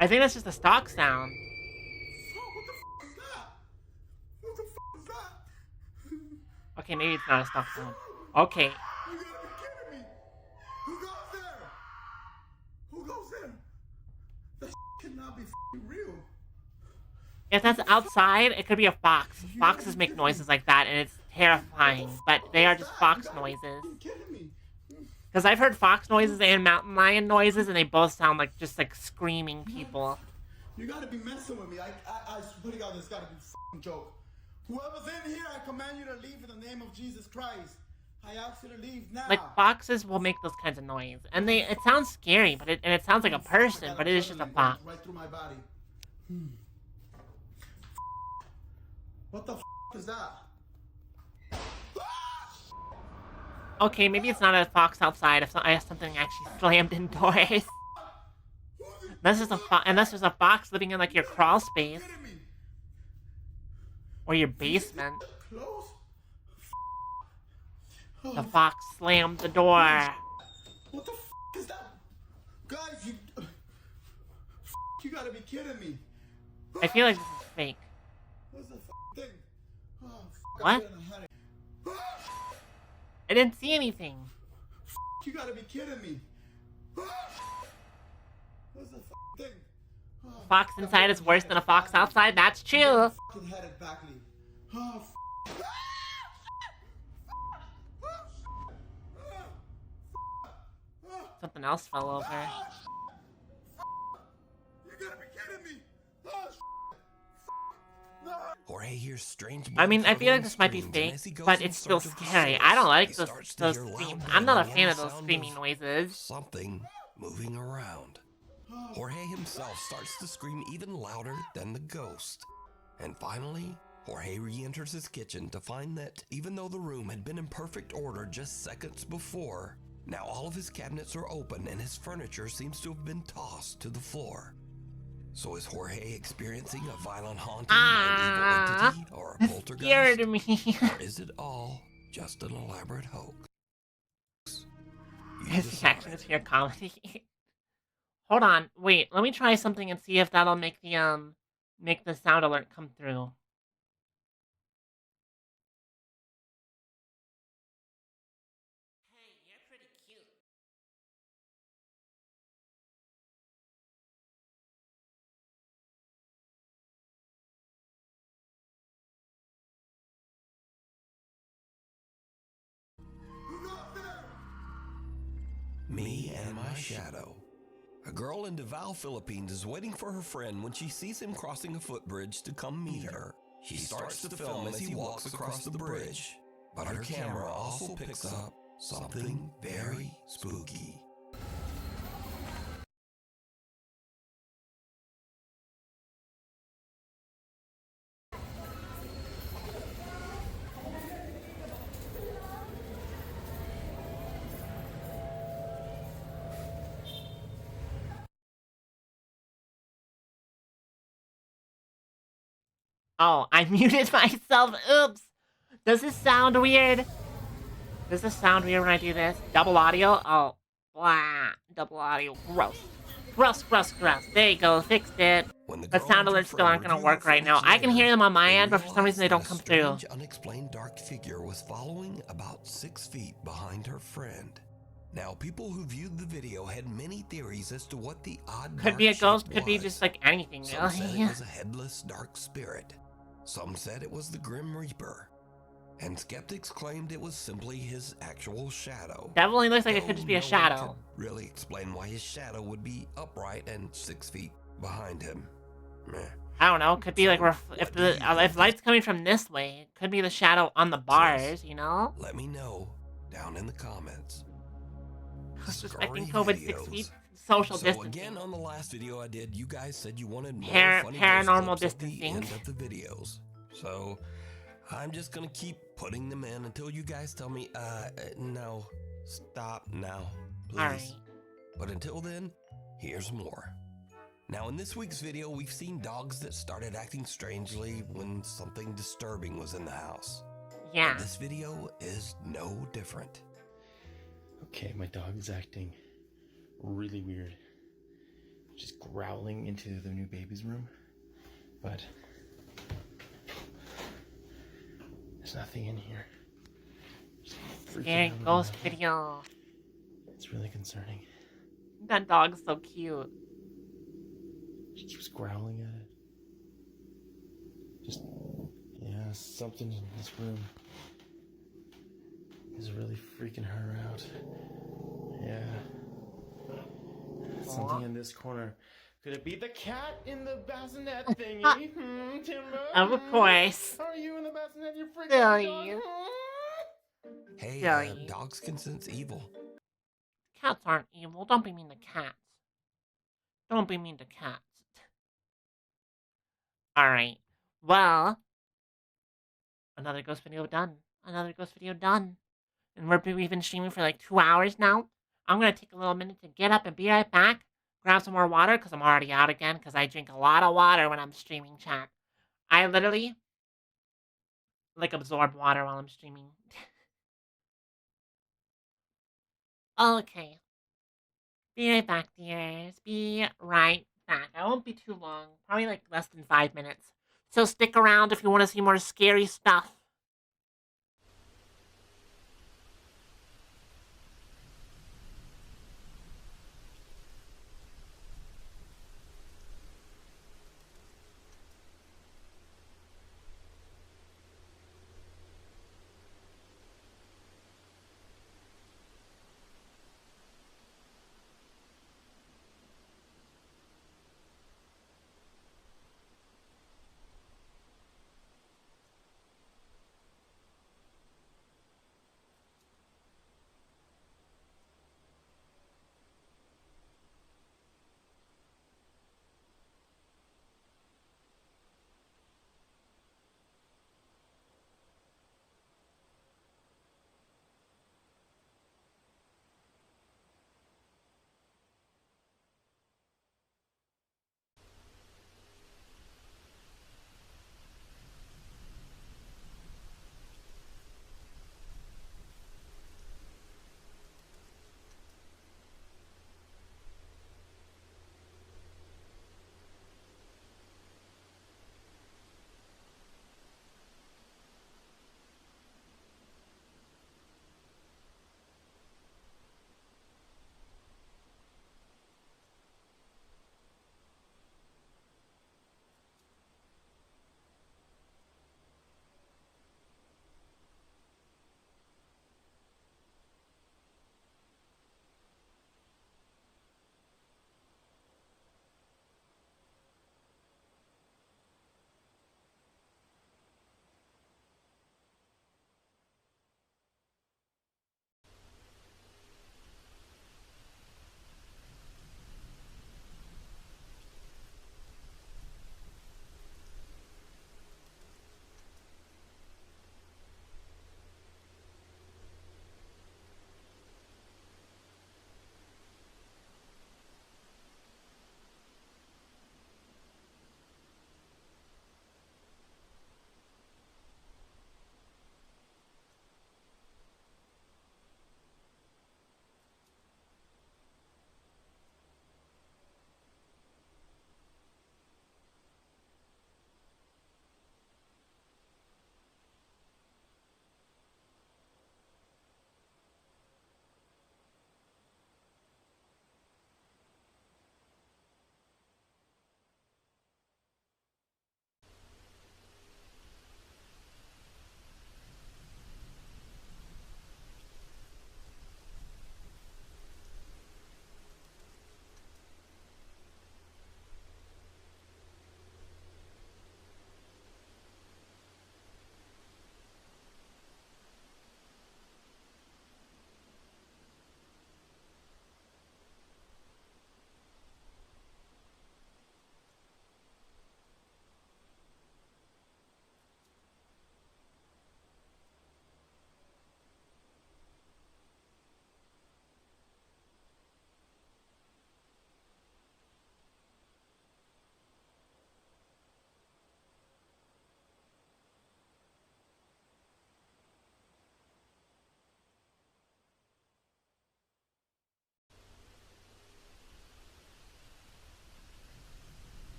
I think that's just a stock sound. What the f is that? Okay, maybe it's not a stock sound. Okay. You gotta be kidding me! Who goes there? Who goes there? That cannot be real. If that's outside, it could be a fox. Foxes make noises like that, and it's terrifying. But they are just fox noises. Because I've heard fox noises and mountain lion noises, and they both sound like just like screaming people. You gotta be messing with me. I swear to God, this gotta be a f***ing joke. Whoever's in here, I command you to leave in the name of Jesus Christ. I ask you to leave now. Like foxes will make those kinds of noise, and it sounds scary, but it sounds like a person, but it is just a fox. Right through my body. What the f*** is that? Okay, maybe it's not a fox outside if something actually slammed indoors. Unless there's a fox living in like your crawl space. Or your basement. The fox slammed the door. What the f*** is that? Guys, you gotta be kidding me. I feel like this is fake. What's the f*** thing? Oh, what? I didn't see anything. You gotta be kidding me. What's the f*** thing? Oh, fox inside is worse than a fox outside, that's true. Headed backly. Oh, Something else fell over. You gotta be kidding me. Jorge hears strange. I mean, I feel like this might be fake, but it's still scary. I don't like those screams. I'm not a fan of those screaming noises. Something moving around. Jorge himself starts to scream even louder than the ghost. And finally, Jorge re-enters his kitchen to find that even though the room had been in perfect order just seconds before, now all of his cabinets are open and his furniture seems to have been tossed to the floor. So is Jorge experiencing a violent haunting by an evil entity or a poltergeist? Scared me. Or is it all just an elaborate hoax? His reaction is pure comedy. Hold on, wait, let me try something and see if that'll make the sound alert come through. Hey, you're pretty cute. Me and my shadow. A girl in Davao, Philippines is waiting for her friend when she sees him crossing a footbridge to come meet her. She starts to film as he walks across the bridge, but her camera also picks up something very spooky. Oh, I muted myself. Oops. Does this sound weird? Does this sound weird when I do this? Double audio? Oh, blah. Double audio. Gross. Gross, gross, gross. There you go. Fixed it. But sound alerts still aren't going to work right now. I can hear them on my end, but for some reason they don't come through. A strange, unexplained dark figure was following about 6 feet behind her friend. Now, people who viewed the video had many theories as to what the odd could be a ghost, could be just like anything, really. Some said it was a headless dark spirit. Some said it was the Grim Reaper. And skeptics claimed it was simply his actual shadow. Definitely looks like it could just be a shadow. No one could really explain why his shadow would be upright and 6 feet behind him. Meh. I don't know. Could be like if light's coming from this way, it could be the shadow on the bars. You know. Let me know down in the comments. Respecting COVID 6 feet social distancing. Again, on the last video I did, you guys said you wanted more funny paranormal clips distancing at the end of the videos. So I'm just gonna keep putting them in until you guys tell me, no, stop now, please. All right. But until then, here's more. Now, in this week's video, we've seen dogs that started acting strangely when something disturbing was in the house. Yeah. And this video is no different. Okay, my dog is acting really weird. Just growling into the new baby's room, but there's nothing in here. Scary ghost video. It's really concerning. That dog's so cute. She keeps growling at it. Just, yeah, something in this room is really freaking her out. something in this corner. Could it be the cat in the bassinet thingy? Timber? Of course. Are you in the bassinet, you freaking Silly. dog? Hey, Silly. dogs can sense evil. Cats aren't evil. Don't be mean to cats. Don't be mean to cats. Alright. Well, another ghost video done. Another ghost video done. And we've been streaming for like 2 hours now. I'm going to take a little minute to get up and be right back. Grab some more water because I'm already out again because I drink a lot of water when I'm streaming, chat. I literally, like, absorb water while I'm streaming. Okay. Be right back, dears. Be right back. I won't be too long. Probably like less than 5 minutes. So stick around if you want to see more scary stuff.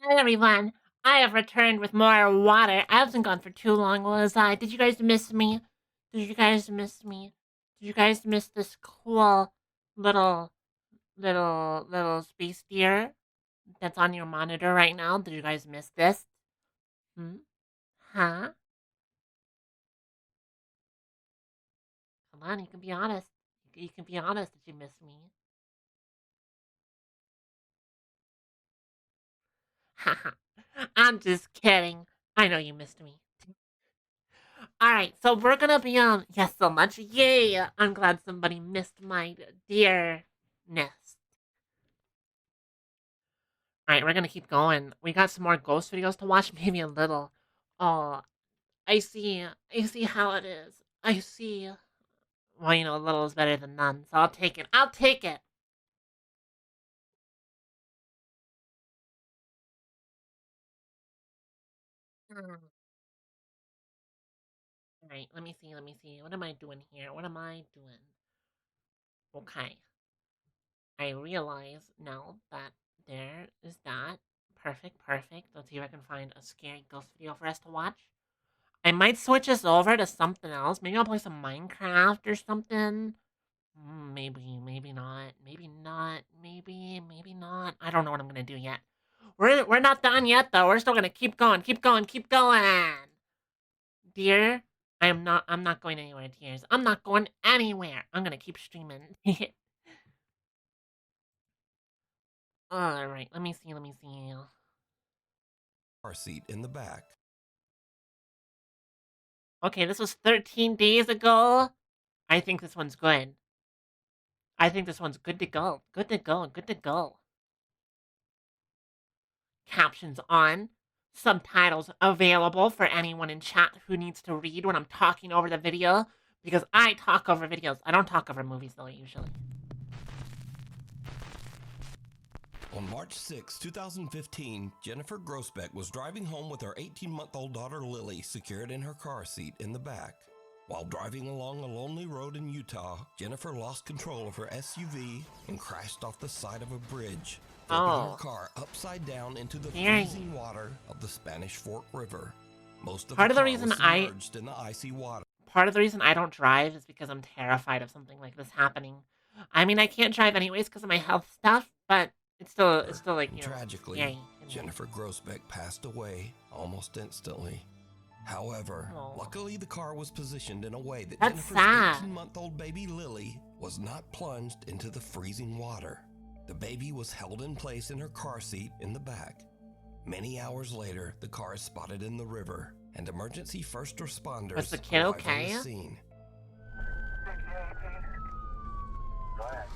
Hi everyone, I have returned with more water. I wasn't gone for too long, was I? Did you guys miss me? Did you guys miss me? Did you guys miss this cool little space deer that's on your monitor right now? Did you guys miss this? Hmm? Huh? Come on, you can be honest. You can be honest that you miss me. Haha. I'm just kidding. I know you missed me. Alright, so we're gonna be on. Yes, so much. Yay! I'm glad somebody missed my dearness. Alright, we're gonna keep going. We got some more ghost videos to watch, maybe a little. Oh, I see. I see how it is. I see. Well, you know, a little is better than none, so I'll take it. I'll take it! Alright, let me see, let me see. What am I doing here? What am I doing? Okay. I realize now that there is that. Perfect, perfect. Let's see if I can find a scary ghost video for us to watch. I might switch us over to something else. Maybe I'll play some Minecraft or something. Maybe, maybe not. Maybe not. Maybe not. I don't know what I'm gonna do yet. We're not done yet though. We're still gonna keep going, keep going, keep going. Dear, I'm not going anywhere, dears. I'm not going anywhere. I'm gonna keep streaming. Alright, let me see, let me see. Car seat in the back. Okay, this was 13 days ago. I think this one's good. I think this one's good to go. Good to go, good to go. Captions on. Subtitles available for anyone in chat who needs to read when I'm talking over the video. Because I talk over videos. I don't talk over movies though, usually. On March 6, 2015, Jennifer Grossbeck was driving home with her 18-month-old daughter Lily secured in her car seat in the back. While driving along a lonely road in Utah, Jennifer lost control of her SUV and crashed off the side of a bridge, flipping her car upside down into the freezing water of the Spanish Fork River. Most of the car was submerged in the icy water. Part of the reason I don't drive is because I'm terrified of something like this happening. I mean, I can't drive anyways because of my health stuff, but it's still like, you know, tragically, scary. Jennifer Grossbeck passed away almost instantly. However, luckily the car was positioned in a way that Jennifer's 18-month-old baby Lily was not plunged into the freezing water. The baby was held in place in her car seat in the back. Many hours later, the car is spotted in the river, and emergency first responders Was the kid arrive on the scene. Go ahead.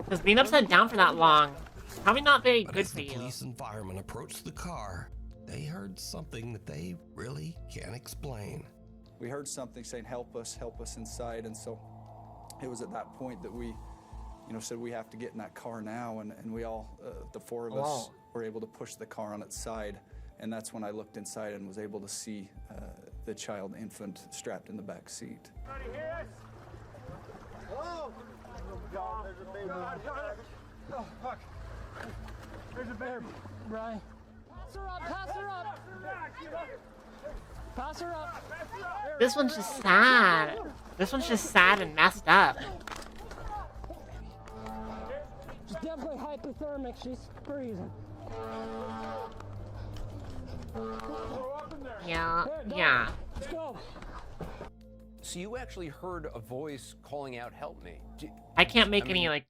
Because being upside down for that long, probably not very good for you. Police and firemen approached the car. They heard something that they really can't explain. We heard something saying, help us inside. And so it was at that point that we, you know, said we have to get in that car now. And we all, the four of us, were able to push the car on its side. And that's when I looked inside and was able to see the child infant strapped in the back seat. Hello? God, there's a baby. Oh, fuck. There's a baby. Brian. Pass her up, pass her up. Pass her up. This one's just sad. This one's just sad and messed up. She's definitely hypothermic. She's freezing. Yeah, yeah. Let's go. So you actually heard a voice calling out, help me. I can't make any, like,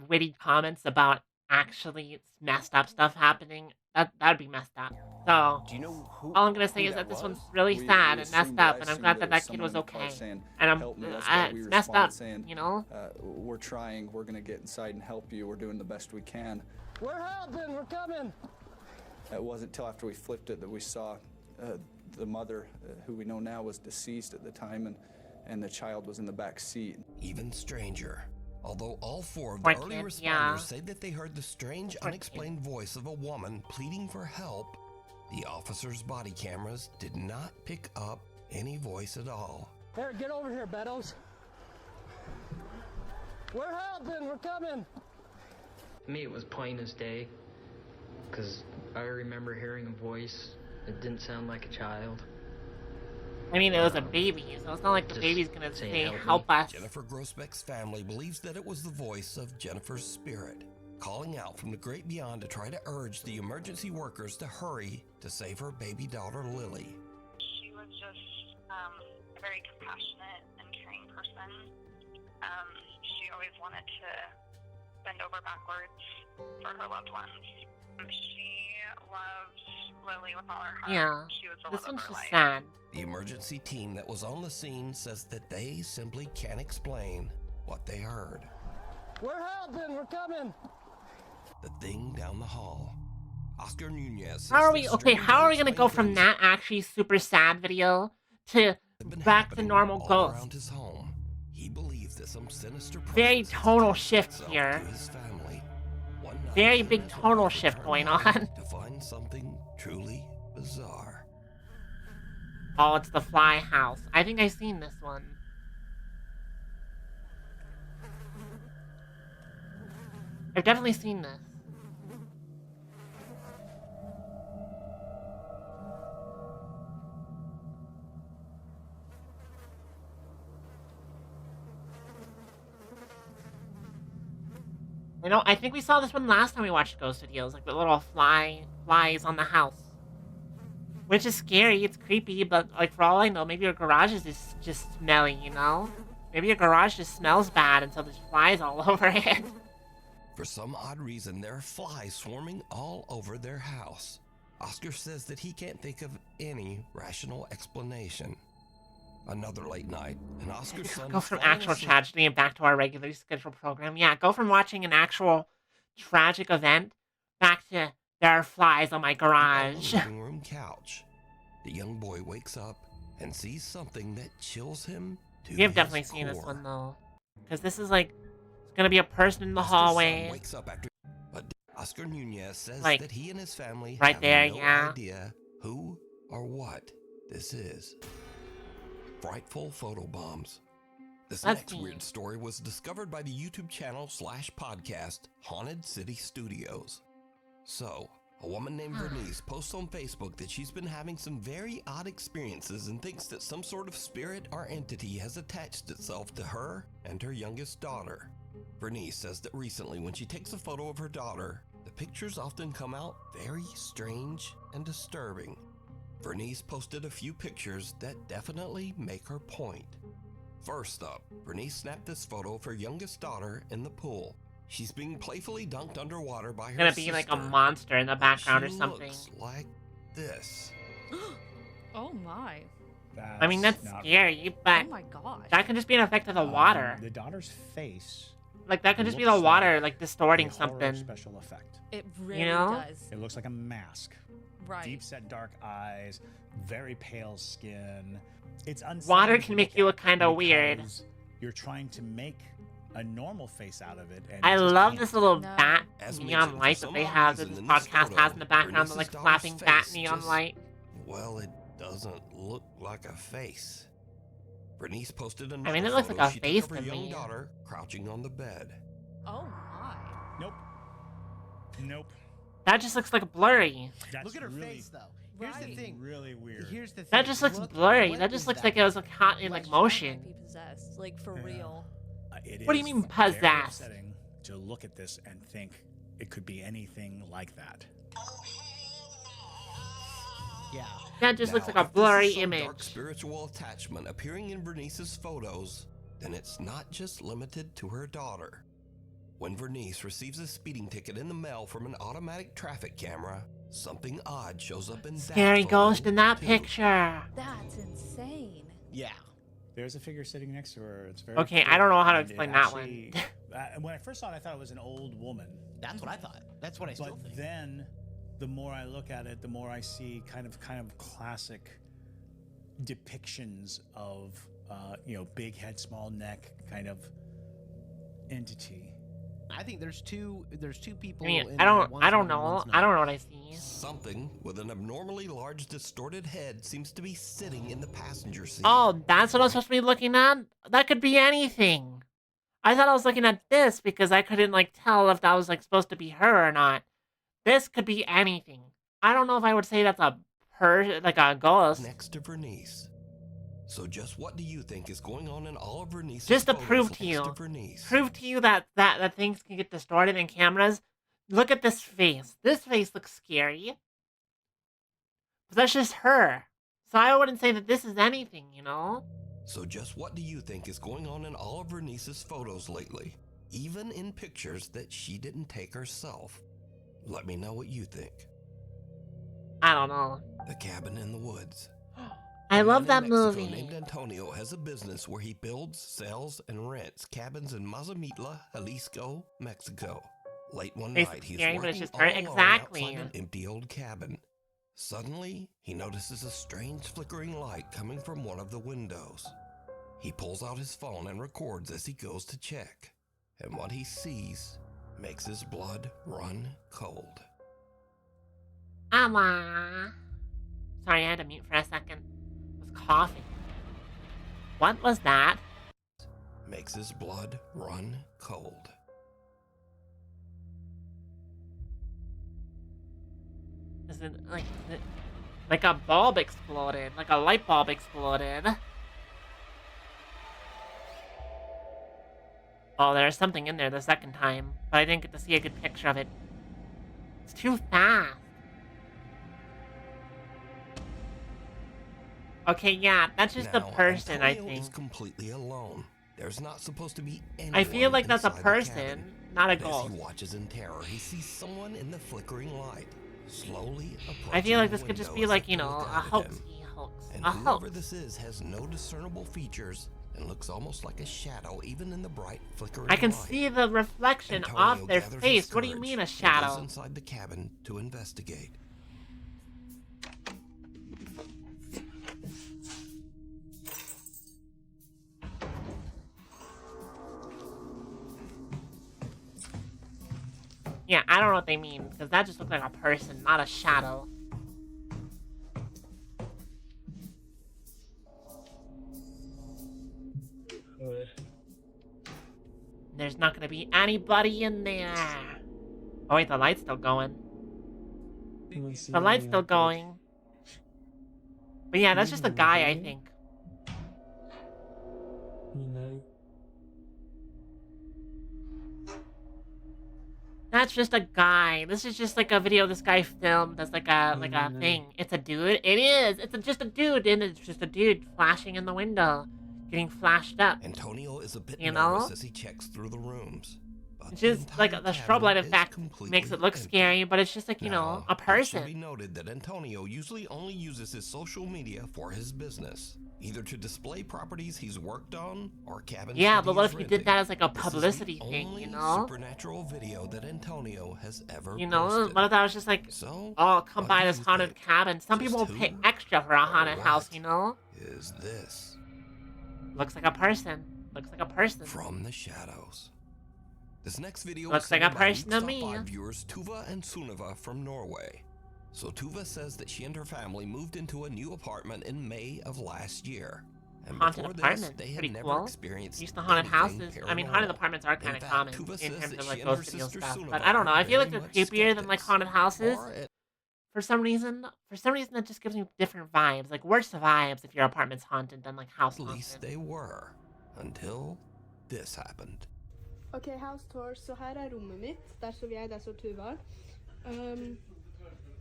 witty comments about actually messed up stuff happening. That'd be messed up. So, do you know all I'm gonna say is that this one's really sad and messed up, and I'm glad that that kid was okay. And it's messed up, you know? We're trying, we're gonna get inside and help you, we're doing the best we can. We're helping, we're coming. It wasn't until after we flipped it that we saw the mother, who we know now was deceased at the time, and the child was in the back seat. Even stranger. Although all four of the early responders say that they heard the strange, unexplained voice of a woman pleading for help, The officer's body cameras did not pick up any voice at all. Here, get over here, Beddoes. We're helping, we're coming. For me, it was plain as day, because I remember hearing a voice. It didn't sound like a child. I mean, it was a baby, so it's not like the baby's gonna say, help us. Jennifer Grosbeck's family believes that it was the voice of Jennifer's spirit, calling out from the great beyond to try to urge the emergency workers to hurry to save her baby daughter, Lily. She was just a very compassionate and caring person. She always wanted to bend over backwards for her loved ones. She loved Lily with all her heart. Yeah, She was the this love one's of her just life. sad. The emergency team that was on the scene says that they simply can't explain what they heard. We're helping, we're coming. The thing down the hall. Oscar Nunez says How are we, that okay, strange how are we gonna go unexplained from things that actually super sad video to back to normal all ghost? around his home. He believes that some sinister Very presence has tonal attached shift itself here. to his family. One night, Very he big and his tonal wife shift return going home on. to find something truly bizarre. Oh, it's the Fly House. I think I've seen this one. I've definitely seen this. You know, I think we saw this one last time we watched ghost videos, like the little flies on the house. Which is scary, it's creepy, but like for all I know, maybe your garage is just smelly, you know? Maybe your garage just smells bad and so there's flies all over it. For some odd reason, there are flies swarming all over their house. Oscar says that he can't think of any rational explanation. Another late night, and Oscar's son Go from falling actual asleep. tragedy and back to our regularly scheduled program. Yeah, go from watching an actual tragic event back to there are flies on my On garage. the living room couch. The young boy wakes up and sees something that chills him to We have his definitely seen this core. one though. Because this is like, it's gonna be a person in the Oscar's son hallway. wakes up after, but Oscar Nunez says Like, that he and his family right have there, no yeah. idea who or what this is. Frightful photo bombs. This Let's next see. weird story was discovered by the YouTube channel /podcast Haunted City Studios. So, a woman named Bernice posts on Facebook that she's been having some very odd experiences and thinks that some sort of spirit or entity has attached itself to her and her youngest daughter. Bernice says that recently when she takes a photo of her daughter, the pictures often come out very strange and disturbing. Bernice posted a few pictures that definitely make her point. First up, Bernice snapped this photo of her youngest daughter in the pool. She's being playfully dunked underwater by her Gonna be like a sister. monster in the background or She something. looks like this. Oh my. I mean, that's scary, but Oh my gosh. that could just be an effect of the water. The daughter's face. Like, that could just be the looks water, like, distorting a horror something. special effect. It really know? does. It looks like a mask. Right. Deep set dark eyes, very pale skin. It's unsettling. Water to can make look you at look kind of weird. because You're trying to make a normal face out of it. And I it just love can't. this little bat As neon mentioned, light for that they some have that reason this in this podcast photo, has in the background, the like Bernice's flapping daughter's bat face neon just- light. Well, it doesn't look like a face. Bernice posted I another mean, it looks photo like a she face took of her to young me. daughter crouching on the bed. Oh my. Nope. Nope. That just looks like blurry. That's Look at her really, face, though. Here's the thing. really weird. Here's the thing. That just looks Look, blurry. what That just is looks that? like it was like caught in like motion. Be possessed, like for real. It What do you is mean very possessed? upsetting to look at this and think it could be anything like that. Yeah. That just looks Now, like a if this is blurry some image. Dark spiritual attachment appearing in Bernice's photos, then it's not just limited to her daughter. When Bernice receives a speeding ticket in the mail from an automatic traffic camera, something odd shows up in Scary that ghost photo, in that too. picture. That's insane. Yeah. There's a figure sitting next to her. It's very Okay, I clear, don't know how to and it explain that actually- when I first saw it, I thought it was an old woman. That's what I thought. That's what I still But think. then, the more I look at it, the more I see kind of classic depictions of big head, small neck kind of entity. I think there's two people. I mean, in I there. don't One's know. living, one's I not. don't know what I see. Something with an abnormally large, distorted head seems to be sitting in the passenger seat. Oh, that's what I'm supposed to be looking at? That could be anything. I thought I was looking at this because I couldn't, like, tell if that was, like, supposed to be her or not. This could be anything. I don't know if I would say that's a like a ghost. Next to Vernice. So just what do you think is going on in all of Vernice's Just to photos prove to next you. Vernice? Prove to you that things can get distorted in cameras. Look at this face. This face looks scary. But that's just her. So I wouldn't say that this is anything, you know? So just what do you think is going on in all of Vernice's photos lately? Even in pictures that she didn't take herself. Let me know what you think. I don't know. The Cabin in the Woods. I love A that man in Mexico movie. named Antonio has a business where he builds, sells, and rents cabins in Mazamitla, Jalisco, Mexico. Late one It's night, he's scary, but it's working just all her. alone Exactly. outside an empty old cabin. Suddenly, he notices a strange flickering light coming from one of the windows. He pulls out his phone and records as he goes to check. And what he sees makes his blood run cold. Sorry, I had to mute for a second. I was coughing. What was that? Makes his blood run cold. Is it like a bulb exploded? Like a light bulb exploded? Oh, there's something in there the second time, but I didn't get to see a good picture of it. It's too fast. Okay, yeah, that's just a person, I Antonio is think. completely alone. There's not supposed to be anyone I feel like that's a inside the person, cabin. not a As ghost. he watches in terror, he sees someone in the flickering light, slowly approaching I feel like the this could just window be as like, if you to know, look a out at hoax. him. And A whoever hoax. this is has no discernible features and looks almost like a shadow even in the bright flickering I can light. see the reflection Antonio off their gathers his face. What do you courage mean a and goes shadow? inside the cabin to investigate. Yeah, I don't know what they mean, because that just looked like a person, not a shadow. There's not gonna be anybody in there. Oh wait, the light's still going. The light's still going. But yeah, that's just a guy, I think. That's just a guy. This is just like a video this guy filmed as like a thing. It's a dude. It is. It's just a dude, and it's just a dude flashing in the window, getting flashed up. Antonio is a bit You nervous know? as he checks through the rooms. It's just like the strobe light effect makes it look scary, but it's just like, you know, a It should person. be noted that Antonio usually only uses his social media for his business, either to display properties he's worked on or cabins. Yeah, that but what he's if he did rented. that as like a This is publicity the thing, only you know? supernatural video that Antonio has ever You know, posted. what if that was just like, So, oh, come what by do this you haunted cabin. Some Just people will pay who extra for a haunted or house, what you know? Is this Looks like a person. Looks like a person. from the shadows? This next video Looks was like sent a by person to Week's Top me. 5 viewers Tuva and Sunniva from Norway. So Tuva says that she and her family moved into a new apartment in May of last year. And Haunted before this, apartment. they had Pretty never cool. experienced Used to haunted anything houses. I mean, haunted paranormal. apartments are In kind of fact, common Tuva in says terms that of like she and her ghost video sister stuff. Sunniva But I don't know. I feel are like they're very much creepier than like skeptics, haunted houses. or at For some reason, that just gives me different vibes. Like worse vibes if your apartment's haunted than like house least haunted. they were, until this happened. Okej, house tour. Så här är rummet mitt. Där står jag, där står Tuva.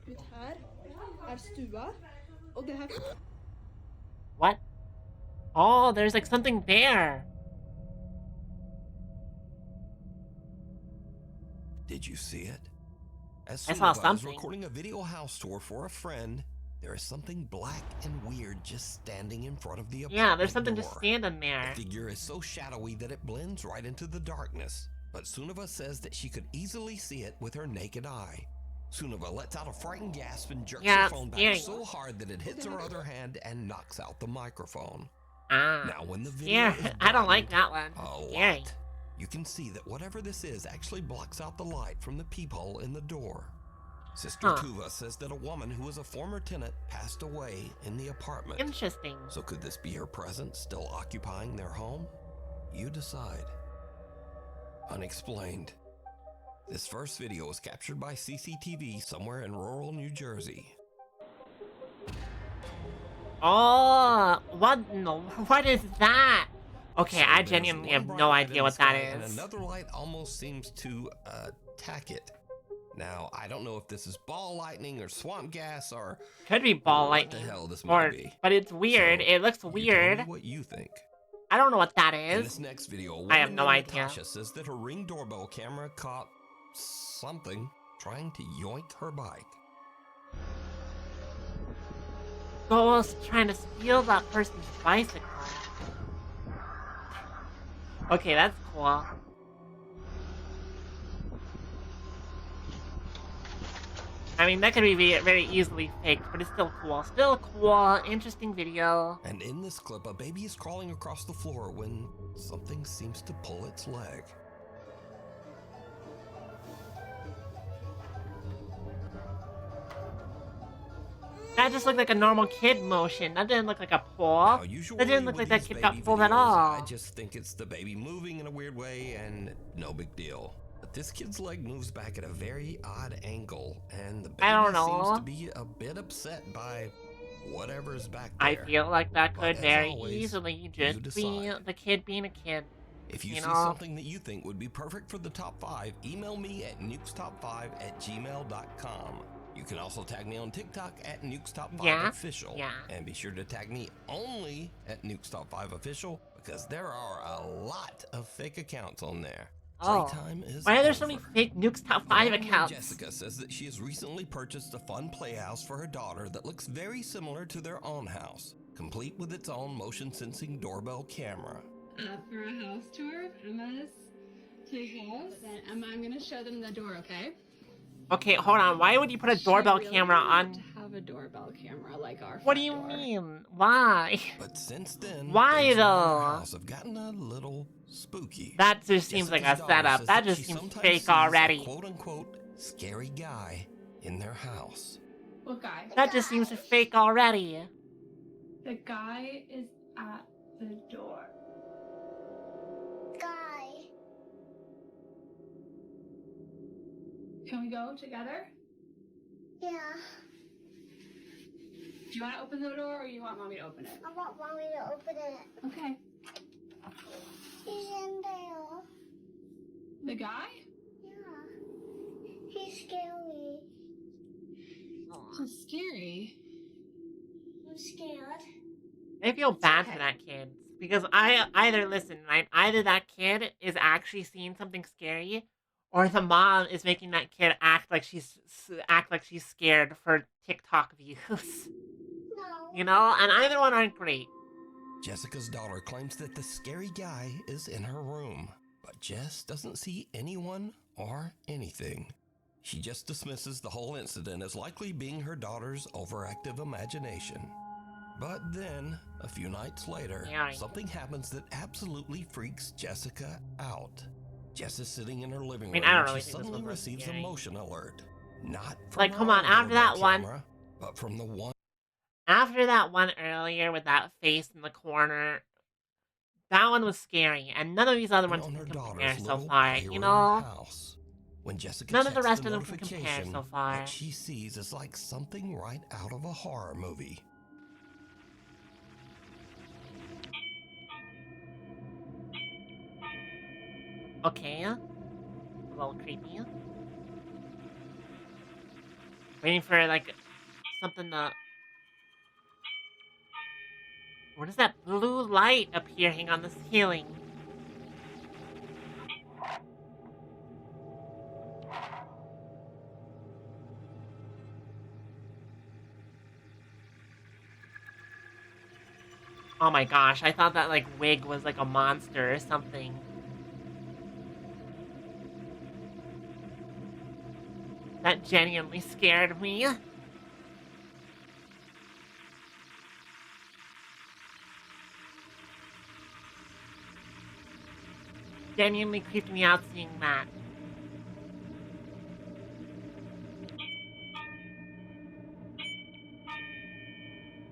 Ut här är stua. Och det här... What? Oh, there's like something there. Did you see it? As I saw Sunniva is something. recording a video house tour for a friend, there is something black and weird just standing in front of the apartment Yeah, there's something door. just standing there. The figure is so shadowy that it blends right into the darkness, but Sunniva says that she could easily see it with her naked eye. Sunniva lets out a frightened gasp and jerks Yeah, her phone back scary. so hard that it hits her other hand and knocks out the microphone. Ah, Now when the video scary. is I don't like brightened that one. a Scary. lot, You can see that whatever this is actually blocks out the light from the peephole in the door. Sister Tuva says that a woman who was a former tenant passed away in the apartment. Interesting. So could this be her presence still occupying their home? You decide. Unexplained. This first video was captured by CCTV somewhere in rural New Jersey. Oh, what? No, what is that? Okay, So I there's genuinely one have bright no light idea in the what that sky, and is. another light almost seems to attack it. Now, I don't know if this is ball lightning or swamp gas or Could be ball what lightning. the hell this might be. But it's weird. So, It looks you weird. tell me what you think. I don't know what that In is. this next video, a I have woman no named idea. Natasha says that her Ring doorbell camera caught something trying to yoink her bike. Ghost trying to steal that person's bicycle. Okay, that's cool. I mean, that could be very easily faked, but it's still cool. Still cool, interesting video. And in this clip, a baby is crawling across the floor when something seems to pull its leg. That just looked like a normal kid motion. That didn't look like a pull. Now, That usually didn't look with like that these kid baby got pulled at videos, all. I just think it's the baby moving in a weird way and no big deal. But this kid's leg moves back at a very odd angle, and the baby I don't seems know. to be a bit upset by whatever's back I there. feel like that But could as very always, easily just be decide. the kid being a kid. If you see know? something that you think would be perfect for the top 5, email me at nukestop5@gmail.com. You can also tag me on TikTok at nukestop5official. Yeah. And be sure to tag me only at nukestop5official because there are a lot of fake accounts on there. Oh. Playtime is Why are there so over. many fake Nukes Top A 5 woman named accounts? Jessica says that she has recently purchased a fun playhouse for her daughter that looks very similar to their own house, complete with its own motion-sensing doorbell camera. For a house tour of Emma's house. Then Emma, I'm gonna show them the door, okay? Okay, hold on. Why would you put a doorbell She really camera wanted on? to have a doorbell camera like our What do front you door. mean? Why? But since then, Why things around though? our house have gotten a little spooky. That just seems like a Jessica's daughter setup. says That she just seems sometimes fake sees already. A quote-unquote scary guy in their house. What guy? That just seems fake already. The guy is at the door. Guy. Can we go together? Yeah. Do you want to open the door or you want mommy to open it? I want mommy to open it. Okay. He's in there. The guy? Yeah. He's scary. He's scary. I'm scared. I feel bad for that kid because either that kid is actually seeing something scary, or the mom is making that kid act like she's scared for TikTok views. No. You know, and either one aren't great. Jessica's daughter claims that the scary guy is in her room, but Jess doesn't see anyone or anything. She just dismisses the whole incident as likely being her daughter's overactive imagination. But then, a few nights later, something happens that absolutely freaks Jessica out. Jess is sitting in her living room I don't and really she think this suddenly was receives a scary. motion alert. Not from Like, her come on, own after that doorbell one. camera, but from the one After that one earlier with that face in the corner, that one was scary, and none of these other ones on her can compare daughter's so little far, you playroom know? house. When Jessica None of the checks rest of them can compare notification, so far. what she sees is like something right out of a horror movie. Okay. A little creepy. Waiting for, like, something to... What is that blue light appearing on the ceiling? Oh my gosh, I thought that, like, wig was, like, a monster or something. That genuinely scared me. genuinely creeped me out seeing that.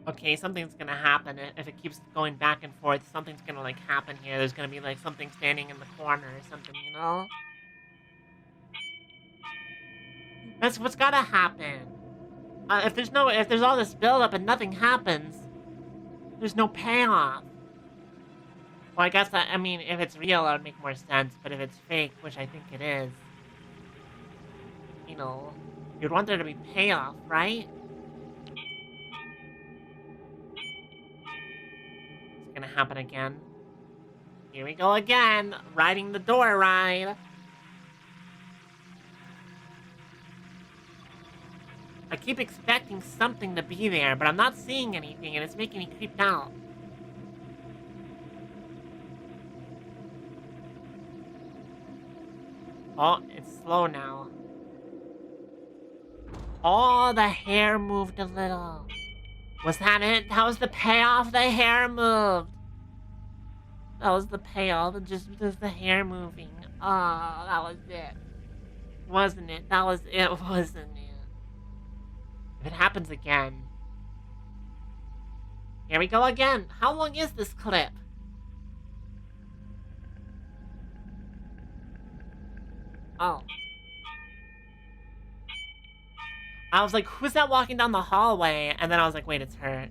Okay, something's gonna happen. If it keeps going back and forth, something's gonna, like, happen here. There's gonna be, like, something standing in the corner or something, you know? That's what's gotta happen. If there's all this buildup and nothing happens, there's no payoff. Well, I guess I mean, if it's real, that would make more sense, but if it's fake, which I think it is, you know, you'd want there to be payoff, right? It's gonna happen again. Here we go again, riding the door ride. I keep expecting something to be there, but I'm not seeing anything, and it's making me creeped out. Oh, it's slow now. Oh, the hair moved a little. Was that it? That was the payoff? The hair moved. That was the payoff, just the hair moving. Oh, that was it. Wasn't it? That was it, wasn't it? If it happens again. Here we go again. How long is this clip? Oh. I was like, who's that walking down the hallway? And then I was like, wait, it's her.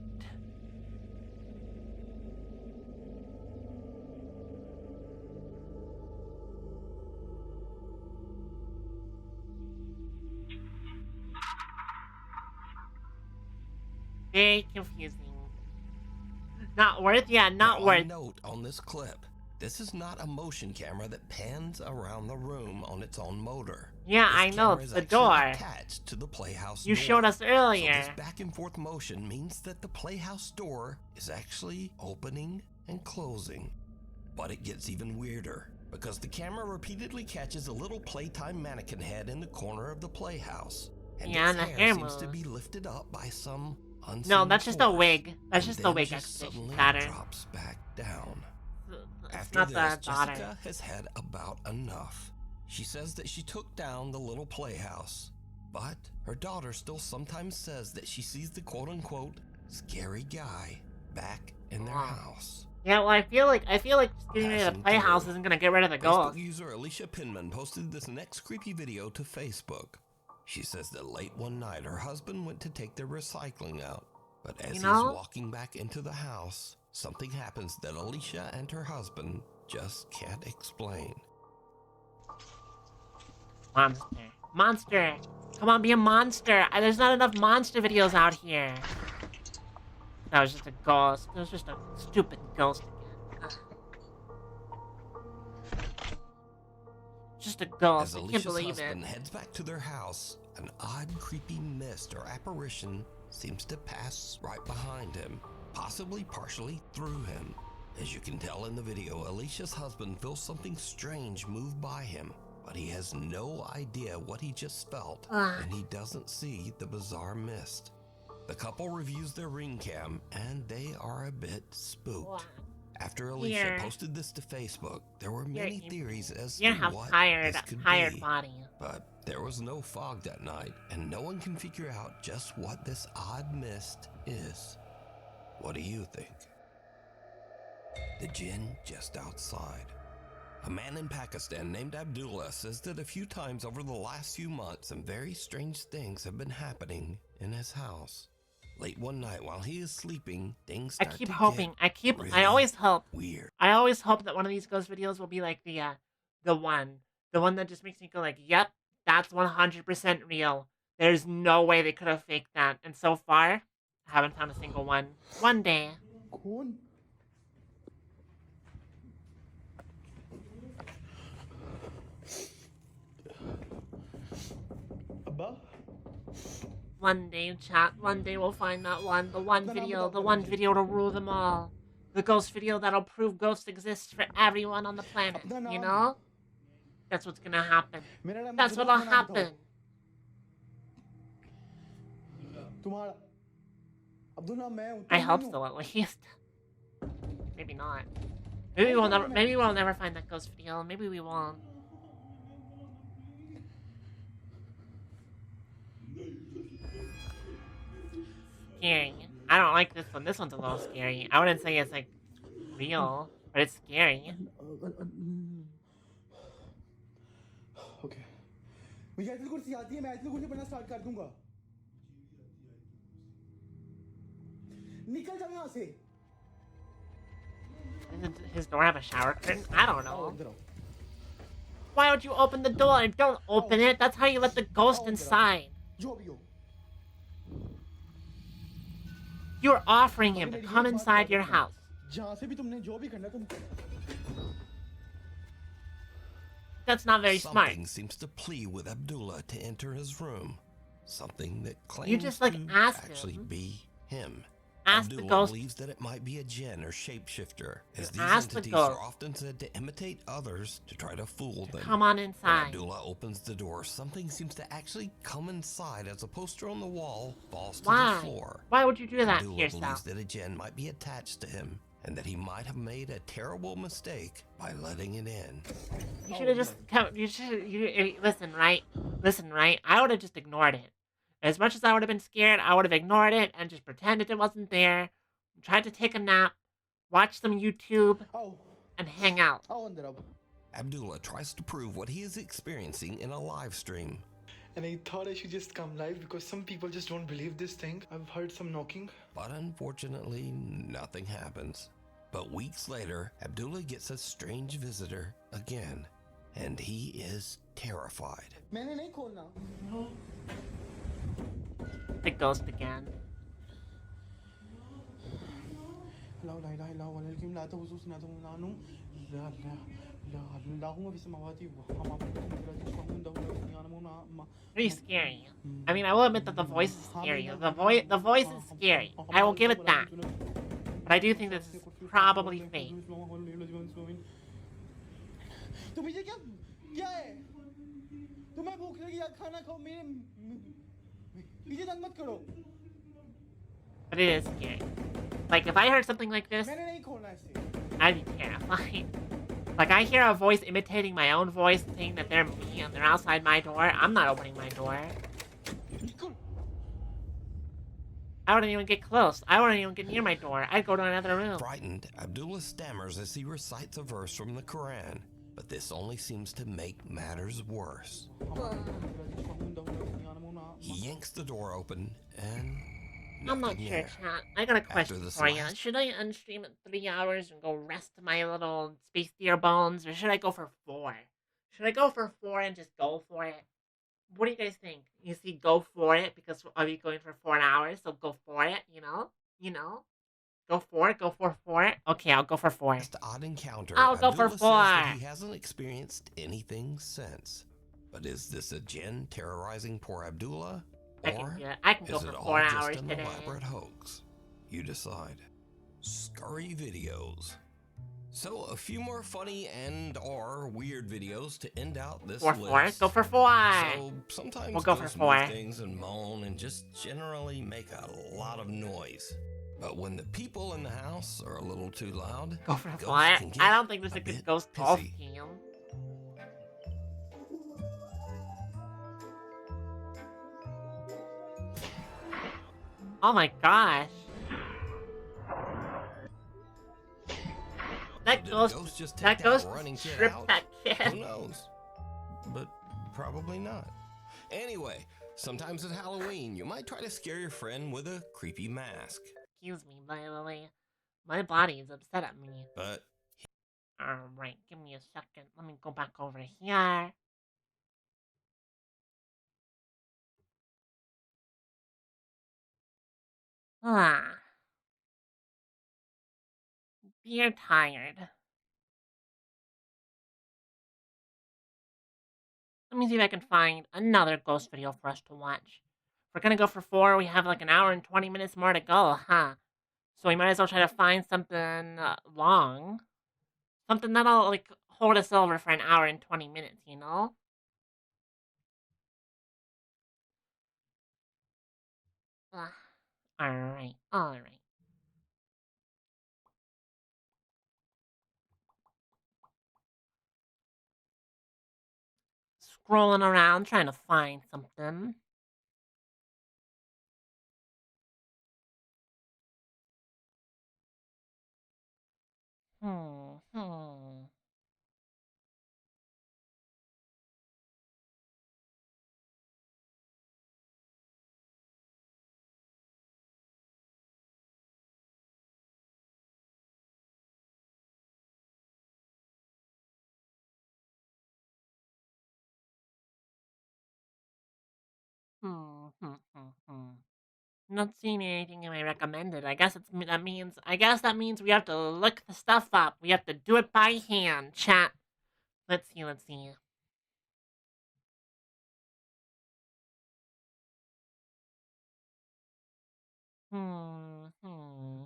Very confusing. Not worth? Yeah, not worth. Note on this clip. This is not a motion camera that pans around the room on its own motor. Yeah, I know, it's the door. Attached to the playhouse you door. showed us earlier. So this back and forth motion means that the playhouse door is actually opening and closing. But it gets even weirder, because the camera repeatedly catches a little playtime mannequin head in the corner of the playhouse. And yeah, its and the hair hair seems moves. to be lifted up by some unseen No, that's just a force, wig. That's and just a then wig exhibition pattern. Drops back down. It's After not this, the daughter. Jessica has had about enough. She says that she took down the little playhouse, but her daughter still sometimes says that she sees the quote-unquote scary guy back in their house. Yeah, well, I feel like just getting rid of the playhouse isn't gonna get rid of the ghost. Facebook user Alicia Pinman posted this next creepy video to Facebook. She says that late one night her husband went to take their recycling out, but as he's walking back into the house, something happens that Alicia and her husband just can't explain. Monster. Monster! Come on, be a monster! There's not enough monster videos out here. That was just a ghost. It was just a stupid ghost again. Just a ghost. I can't believe it. As Alicia's husband heads back to their house, an odd, creepy mist or apparition seems to pass right behind him, possibly partially through him. As you can tell in the video, Alicia's husband feels something strange move by him, but he has no idea what he just felt, and he doesn't see the bizarre mist. The couple reviews their ring cam, and they are a bit spooked. After Alicia posted this to Facebook, there were many theories as to what this could be. Body. But there was no fog that night, and no one can figure out just what this odd mist is. What do you think? The jinn just outside. A man in Pakistan named Abdullah says that a few times over the last few months, some very strange things have been happening in his house. Late one night while he is sleeping, things start to hoping. I always hope. Weird. I always hope that one of these ghost videos will be like the one that just makes me go like, yep, that's 100% real. There's no way they could have faked that. And so far, I haven't found a single one. One day. One day, chat. One day we'll find that one. The one video to rule them all. The ghost video that'll prove ghosts exist for everyone on the planet. You know? That's what's gonna happen. That's what'll happen. I hope so, at least. Maybe not. Maybe we'll never find that ghost video. Maybe we won't. Scary. I don't like this one. This one's a little scary. I wouldn't say it's like real, but it's scary. Okay. मुझे आयतुल कुर्सी आती है मैं आयतुल कुर्सी पढ़ना start कर दूंगा निकल जाओ यहाँ से Doesn't his door have a shower curtain? I don't know. Why would you open the door? Don't open it. That's how you let the ghost inside. You're offering him to come inside your house. That's not very smart. Something seems to plead with Abdullah to enter his room. Something that claims You just like to ask actually him. be him. Ask the Abdullah ghost. believes that it might be a jinn or shapeshifter, as these ask the entities ghost. are often said to imitate others to try to fool them. Come on When inside. Abdullah opens the door, something seems to actually come inside as a poster on the wall falls to Why? the floor. Why would you do that to Abdullah believes yourself? that a jinn might be attached to him, and that he might have made a terrible mistake by letting it in. You should have just come. Listen, right? Listen, right? I would have just ignored it. As much as I would have been scared, I would have ignored it and just pretended it wasn't there. Tried to take a nap, watch some YouTube, and hang out. Abdullah tries to prove what he is experiencing in a live stream. And I thought I should just come live because some people just don't believe this thing. I've heard some knocking. But unfortunately, nothing happens. But weeks later, Abdullah gets a strange visitor again, and he is terrified. The ghost again. Pretty scary. I mean, I will admit that the voice is scary. The voice is scary. I will give it that. But I do think this is probably fake. But it is scary. Like, if I heard something like this, I'd be terrified. Like, I hear a voice imitating my own voice, saying that they're me and they're outside my door. I'm not opening my door. I wouldn't even get close. I wouldn't even get near my door. I'd go to another room. Frightened, Abdullah stammers as he recites a verse from the Quran, but this only seems to make matters worse. He yanks the door open, and I'm not nothing sure, there. chat. I got a question this for you. last- Should I unstream at 3 hours and go rest my little space deer bones, or should I go for 4? Should I go for 4 and just go for it? What do you guys think? You see, go for it because I'll be going for 4 hours, so go for it. You know, go for it. Go for 4. Okay, I'll go for 4. Just odd encounter. I'll go for Abdullah says that 4. he hasn't experienced anything since. But is this a jinn terrorizing poor Abdullah? I can Or do it. I can go is for it 4 all hours just an today. elaborate hoax? You decide. Scurry videos. So a few more funny and or weird videos to end out this For list. 4? Go for 4. So sometimes We'll go for ghosts 4. move things and moan and just generally make a lot of noise. But when the people in the house are a little too loud, Go for ghosts 4. can get I don't think there's a bit good ghost call pissy. scheme. Oh my gosh. That Did ghost, ghosts just that take ghost running kid stripped out? that kid. Who knows? But probably not. Anyway, sometimes at Halloween, you might try to scare your friend with a creepy mask. Excuse me, by the way. My body is upset at me. But Alright, give me a second. Let me go back over here. Ah. You're tired. Let me see if I can find another ghost video for us to watch. If we're gonna go for 4, we have like an hour and 20 minutes more to go, huh? So we might as well try to find something long. Something that'll, like, hold us over for an hour and 20 minutes, you know? Alright, alright. scrolling around trying to find something. Hmm. Not seeing anything in my recommended. I guess that means we have to look the stuff up. We have to do it by hand, chat. Let's see. Hmm.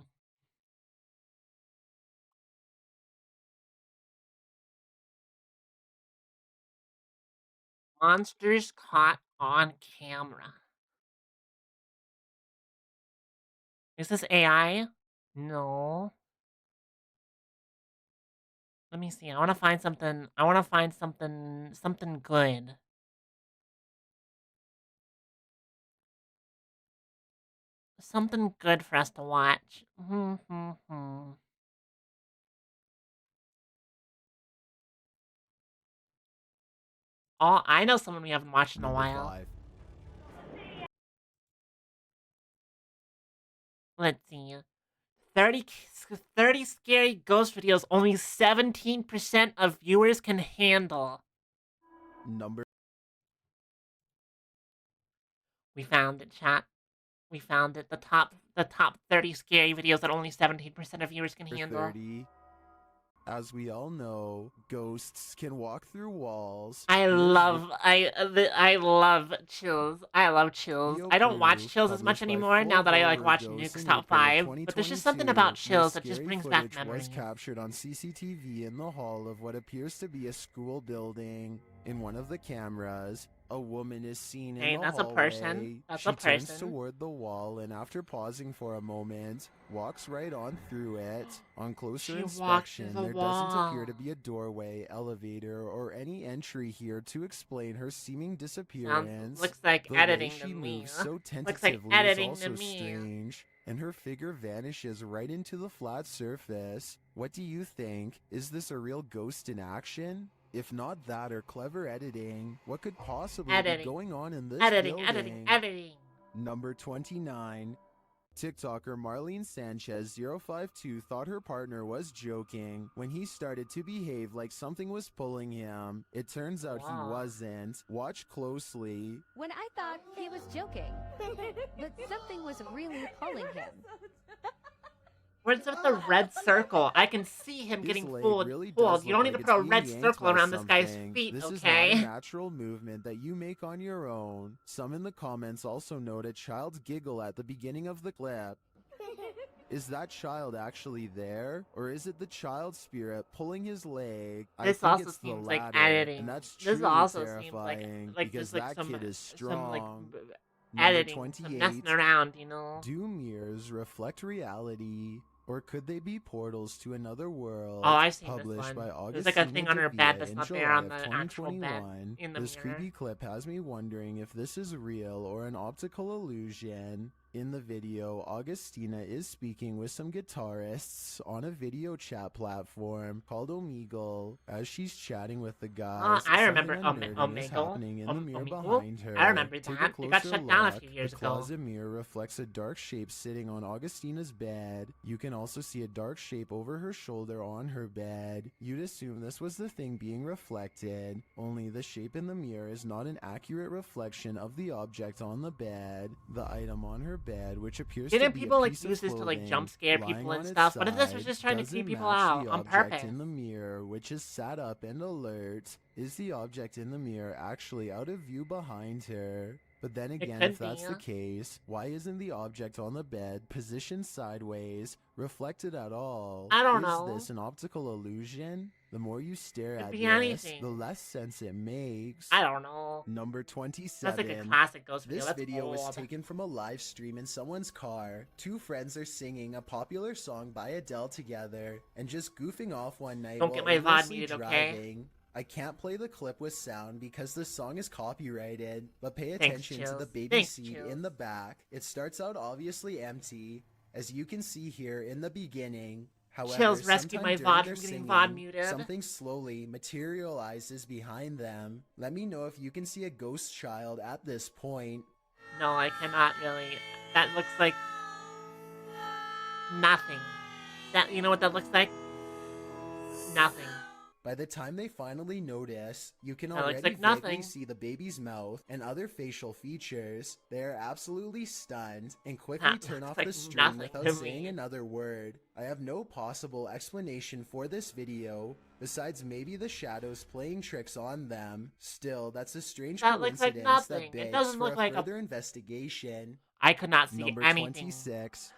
Monsters caught on camera. Is this AI? No. Let me see. I want to find something. Something good. Something good for us to watch. Oh, I know someone we haven't watched in a while. 5. Let's see. 30 scary ghost videos only 17% of viewers can handle. Number. We found it, chat. We found it. The top 30 scary videos that only 17% of viewers can handle. 30. As we all know, ghosts can walk through walls. I love Chills. I love Chills. I don't watch Chills as much anymore now that I watch Nuke's Top 5, but there's just something about Chills that just brings back memories. Was captured on CCTV in the hall of what appears to be a school building. In one of the cameras, a woman is seen in the hallway. A person. That's a person. Turns toward the wall and after pausing for a moment, walks right on through it. On closer inspection, there doesn't appear to be a doorway, elevator, or any entry here to explain her seeming disappearance. Looks like the editing way she to me. Moves so tentatively Looks like editing is also to me. strange. And her figure vanishes right into the flat surface. What do you think? Is this a real ghost in action? If not that or clever editing, what could possibly be going on in this building? Editing. Number 29. TikToker Marlene Sanchez 052 thought her partner was joking when he started to behave like something was pulling him. It turns out he wasn't. Watch closely. When I thought he was joking, but something was really pulling him. Where's with the red circle? I can see him getting pulled. You don't need to put a red circle around this guy's feet, this okay? This is not a natural movement that you make on your own. Some in the comments also note a child's giggle at the beginning of the clip. Is that child actually there? Or is it the child spirit pulling his leg? This I think also it's seems the like latter, editing. And that's This truly also terrifying seems like because just like that some, kid is strong. Editing, Number 28. some messing around, you know? Do mirrors reflect reality? Or could they be portals to another world? Oh, I've seen published this by one. August. There's like a thing on her bed that's not there on the actual bed in the This mirror. creepy clip has me wondering if this is real or an optical illusion. In the video, Augustina is speaking with some guitarists on a video chat platform called Omegle. As she's chatting with the guys, I remember Omegle is happening in the mirror behind her. I remember Take that. a It got closer shut down a look. few years The ago. closet mirror reflects a dark shape sitting on Augustina's bed. You can also see a dark shape over her shoulder on her bed. You'd assume this was the thing being reflected, only the shape in the mirror is not an accurate reflection of the object on the bed. The item on her bed, which appears to be people a like piece use of this to like clothing jump scare lying people and on stuff? its What if this was side just trying to doesn't creep people match out the on object purpose? in the mirror, which is sat up and alert? Is the object in the mirror actually out of view behind her? But then again, if that's the case, why isn't the object on the bed positioned sideways, reflected at all? I don't know. Is this an optical illusion? The more you stare at be this, anything. the less sense it makes. I don't know. Number 27. That's like a classic ghost video. This That's video was old. taken from a live stream in someone's car. Two friends are singing a popular song by Adele together and just goofing off one night Don't while get my VOD aimlessly muted, okay? driving. I can't play the clip with sound because the song is copyrighted, but pay Thanks, attention to Chills. the baby Thanks, seat Chills. in the back. It starts out obviously empty, as you can see here in the beginning. However, Chills rescued sometime my during VOD their from getting singing, VOD muted. something slowly materializes behind them. Let me know if you can see a ghost child at this point. No, I cannot really. That looks like nothing. You know what that looks like? Nothing. By the time they finally notice, you can That looks already like vaguely nothing. see the baby's mouth and other facial features. They are absolutely stunned and quickly That turn looks off like the stream nothing without to saying me. another word. I have no possible explanation for this video, besides maybe the shadows playing tricks on them. Still, that's a strange That looks like coincidence nothing. that It begs doesn't for look a like a- further investigation. I could not see Number anything. 26.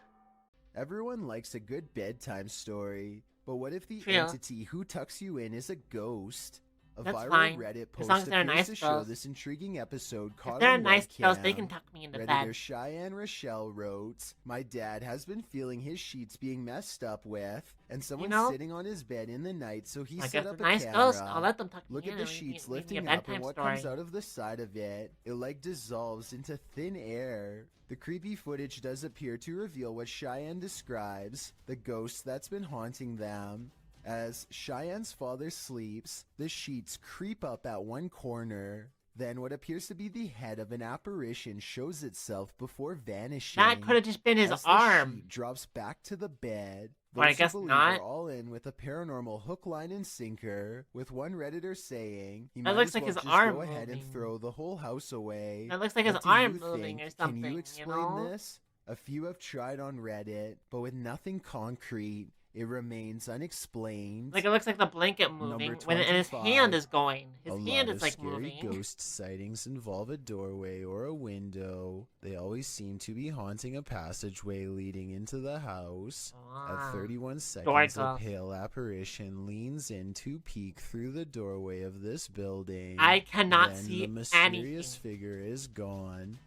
Everyone likes a good bedtime story, but what if the True. entity who tucks you in is a ghost? A That's viral fine, Reddit as long post as they're a appears nice to show ghost. this intriguing episode caught they're a on nice ghost, they webcam. can tuck me into Redditor bed. Cheyenne Rochelle wrote, "My dad has been feeling his sheets being messed up with, and someone know, sitting on his bed in the night, so he like, set if up a a nice camera. ghost, I'll let them tuck me Look in at the and sheets leave me a lifting up, bedtime and what story. comes out of the side of it, it like dissolves into thin air. The creepy footage does appear to reveal what Cheyenne describes, the ghost that's been haunting them. As Cheyenne's father sleeps, the sheets creep up at one corner. Then what appears to be the head of an apparition shows itself before vanishing. That could have just been his As the arm. sheet drops back to the bed. Or I Those guess who believe not. are all in with a paranormal hook, line, and sinker, with one Redditor saying, "He That might looks as like well his just arm go ahead and moving. throw the whole house away." That looks like What his do arm you moving think? or something, Can you you explain know? this? A few have tried on Reddit, but with nothing concrete, it remains unexplained. Like, it looks like the blanket moving, and his hand is going. His A hand lot is, of like, scary moving. ghost sightings involve a doorway or a window. They always seem to be haunting a passageway leading into the house. At 31 seconds, a ghost. pale apparition leans in to peek through the doorway of this building. I cannot Then see the mysterious figure is gone,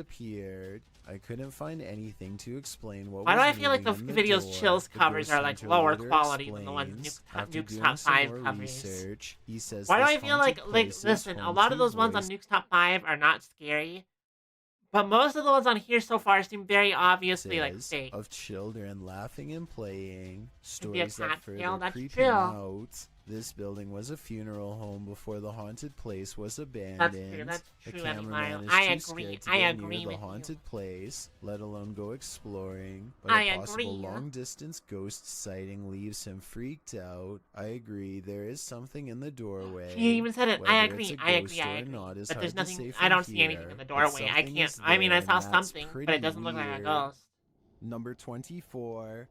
disappeared. I couldn't find anything to explain what Why do was I feel like the moving in videos door. Chills The covers ghost are, like, hunter lower later quality than the ones explains, Nuke's after Nuke's doing Top some 5 more covers. research, he says Why do this I feel haunted like, place is listen, a home lot to of those ones on voices Nuke's Top 5 are not scary, but most of the ones on here so far seem very obviously, like, fake. of children laughing and playing, Maybe a stories that cat further tail, that's creep true. him out. This building was a funeral home before the haunted place was abandoned. That's The true, cameraman Mario. is I too agree. scared to I go agree near with the you. haunted place, let alone go exploring. But I a possible agree. long-distance ghost sighting leaves him freaked out. I agree, there is something in the doorway. He even said it. I Whether agree. it's a I agree. ghost I or agree. not is But there's hard to nothing. say I don't from see anything in here, the but doorway. I something can't. is I mean, I there, saw and that's something, but pretty it doesn't look like a weird. ghost. Number 24.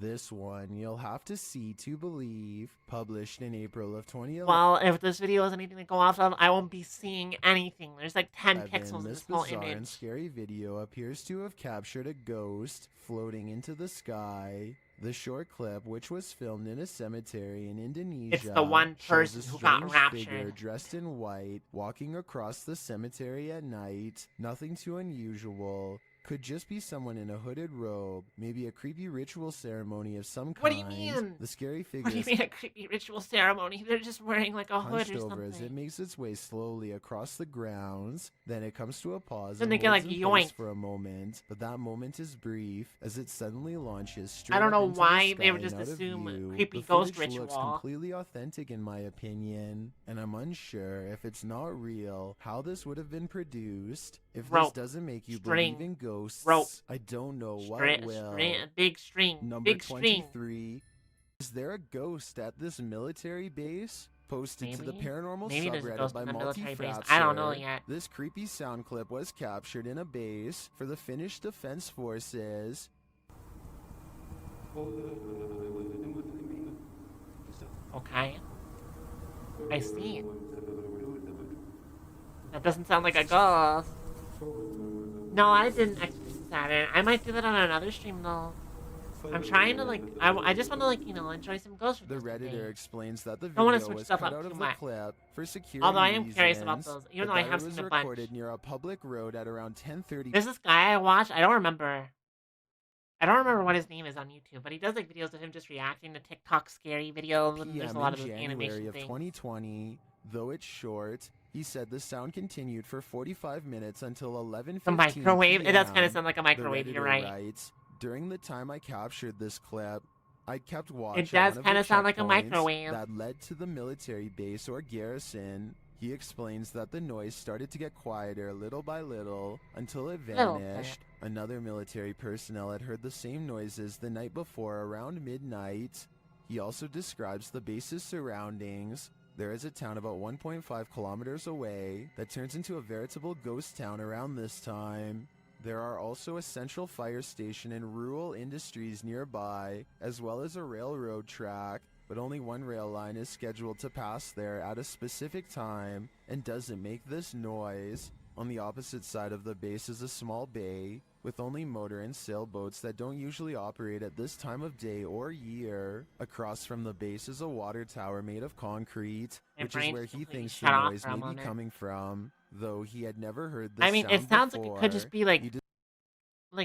This one you'll have to see to believe. Published in April of 2011. Well, if this video is anything to go off of, I won't be seeing anything. There's like 10 Evan, pixels in this this whole bizarre and image. scary video appears to have captured a ghost floating into the sky. The short clip, which was filmed in a cemetery in Indonesia, It's the one shows person a who got strange raptured. figure dressed in white walking across the cemetery at night. Nothing too unusual. Could just be someone in a hooded robe, maybe a creepy ritual ceremony of some kind. What do you mean? The scary figure What do you is mean a creepy ritual ceremony? They're just wearing like a hood hunched or over as it something. makes its way slowly across the grounds. Then it comes to a pause Then and they get, holds like, in place yoinked. for a moment, but that moment is brief as it suddenly launches straight I don't up know into the why they sky would just and out of assume view. creepy The ghost footage looks ritual. completely authentic in my opinion, and I'm unsure if it's not real how this would have been produced. If Rope. this doesn't make you String. believe in ghosts, Rope. I don't know what String, will. big string, Number big string. 23. Is there a ghost at this military base? Posted to the Maybe. paranormal Maybe there's a subreddit ghost by in the military base. Multifratser. I don't know yet. This creepy sound clip was captured in a base for the Finnish Defense Forces. Okay. I see. That doesn't sound like a ghost. No, I didn't experience that. I might do that on another stream though. I'm trying to like, I just want to like, you know, enjoy some ghost The reviews today. Redditor explains that the Don't wanna video switch was stuff cut up out too of the much. clip for security Although I am curious about reasons, those, even but though I that have it was seen a bunch. recorded near a public road at around 10:30. There's this guy I watch. I don't remember. I don't remember what his name is on YouTube, but he does like videos of him just reacting to TikTok scary videos, and there's a PM lot in of those January animation of things. 2020. Though it's short, he said the sound continued for 45 minutes until 11:15 The microwave? It does kind of p.m. sound like a microwave, The you're Redditor right. writes, during the time I captured this clip, I kept watch It at does one of kind the of sound like a checkpoints microwave. that led to the military base or garrison. He explains that the noise started to get quieter little by little until it Little bit. vanished. Another military personnel had heard the same noises the night before around midnight. He also describes the base's surroundings. There is a town about 1.5 kilometers away that turns into a veritable ghost town around this time. There are also a central fire station and rural industries nearby, as well as a railroad track, but only one rail line is scheduled to pass there at a specific time and doesn't make this noise. On the opposite side of the base is a small bay with only motor and sailboats that don't usually operate at this time of day or year. Across from the base is a water tower made of concrete, My which is brain where just he completely thinks the shut off noise for a may be moment. coming from, though he had never heard this I mean, sound it sounds before. like it could just be like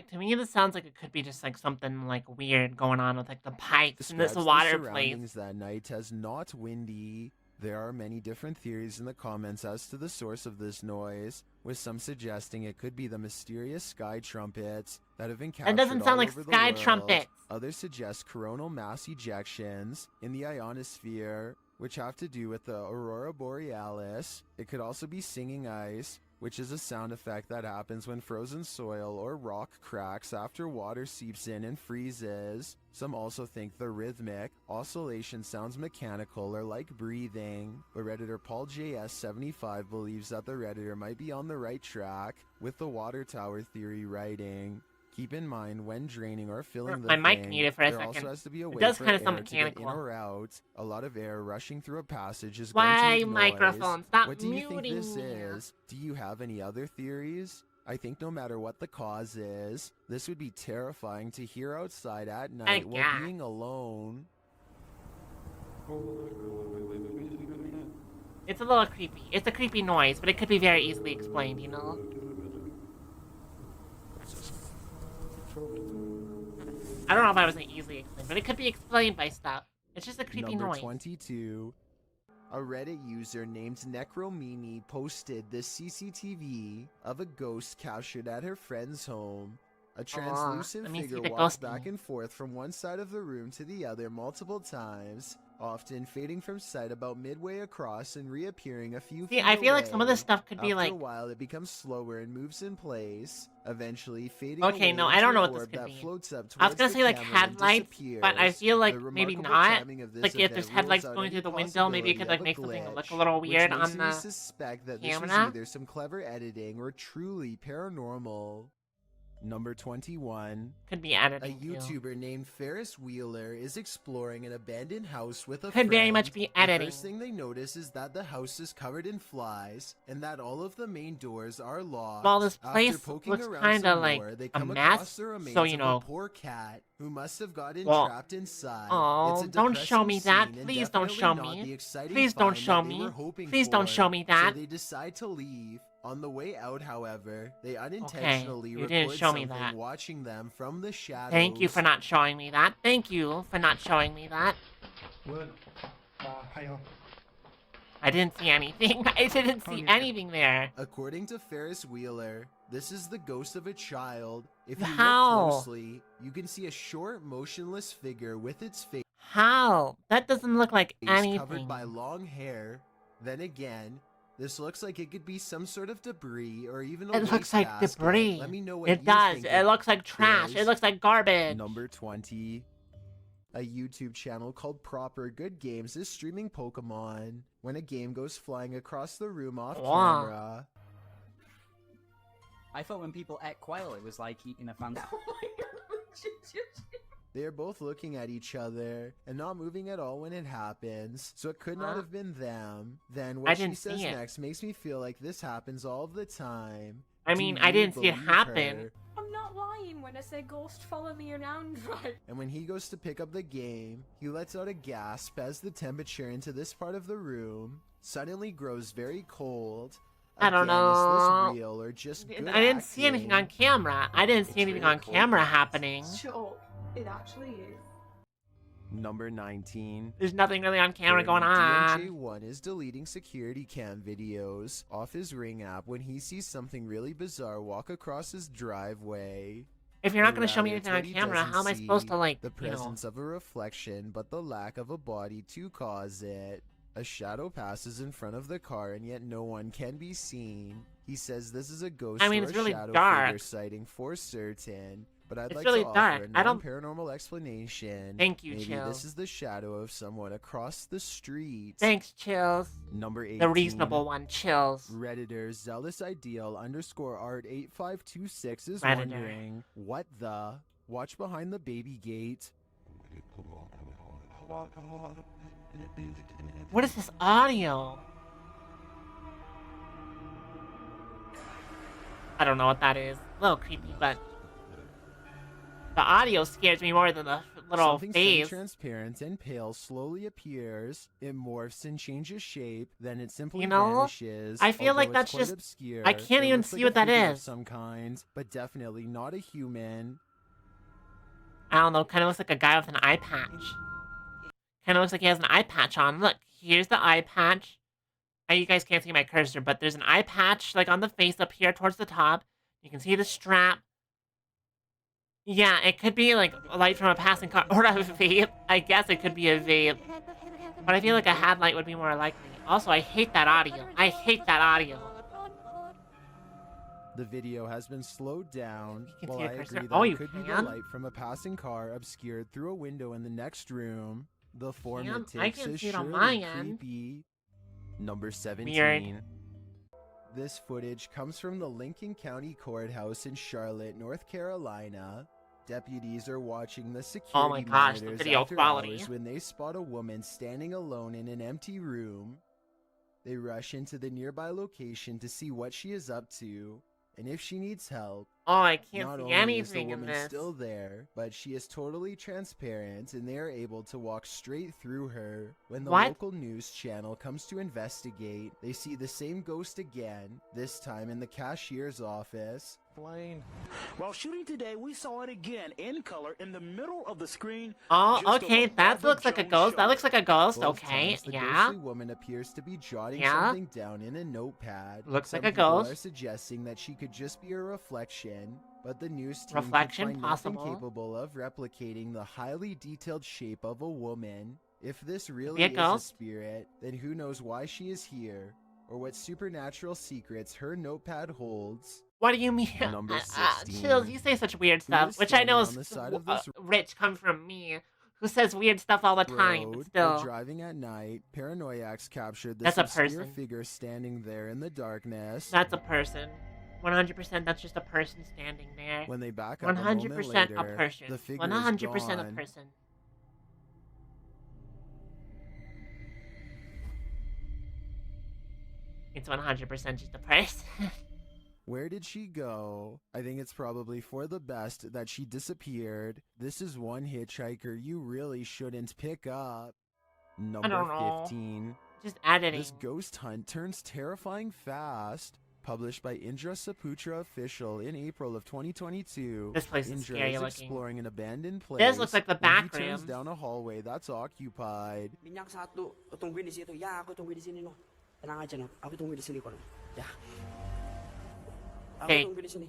to me, this sounds like it could be just like something like weird going on with like the pipes and this Describes water the place. surroundings that night as not windy. There are many different theories in the comments as to the source of this noise, with some suggesting it could be the mysterious sky trumpets that have been captured That doesn't sound all like over the sky world. trumpets. Others suggest coronal mass ejections in the ionosphere, which have to do with the aurora borealis. It could also be singing ice, which is a sound effect that happens when frozen soil or rock cracks after water seeps in and freezes. Some also think the rhythmic oscillation sounds mechanical or like breathing, but Redditor Paul JS75 believes that the Redditor might be on the right track with the water tower theory writing. Keep in mind when draining or filling the My mic thing, muted for a there second. also has to be a It way does for kinda air sound to get in mechanical. or out. A lot of air rushing through a passage is Why going to make noise. microphone? Stop What do you think this muting me. is? Do you have any other theories? I think no matter what the cause is, this would be terrifying to hear outside at night while yeah. being alone. It's a little creepy. It's a creepy noise, but it could be very easily explained, you know? I don't know if I was easily explained, but it could be explained by stuff. It's just a creepy Number noise. 22. A Reddit user named Necromimi posted this CCTV of a ghost captured at her friend's home. A translucent let me see figure the walks ghosty. back and forth from one side of the room to the other multiple times, often fading from sight about midway across and reappearing a few See, feet I feel like some of this away. stuff could be After like... a while, it becomes slower and moves in place, eventually fading Okay, away no, I into don't an know what this orb could that be. floats up I was towards gonna the say like camera and headlights, but I disappears. feel like The maybe remarkable not. timing of this Like if there's event rules headlights out going any through the window, maybe it could like possibility make of a something look a glitch, little which weird makes on me the suspect that this was camera. either some clever editing or truly paranormal. Number 21. Could be editing, A too. YouTuber named Ferris Wheeler is exploring an abandoned house with a Could friend. very much be editing. The first thing they notice is that the house is covered in flies and that all of the main doors are locked. Well, this After place poking looks around kinda some like more, they a come mess, across the remains so, you of know. a poor cat who must have gotten Well, trapped inside. oh, It's a don't show depressing me that. scene and Please don't definitely show not me. the exciting Please don't find show that they me. were hoping Please don't for. show me that. So they decide to leave. On the way out, however, they unintentionally you record didn't show me something that. watching them from the shadows. Thank you for not showing me that. Thank you for not showing me that. What? Hiya. I didn't see anything. I didn't see anything there. According to Ferris Wheeler, this is the ghost of a child. If you How? look closely, you can see a short, motionless figure with its face How? That doesn't look like anything. covered by long hair. Then again, this looks like it could be some sort of debris or even a It looks like wastebasket. debris. Let me know what It you does. think It looks like trash. is. It looks like garbage. Number 20. A YouTube channel called Proper Good Games is streaming Pokemon. When a game goes flying across the room off Wow. camera, I thought when people ate quail, it was like eating a fancy. they are both looking at each other and not moving at all when it happens, so it could not have been them. Then I what she didn't says see it. next makes me feel like this happens all the time. I Do mean, you I didn't see it believe happen. her? I'm not lying when I say ghost follow me around, right? And when he goes to pick up the game, he lets out a gasp as the temperature into this part of the room suddenly grows very cold. I don't Again, is know. this real or just good I didn't see anything on acting? camera. I didn't see anything on camera happening. Sure, it actually is. Number 19. There's nothing really on camera going Apparently, on. DMJ1 is deleting security cam videos off his Ring app when he sees something really bizarre walk across his driveway. If you're not Or going to show me rather, anything on Teddy camera, doesn't how am I supposed see to, like, the presence of a reflection, but the lack of a body to cause it. A shadow passes in front of the car, and yet no one can be seen. He says this is a ghost I mean, or it's a really shadow dark. figure sighting for certain. But I'd It's like really to dark. offer a I don't- non-paranormal explanation. Thank you, Maybe Chill. this is the shadow of someone across the street. Thanks, Chills. Number 18. The reasonable one, Chills. Redditor Zealous Ideal _art 8526 is Redditor. wondering, what the? Watch behind the baby gate. What is this audio? I don't know what that is. A little creepy, but the audio scares me more than the little Something face. semi-transparent and pale slowly appears. It morphs and changes shape. Then it simply You know, vanishes. I feel like although that's it's quite just- obscure. I can't It even looks see like what a that figure of is. some kind, but definitely not a human. I don't know, kind of looks like a guy with an eye patch. Kind of looks like he has an eye patch on. Look, here's the eye patch. You guys can't see my cursor, but there's an eye patch, like, on the face up here towards the top. You can see the strap. Yeah, it could be, like, a light from a passing car, or a vape. I guess it could be a vape. But I feel like a headlight would be more likely. Also, I hate that audio. I hate that audio. The video has been slowed down. can While see I the cursor. agree that Oh, it you could be the can? light from a passing car obscured through a window in the next room, the form Damn, it I takes can is see it on surely my end. creepy. Number 17. Weird. This footage comes from the Lincoln County Courthouse in Charlotte, North Carolina. Deputies are watching the security Oh my gosh, the monitors video after quality. hours when they spot a woman standing alone in an empty room. They rush into the nearby location to see what she is up to and if she needs help. Oh, I can't Not see only anything is the in woman this. still there, but she is totally transparent and they are able to walk straight through her. When the What? local news channel comes to investigate, they see the same ghost again, this time in the cashier's office. While shooting today, we saw it again in color in the middle of the screen. Oh, just okay, above that Barbara looks like a Jones' ghost. That shoulder. looks like a ghost. Both Okay, times, the yeah. ghostly woman appears to be jotting Yeah. something down in a notepad. Looks Some like a people ghost. are suggesting that she could just be a reflection, but the news team Reflection, could find nothing possible. capable of replicating the highly detailed shape of a woman. If this really Be a is a ghost? spirit, then who knows why she is here, or what supernatural secrets her notepad holds. What do you mean? Number 16. Chills, you say such weird Who stuff, is which I know standing is on the side of this rich come from me, who says weird stuff all the time, but road, still. while driving at night, paranoiacs captured this That's a obscure person. figure standing there in the darkness. That's a person. 100% that's just a person standing there. When they back up a moment 100% a later, person. the figure 100% is a gone. person. It's 100% just a person. Where did she go? I think it's probably for the best that she disappeared. This is one hitchhiker you really shouldn't pick up. Number don't know. 15. Just editing. This ghost hunt turns terrifying fast. Published by Indra Saputra Official in April of 2022. This place is Indra scary is looking. exploring an abandoned place. This looks like the when he back turns rooms. down a hallway that's occupied. Minyak satu, tungguin di situ. Ya, aku tungguin di sini no. Tenang aja no, aku tungguin di sini kok. Ya. Aku Fake. tungguin di sini.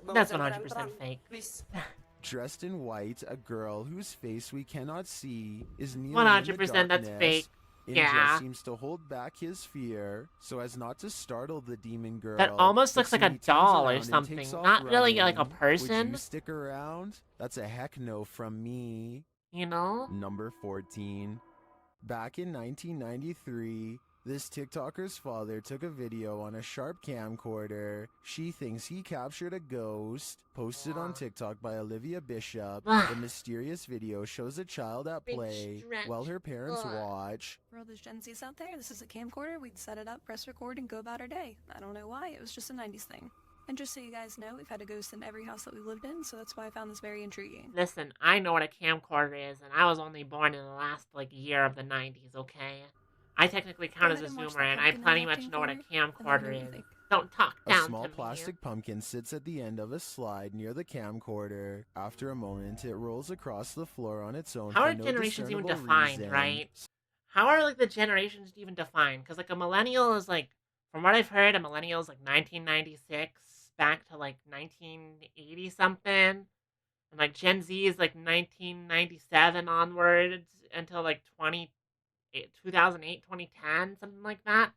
Bawa That's saya 100% terang, fake. please. Dressed in white, a girl whose face we cannot see is kneeling in 100% the that's darkness. fake. Indra Yeah. seems to hold back his fear so as not to startle the demon girl. That almost but looks like soon a he turns doll or around and something. takes off Not really like a running. Would person. you stick around? That's a heck no from me. You know? Number 14. Back in 1993, this TikToker's father took a video on a Sharp camcorder. She thinks he captured a ghost. Posted on TikTok by Olivia Bishop. The mysterious video shows a child at Big play stretch. while her parents watch. For all those Gen Zs out there, this is a camcorder. We'd set it up, press record, and go about our day. I don't know why, it was just a 90s thing. And just so you guys know, we've had a ghost in every house that we lived in, so that's why I found this very intriguing. Listen, I know what a camcorder is, and I was only born in the last, like, year of the 90s, okay? I technically count as a zoomer, and I pretty much know what a camcorder is. Don't talk A down small to me. plastic pumpkin sits at the end of a slide near the camcorder. After a moment, it rolls across the floor on its own How for are no generations even discernible defined, reason. right? How are, like, the generations even defined? Because, like, a millennial is, like, from what I've heard, a millennial is, like, 1996 back to, like, 1980-something. And, like, Gen Z is, like, 1997 onwards until, like, 2008, 2010, something like that.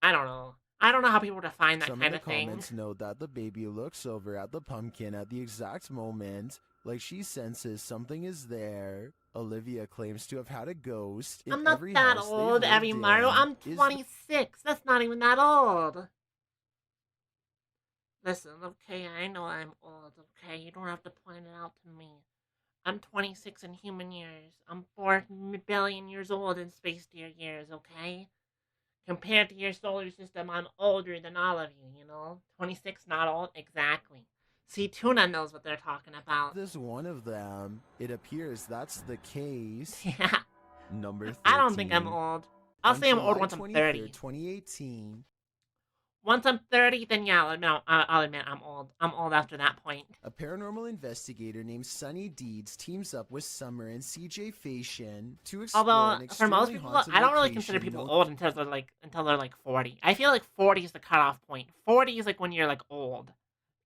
I don't know. I don't know how people define that Some kind in the of thing. comments note that the baby looks over at the pumpkin at the exact moment, like she senses something is there. Olivia claims to have had a ghost in I'm not every that house old, they've Abby lived Maru. in. I'm Is 26. That's not even that old. Listen, okay, I know I'm old, okay? You don't have to point it out to me. I'm 26 in human years. I'm 4 billion years old in space deer years, okay? Compared to your solar system, I'm older than all of you, you know? 26 not old? Exactly. See, Tuna knows what they're talking about. this one of them? It appears that's the case. Yeah. Number 13. I don't think I'm old. I'll On say I'm old July once I'm 23rd, 30. 2018. Once I'm 30, then yeah, I'll admit I'm old. I'm old after that point. A paranormal investigator named Sunny Deeds teams up with Summer and CJ Fashion to explore Although, an for most extremely people, haunted I don't really consider location people known- old until they're like 40. I feel like 40 is the cutoff point. 40 is like when you're like old.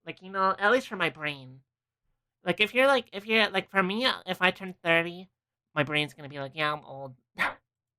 Like, you know, at least for my brain. Like if you're like for me, if I turn 30, my brain's gonna be like, yeah, I'm old.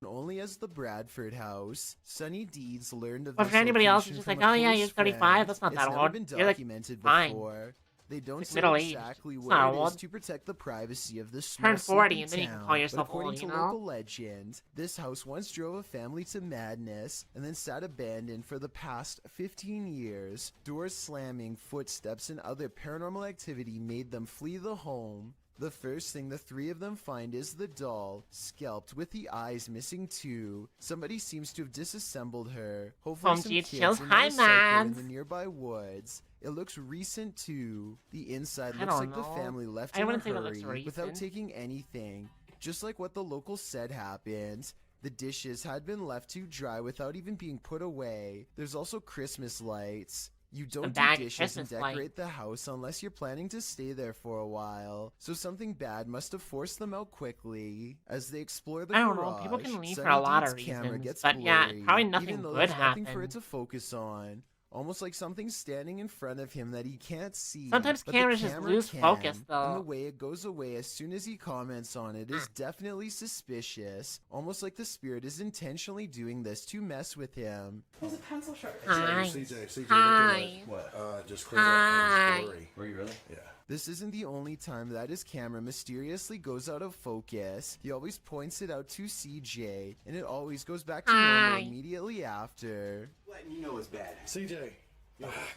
only as the Bradford House. Sunny Deeds learned of But this for anybody else, location it's just from like, a oh yeah, close you're 35. friend. That's not It's that never old. been You're like documented fine. before. They don't Like say middle-aged. exactly It's where not it old. is to protect the privacy of this Turn small 40 sleepy and then you can town, call but yourself according old, to you know? local legend, this house once drove a family to madness and then sat abandoned for the past 15 years. Doors slamming, footsteps, and other paranormal activity made them flee the home. The first thing the three of them find is the doll, scalped with the eyes missing too. Somebody seems to have disassembled her. Hopefully some G kids chills. in Hi, the recycle in the Mads. nearby woods. It looks recent too. The inside I looks don't like the know. family left I in a wouldn't say that looks hurry without recent. taking anything. Just like what the locals said happened. The dishes had been left to dry without even being put away. There's also Christmas lights. You don't do bag of dishes and Christmas decorate lights. the house unless you're planning to stay there for a while. So something bad must have forced them out quickly. As they explore the I don't garage, know. People can leave for Sunny a lot Deed's of camera reasons, gets but yeah, blurry, probably nothing even though good there's nothing for it happened. to focus on. Almost like something's standing in front of him that he can't see. Sometimes but the cameras just camera lose can, focus, And though. the way it goes away as soon as he comments on it is definitely suspicious. Almost like the spirit is intentionally doing this to mess with him. There's a pencil sharpener. Hi. CJ, Hi. what? Just cleared Hi. up story. Were you really? Yeah. This isn't the only time that his camera mysteriously goes out of focus. He always points it out to CJ, and it always goes back to normal immediately after. Letting you know it's bad. CJ.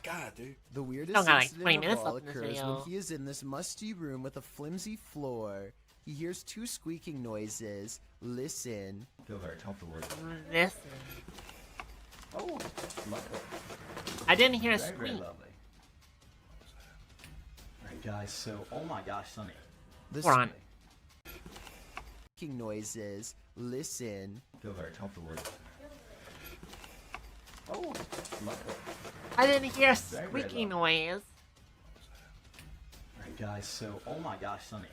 God, dude. The weirdest Still got, like, incident 20 of minutes all left in this occurs video. when he is in this musty room with a flimsy floor. He hears two squeaking noises. Listen. Feel very comfortable. Listen. Oh, lovely. I didn't hear a Very, very squeak. lovely. Alright, guys, so, oh my gosh, Sonny. The Hold on. squeaking noises. Listen. Feel very comfortable. Oh, lovely. I didn't hear a Very, very squeaky noise. Alright, guys, so, oh my gosh, Sonny.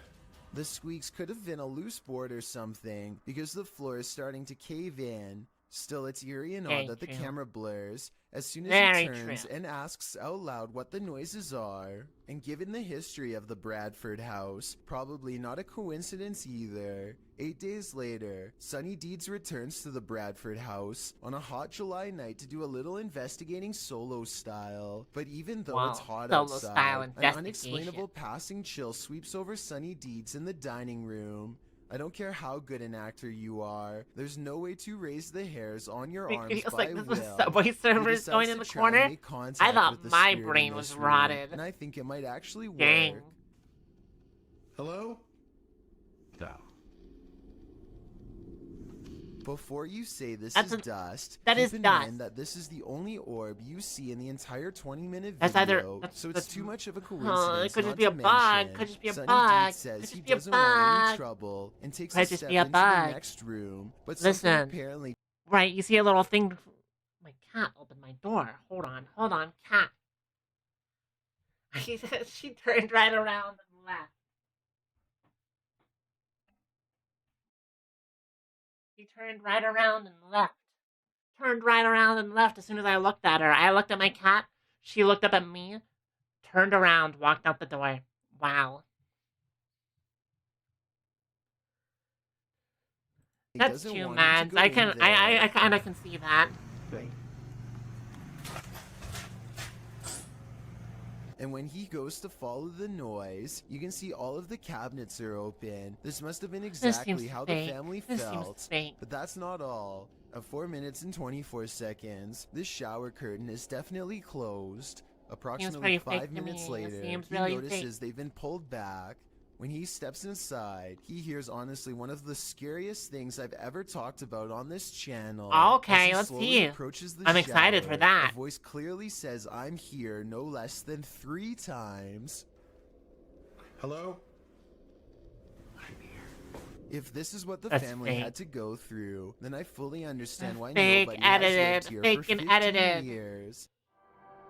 The squeaks could have been a loose board or something, because the floor is starting to cave in. Still, it's eerie and Very odd that the true. camera blurs as soon as Very he turns true. and asks out loud what the noises are. And given the history of the Bradford house, probably not a coincidence either. 8 days later, Sunny Deeds returns to the Bradford house on a hot July night to do a little investigating solo style. But even though it's hot Solo style outside, an investigation. unexplainable passing chill sweeps over Sunny Deeds in the dining room. I don't care how good an actor you are, there's no way to raise the hairs on your arms It's by like this will. was Subway He servers decides going to in the try and corner. make I contact thought with the my spirit brain in was this room, rotted. and I think it might actually work. Dang. Hello? No. Before you say this That's is dust, that keep is in dust. mind that this is the only orb you see in the entire 20-minute That's video, either so it's too much of a it coincidence could not just be to a bug. mention. Could just be a Sunny bug. Deed says Could he just be a doesn't want any bug. trouble and takes Could a just step be a into the bug. next room, but something Listen. apparently... Right, you see a little thing. My cat opened my door. Hold on, cat. She turned right around and left. She turned right around and left. Turned right around and left as soon as I looked at her. I looked at my cat. She looked up at me. Turned around, walked out the door. Wow. That's too mad. I kind of can see that. And when he goes to follow the noise, you can see all of the cabinets are open. This must have been exactly how the family felt. But that's not all. At 4 minutes and 24 seconds, this shower curtain is definitely closed. Approximately 5 minutes later, he notices they've been pulled back. When he steps inside, he hears honestly one of the scariest things I've ever talked about on this channel. Okay, let's see. I'm excited for that. A voice clearly says, "I'm here," no less than 3 times. Hello? If this is what the family had to go through, then I fully understand why fake nobody has edited, lived here fake for 15 and edited. years.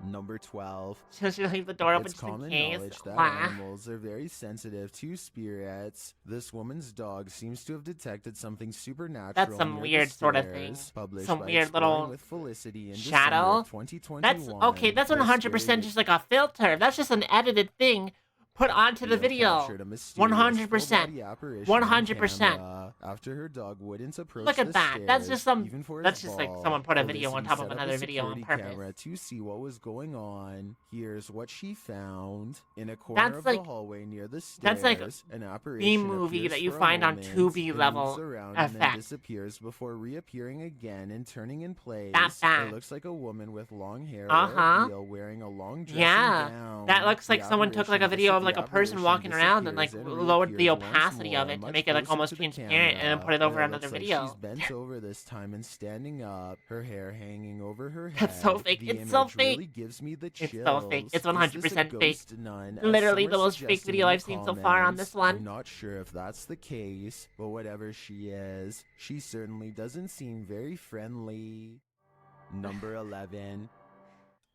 Number 12. So she leave the door open It's just in common case. knowledge that Wow. animals are very sensitive to spirits. This woman's dog seems to have detected something supernatural. That's some near weird the sort of stairs, thing. Published Some by weird Exploring little with Felicity in shadow. December of 2021. That's okay. That's This 100% scary just like a filter. That's just an edited thing put onto the video. captured a mysterious 100%. full-body apparition on 100%. camera after her dog wouldn't approach Look at the that. That's stairs, just some. even for That's his just like ball. someone put a video on Felicity top set of up another a video on security purpose. camera to see what was going on. Here's what she found in a corner That's of like the hallway near the stairs. that's like an a apparition B-movie appears that you for a find on moment, 2B it level moves around and then effect. disappears before reappearing again and turning in place. That bad. It looks like a woman with long hair Uh-huh. or a veil wearing a long dressing Yeah, gown. that looks like The someone took like a apparition video of dis- like the a person apparition walking around and like disappears and lowered the reappears once opacity of more, it to much make it like closer almost to the transparent and then camera. put it over It another looks like video. she's bent over this time and standing up, her hair hanging over her head. That's so fake. The It's so image fake. really gives me the It's chills. so fake. It's Is this a 100% fake. ghost nun, as Literally some the are most fake suggesting video in the I've seen so far on comments? this one. I'm not sure if that's the case, but whatever she is, she certainly doesn't seem very friendly. Number 11.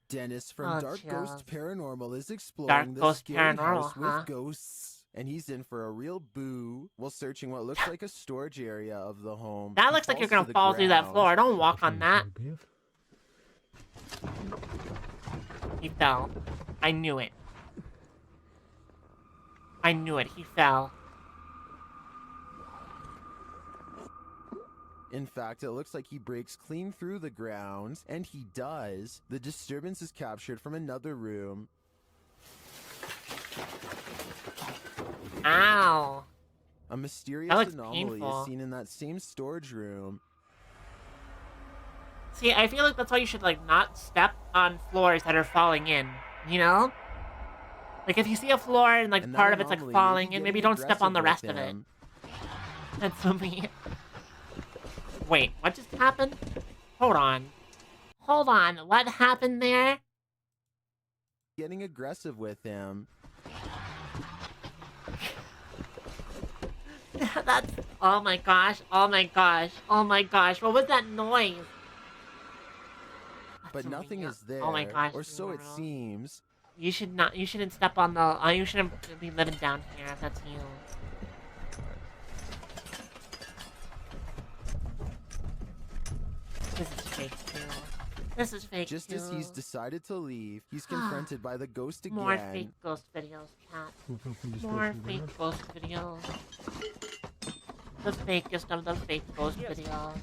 Dennis from Dark Ghost Paranormal is exploring the Ghost scary Paranormal, house huh? with ghosts, and he's in for a real boo while searching what looks like a storage area of the home. That He looks like you're falls gonna to the fall through that ground. floor. Don't walk on that. He fell. I knew it. I knew it. He fell. In fact, it looks like he breaks clean through the ground, and he does. The disturbance is captured from another room. Ow. A mysterious That looks anomaly painful. is seen in that same storage room. See, I feel like that's why you should, like, not step on floors that are falling in, you know? Like, if you see a floor and, like, And that part of it's, like, anomaly may falling be in, maybe getting don't step on the rest aggressive of with it. him. That's so mean. Wait, what just happened? Hold on. Hold on, what happened there? Getting aggressive with him. That's... Oh my gosh, oh my gosh, oh my gosh, what was that noise? But nothing is there, Oh my gosh, or so it Laurel. seems. You shouldn't step on the... you shouldn't be living down here if that's you. This is fake too. This is fake Just too. as he's decided to leave, he's confronted by the ghost again. More fake ghost videos, chat. More fake ghost videos. The fakest of the fake ghost videos.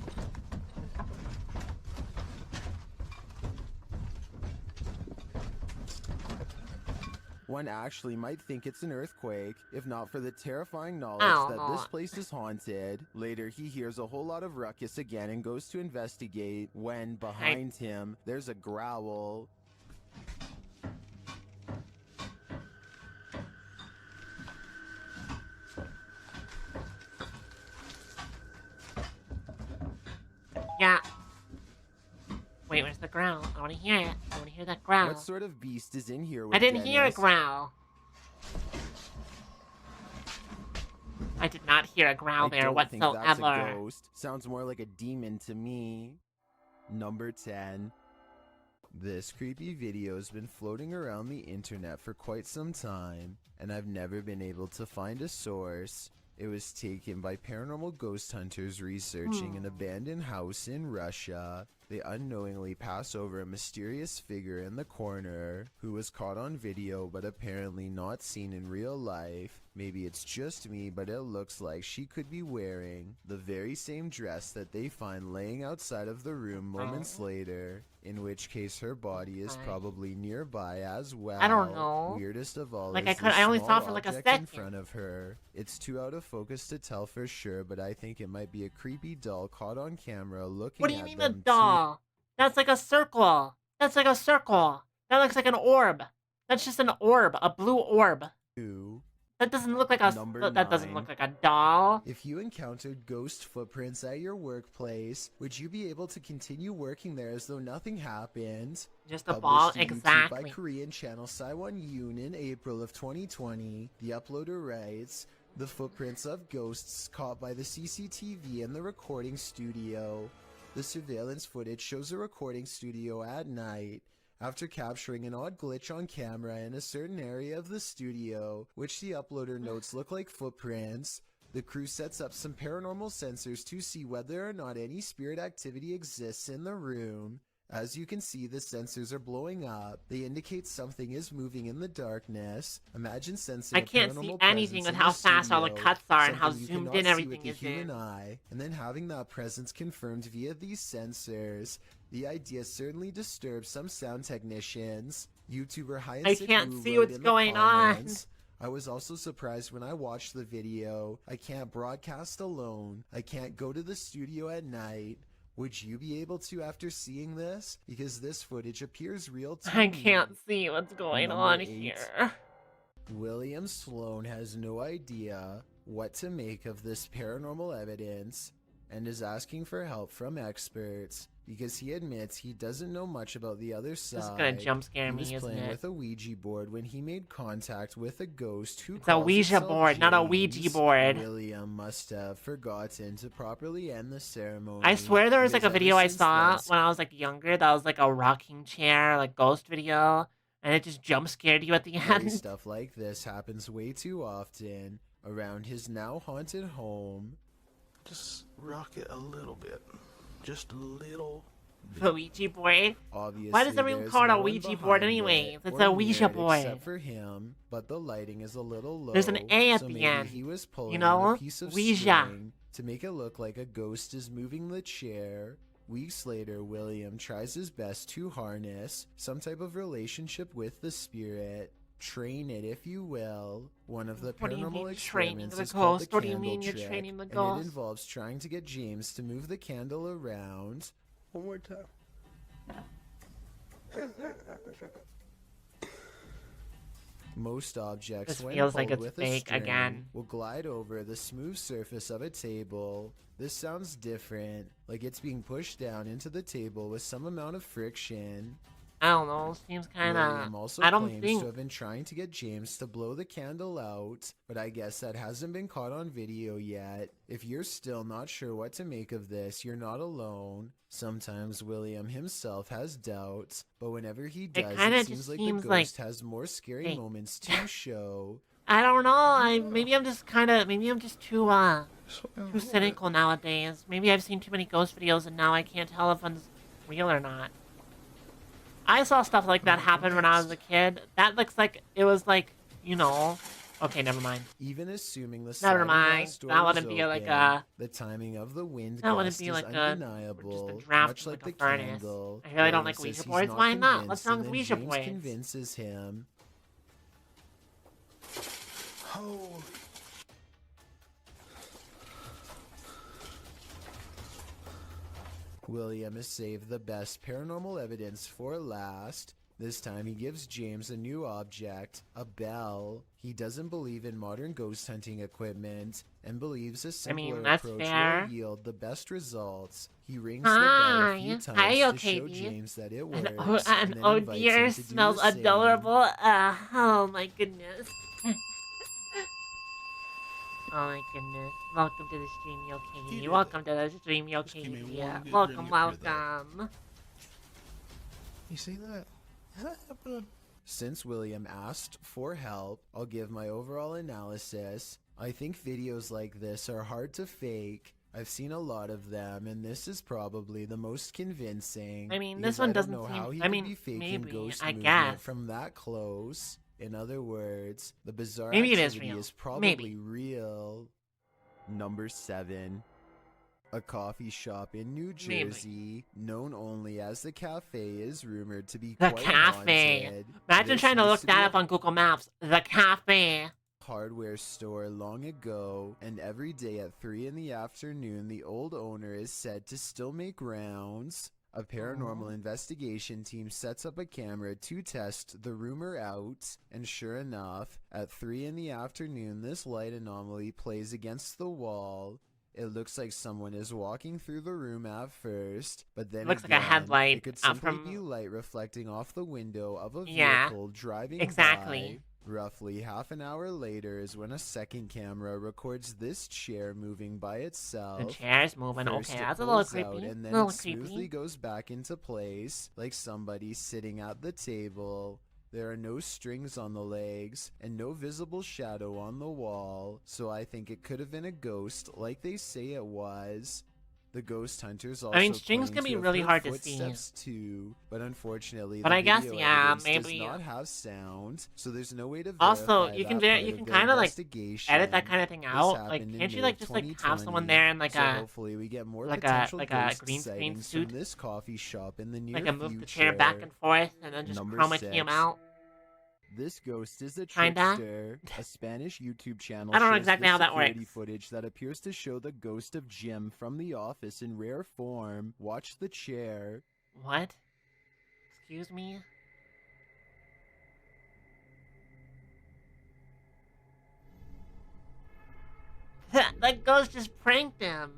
One actually might think it's an earthquake, if not for the terrifying knowledge Oh, that no. this place is haunted. Later, he hears a whole lot of ruckus again and goes to investigate, when behind him, there's a growl. growl. I want to hear it. I want to hear that growl. What sort of beast is in here with I didn't hear a Dennis? growl. I did not hear a growl I there don't think that's a whatsoever. ghost. Sounds more like a demon to me. Number 10. This creepy video has been floating around the internet for quite some time, and I've never been able to find a source. It was taken by paranormal ghost hunters researching an abandoned house in Russia. They unknowingly pass over a mysterious figure in the corner who was caught on video but apparently not seen in real life. Maybe it's just me, but it looks like she could be wearing the very same dress that they find laying outside of the room moments later, in which case her body is probably nearby as well. I don't know. Weirdest of all Like, is I only the saw small for, like, a object in second. front of her. It's too out of focus to tell for sure, but I think it might be a creepy doll caught on camera looking What do you at mean a them doll? That's like a circle. That's like a circle. That looks like an orb. That's just an orb, a blue orb. too. That doesn't look like a. Number That doesn't 9. look like a doll. If you encountered ghost footprints at your workplace, would you be able to continue working there as though nothing happened? Just a ball, Published to YouTube exactly. by Korean channel Saiwon Yoon in April of 2020, the uploader writes, the footprints of ghosts caught by the CCTV in the recording studio. The surveillance footage shows a recording studio at night. After capturing an odd glitch on camera in a certain area of the studio, which the uploader notes look like footprints, the crew sets up some paranormal sensors to see whether or not any spirit activity exists in the room. As you can see, the sensors are blowing up. They indicate something is moving in the darkness. Imagine sensing I can't a see paranormal anything presence with in how the fast all the studio, cuts are and how something you zoomed cannot in see everything with is the human in. eye, and then having that presence confirmed via these sensors. The idea certainly disturbs some sound technicians. YouTuber I can't see what's going on. I was also surprised when I watched the video. I can't broadcast alone. I can't go to the studio at night. Would you be able to after seeing this? Because this footage appears real to I me. can't see what's going Number on 8. here. William Sloan has no idea what to make of this paranormal evidence and is asking for help from experts because he admits he doesn't know much about the other side. This is gonna jump scare me, He was isn't playing it? with a Ouija board when he made contact with a ghost who It's a calls Ouija itself board, not a Ouija James. board. William must have forgotten to properly end the ceremony. I swear there was like a because ever video I since saw then, when I was like younger that was like a rocking chair, like ghost video, and it just jump scared you at the Scary end. stuff like this happens way too often around his now haunted home. Just rock it a little bit. Just a little. The Ouija board? Obviously, Why does everyone there's call it a no one Ouija board behind anyways? it It's or a near Ouija it board. Except for him, but the lighting is a little low. There's an A at so the maybe end. He was pulling You know? on a piece of Ouija. string to make it look like a ghost is moving the chair. Weeks later, William tries his best to harness some type of relationship with the spirit. Train it, if you will. One of the What do you paranormal mean training experiments the is called the ghost? What do you candle mean you're trick, training the and ghost? it involves trying to get James to move the candle around. One more time. Most objects, This when feels like pulled it's with a fake string, again. will glide over the smooth surface of a table. This sounds different, like it's being pushed down into the table with some amount of friction. I don't know. Seems kind William of. also I don't claims think. to have been trying to get James to blow the candle out, but I guess that hasn't been caught on video yet. If you're still not sure what to make of this, you're not alone. Sometimes William himself has doubts, but whenever he does, kinda it just seems like the seems ghost like has more scary fake. moments to show. I don't know. Maybe I'm just kind of. Maybe I'm just too cynical nowadays. Maybe I've seen too many ghost videos and now I can't tell if one's real or not. I saw stuff like that happen when I was a kid. That looks like it was like, you know. Okay, never mind. Even assuming the Never sliding mind. glass door That was wouldn't be like open, a. the timing of the wind That wouldn't gust be is like undeniable, just a draft much from, like like, the a furnace. candle. I really don't William like says Ouija he's boards. not Why not? What's convinced, wrong and with then Ouija James boards? convinces him. Holy. William has saved the best paranormal evidence for last. This time he gives James a new object, a bell. He doesn't believe in modern ghost hunting equipment and believes a simpler that's approach fair. will yield the best results. He rings the bell a few times Hi, to okay, show Dee. James that it And, works, and then oh invites dear, him to do smells the same. adorable. Oh my goodness. Oh my goodness. Welcome to the stream, Yo Katie. Welcome to the stream, Yo Katie. Yeah. Welcome, welcome. You see that? Is that happening? Since William asked for help, I'll give my overall analysis. I think videos like this are hard to fake. I've seen a lot of them, and this is probably the most convincing. I mean, because this one I don't doesn't know seem. how he I could mean, be faking maybe. ghost I movement guess. from that close. In other words, the bizarre Maybe it is activity real. is probably Maybe. real. Number 7. A coffee shop in New Maybe. Jersey, known only as the Cafe, is rumored to be The quite cafe. haunted. Imagine This trying to used look be that a up on Google Maps. The cafe. hardware store long ago, and every day at 3 in the afternoon, the old owner is said to still make rounds. A paranormal investigation team sets up a camera to test the rumor out, and sure enough, at 3 in the afternoon, this light anomaly plays against the wall. It looks like someone is walking through the room at first, but then Looks again, like a headlight it could simply from... be light reflecting off the window of a Yeah, vehicle driving exactly. by. Roughly half an hour later is when a second camera records this chair moving by itself. The chair's moving. First Okay, it that's a little pulls out, creepy. and then A little it smoothly creepy. goes back into place, like somebody sitting at the table. There are no strings on the legs, and no visible shadow on the wall, so I think it could have been a ghost, like they say it was. The ghost hunters also I mean, strings claim can be to have really heard hard to see. footsteps too, but unfortunately, But the I guess, video yeah, evidence maybe- does not have sound, so there's no way to Also, verify you can that part you of can the kind of like investigation. edit that kind of thing This out. Like, happened in can't you May like of just like have 2020, someone there and like so a hopefully we get more like potential a ghost green screen sightings suit, from this coffee shop in the near like a move future. the chair back and forth and then just Number chroma key him 6. out. This ghost is a Kinda. trickster. A Spanish YouTube channel I don't know shares exactly this how that security works. footage that appears to show the ghost of Jim from The Office in rare form. Watch the chair. What? Excuse me? That ghost just pranked him.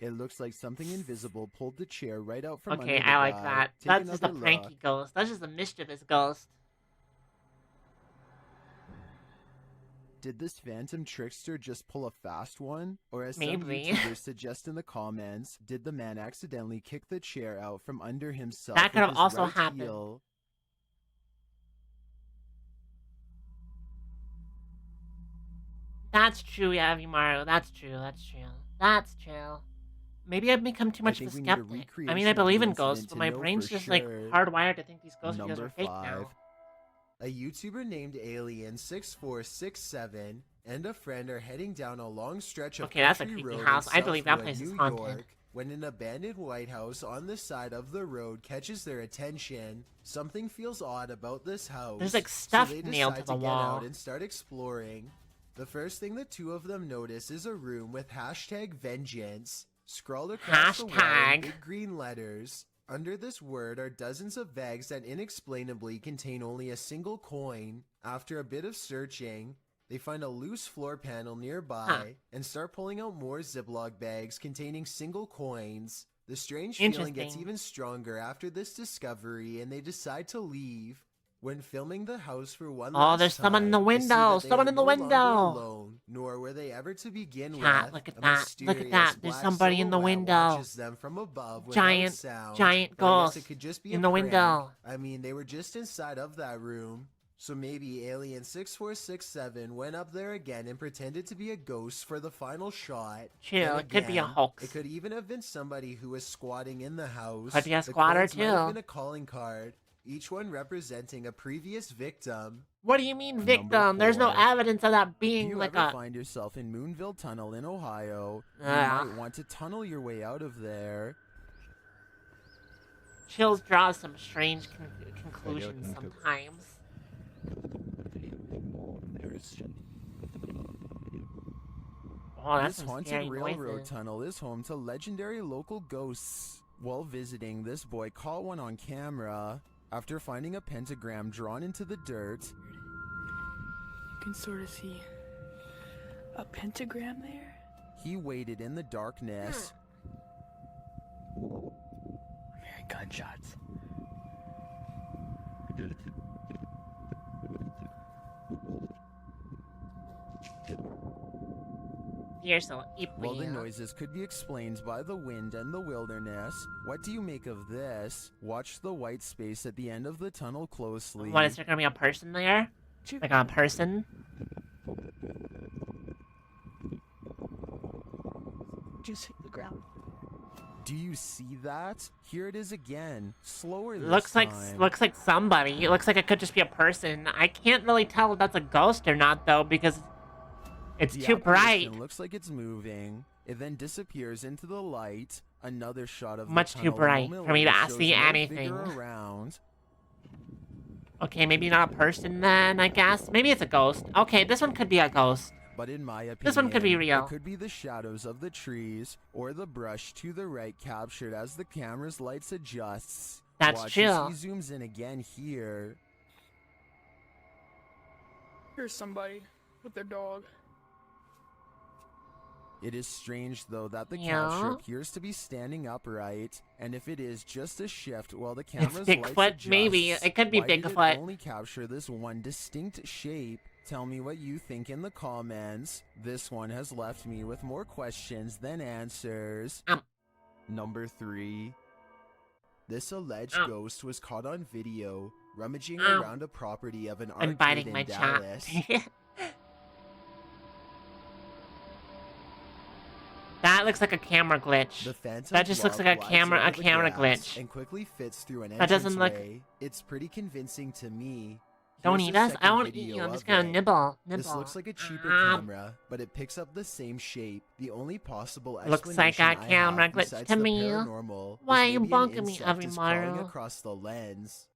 It looks like something invisible pulled the chair right out from under Okay, the I like guy. that. Take That's just a another pranky look. ghost. That's just a mischievous ghost. Did this phantom trickster just pull a fast one? Or as some Maybe. YouTubers suggest in the comments, did the man accidentally kick the chair out from under himself That could with have his also right happened. heel? That's true, yeah, Mario. That's true. That's true. That's true. Maybe I've become too much of a think we need a skeptic. I mean, recreation I of the believe in incident ghosts, but to my know brain's for just like sure. hardwired to think these ghost videos Number are fake 5. now. A YouTuber named Alien6467 and a friend are heading down a long stretch of Okay, that's a country creepy road house. in I believe that Southwood, place is New haunted. York, when an abandoned White House on the side of the road catches their attention. Something feels odd about this house. There's, like, stuff so they nailed decide to the get wall. out and start exploring. The first thing the two of them notice is a room with #vengeance scrawled across the wall in Hashtag. big green letters. Under this word are dozens of bags that inexplainably contain only a single coin. After a bit of searching, they find a loose floor panel nearby and start pulling out more Ziploc bags containing single coins. The strange feeling gets Interesting. even stronger after this discovery, and they decide to leave. When filming the house for one Oh, last there's someone in the time, they see window. that they Someone are in the no longer window. alone, nor were they ever to begin Chat, with. look at A that. Look at mysterious that. There's black somebody in the silhouette window. watches them from above without Giant- sound, giant but I guess ghost it could just be in a the prank. window. I mean, they were just inside of that room. So maybe Alien6467 went up there again and pretended to be a ghost for the final shot. Chill, Then it could be a again, hoax. It could even have been somebody who was squatting in the house. Could be a The squatter, coins might have too. been a calling card, each one representing a previous victim. What do you mean Number victim? There's no 4. evidence of that Do being you like ever a... find yourself in Moonville Tunnel in Ohio? You Ugh. might want to tunnel your way out of there. Chills draws some strange conclusions sometimes. Oh, that's This some haunted scary railroad noises. tunnel is home to legendary local ghosts. While visiting, this boy caught one on camera after finding a pentagram drawn into the dirt. You can sort of see a pentagram there. He waited in the darkness. I'm hearing gunshots. While the noises could be explained by the wind and the wilderness, what do you make of this? Watch the white space at the end of the tunnel closely. What, is there gonna be a person there? Like a person? Just hit the ground. Do you see that? Here it is again. Slower this Looks like somebody. It looks like it could just be a person. I can't really tell if that's a ghost or not though, because it's too bright. Looks like it's moving. It then disappears into the light. Another shot of Much the too tunnel bright for me to shows see no anything. figure around. Okay, maybe not a person then, I guess. Maybe it's a ghost. Okay, this one could be a ghost. But in my opinion, This one could be real. It could be the shadows of the trees or the brush to the right captured as the camera's lights adjusts. That's Watch true. as he zooms in again here. Here's somebody with their dog. It is strange, though, that the Yeah. capture appears to be standing upright, and if it is just a shift while the camera's It's lights Bigfoot, adjusts, maybe. It could be why did Bigfoot. it only capture this one distinct shape? Tell me what you think in the comments. This one has left me with more questions than answers. Number 3. This alleged ghost was caught on video rummaging around a property of an I'm arcade biting in my Dallas. That looks like a camera glitch. The phantom That just looks blob like a glides camera over the grass glitch. and quickly fits through an That doesn't look- entranceway. It's pretty convincing to me. Don't Here's eat a us. I second won't eat video you. I'm just of gonna it. nibble. This looks like a cheaper camera, but it picks up the same shape. The only possible Looks like a explanation I camera have glitch besides to the me. paranormal Why is you maybe an bonking me insect every is crawling morrow? across the lens.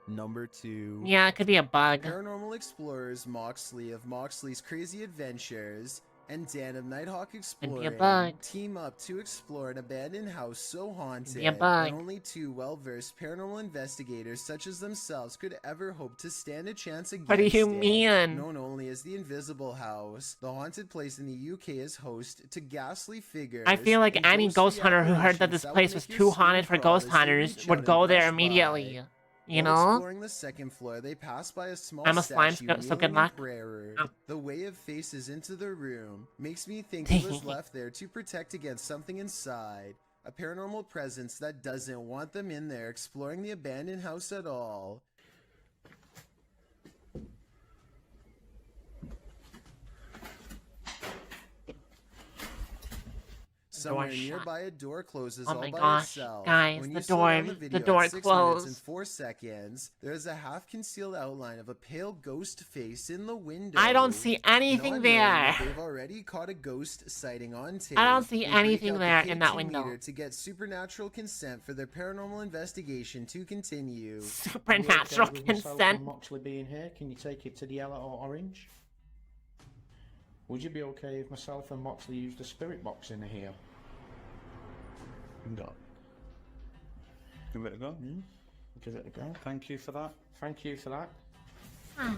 Number 2. Yeah, it could be a bug. Paranormal explorers Moxley of Moxley's Crazy Adventures and Dan of Nighthawk Exploring bug. team up to explore an abandoned house so haunted Be a bug. that only 2 well-versed paranormal investigators such as themselves could ever hope to stand a chance against What do you it. mean? Known only as the Invisible House, the haunted place in the UK is host to ghastly figures. I feel like and any ghostly ghost hunter who heard that apparitions this will place was make too your haunted skin for crawl ghost as they hunters reach would out go and there brush immediately. by. You While know? exploring the second floor, they pass by a small I'm a slime statue scout, so good kneeling in luck. prayer. The way it faces into the room makes me think it was left there to protect against something inside. A paranormal presence that doesn't want them in there exploring the abandoned house at all. Somewhere Door shut. nearby, a door closes Oh all my by gosh, itself. guys, When the you slow down door- the video the door at 6 minutes closed. and 4 seconds, there is a half-concealed outline of a pale ghost face in the window. I don't see anything Not knowing that there. They've already caught a ghost sighting on tape. I don't see they break anything out the there in that K2 window. meter to get supernatural consent for their paranormal investigation to continue. Supernatural Are you okay with myself consent. and Moxley being here? Can you take it to the yellow or orange? Would you be okay if myself and Moxley used the spirit box in here? No. Give it a go. Give it a go. Thank you for that. Thank you for that. I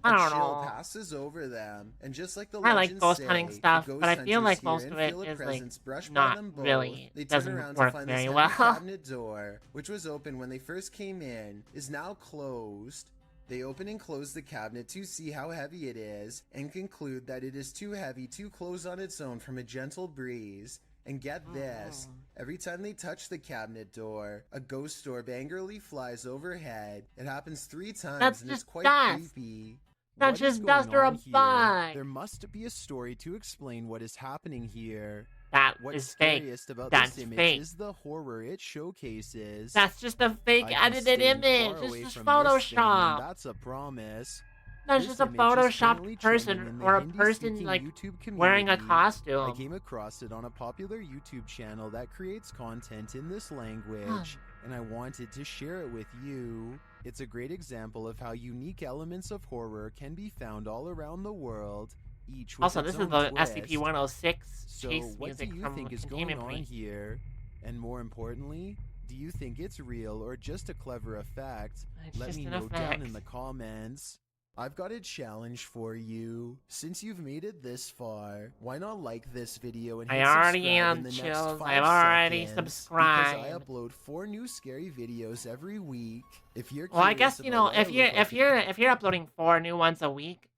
A don't chill know. passes over them, and just like the I like legends ghost say, hunting the stuff, ghost but I feel hunters like hear most and of it feel a is, like, presence brushed by not them both. really- They turn doesn't around work to find very this well. heavy cabinet door, which was open when they first came in, is now closed. They open and close the cabinet to see how heavy it is, and conclude that it is too heavy to close on its own from a gentle breeze. And get this, every time they touch the cabinet door, a ghost orb angrily flies overhead. It happens 3 times That's and it's just quite dust. creepy. That's What is just going dust or a on here? bug. There must be a story to explain what is happening here. That What's is fake. scariest about That's this image fake. is the horror it showcases. That's just a fake I can edited stand image. far It's away just from this thing, and Photoshop. That's a promise. That's This just a image is currently photoshopped trending person in the or a Hindi-speaking person like YouTube wearing a community. costume. I came across it on a popular YouTube channel that creates content in this language, and I wanted to share it with you. It's a great example of how unique elements of horror can be found all around the world, each with Also, its this is own the twist. SCP-106 So chase what do music you from think is going Containment on Breach. here? And more importantly, do you think it's real or just a clever effect? It's Let just me an know down effect. in the comments. I've got a challenge for you. Since you've made it this far, why not like this video and I hit already subscribe am, in the next Chills. 5 I've already seconds, subscribed. because I upload 4 new scary videos every week. If you're Well, I curious guess, you about know, what I if look you're like if you're uploading 4 new ones a week,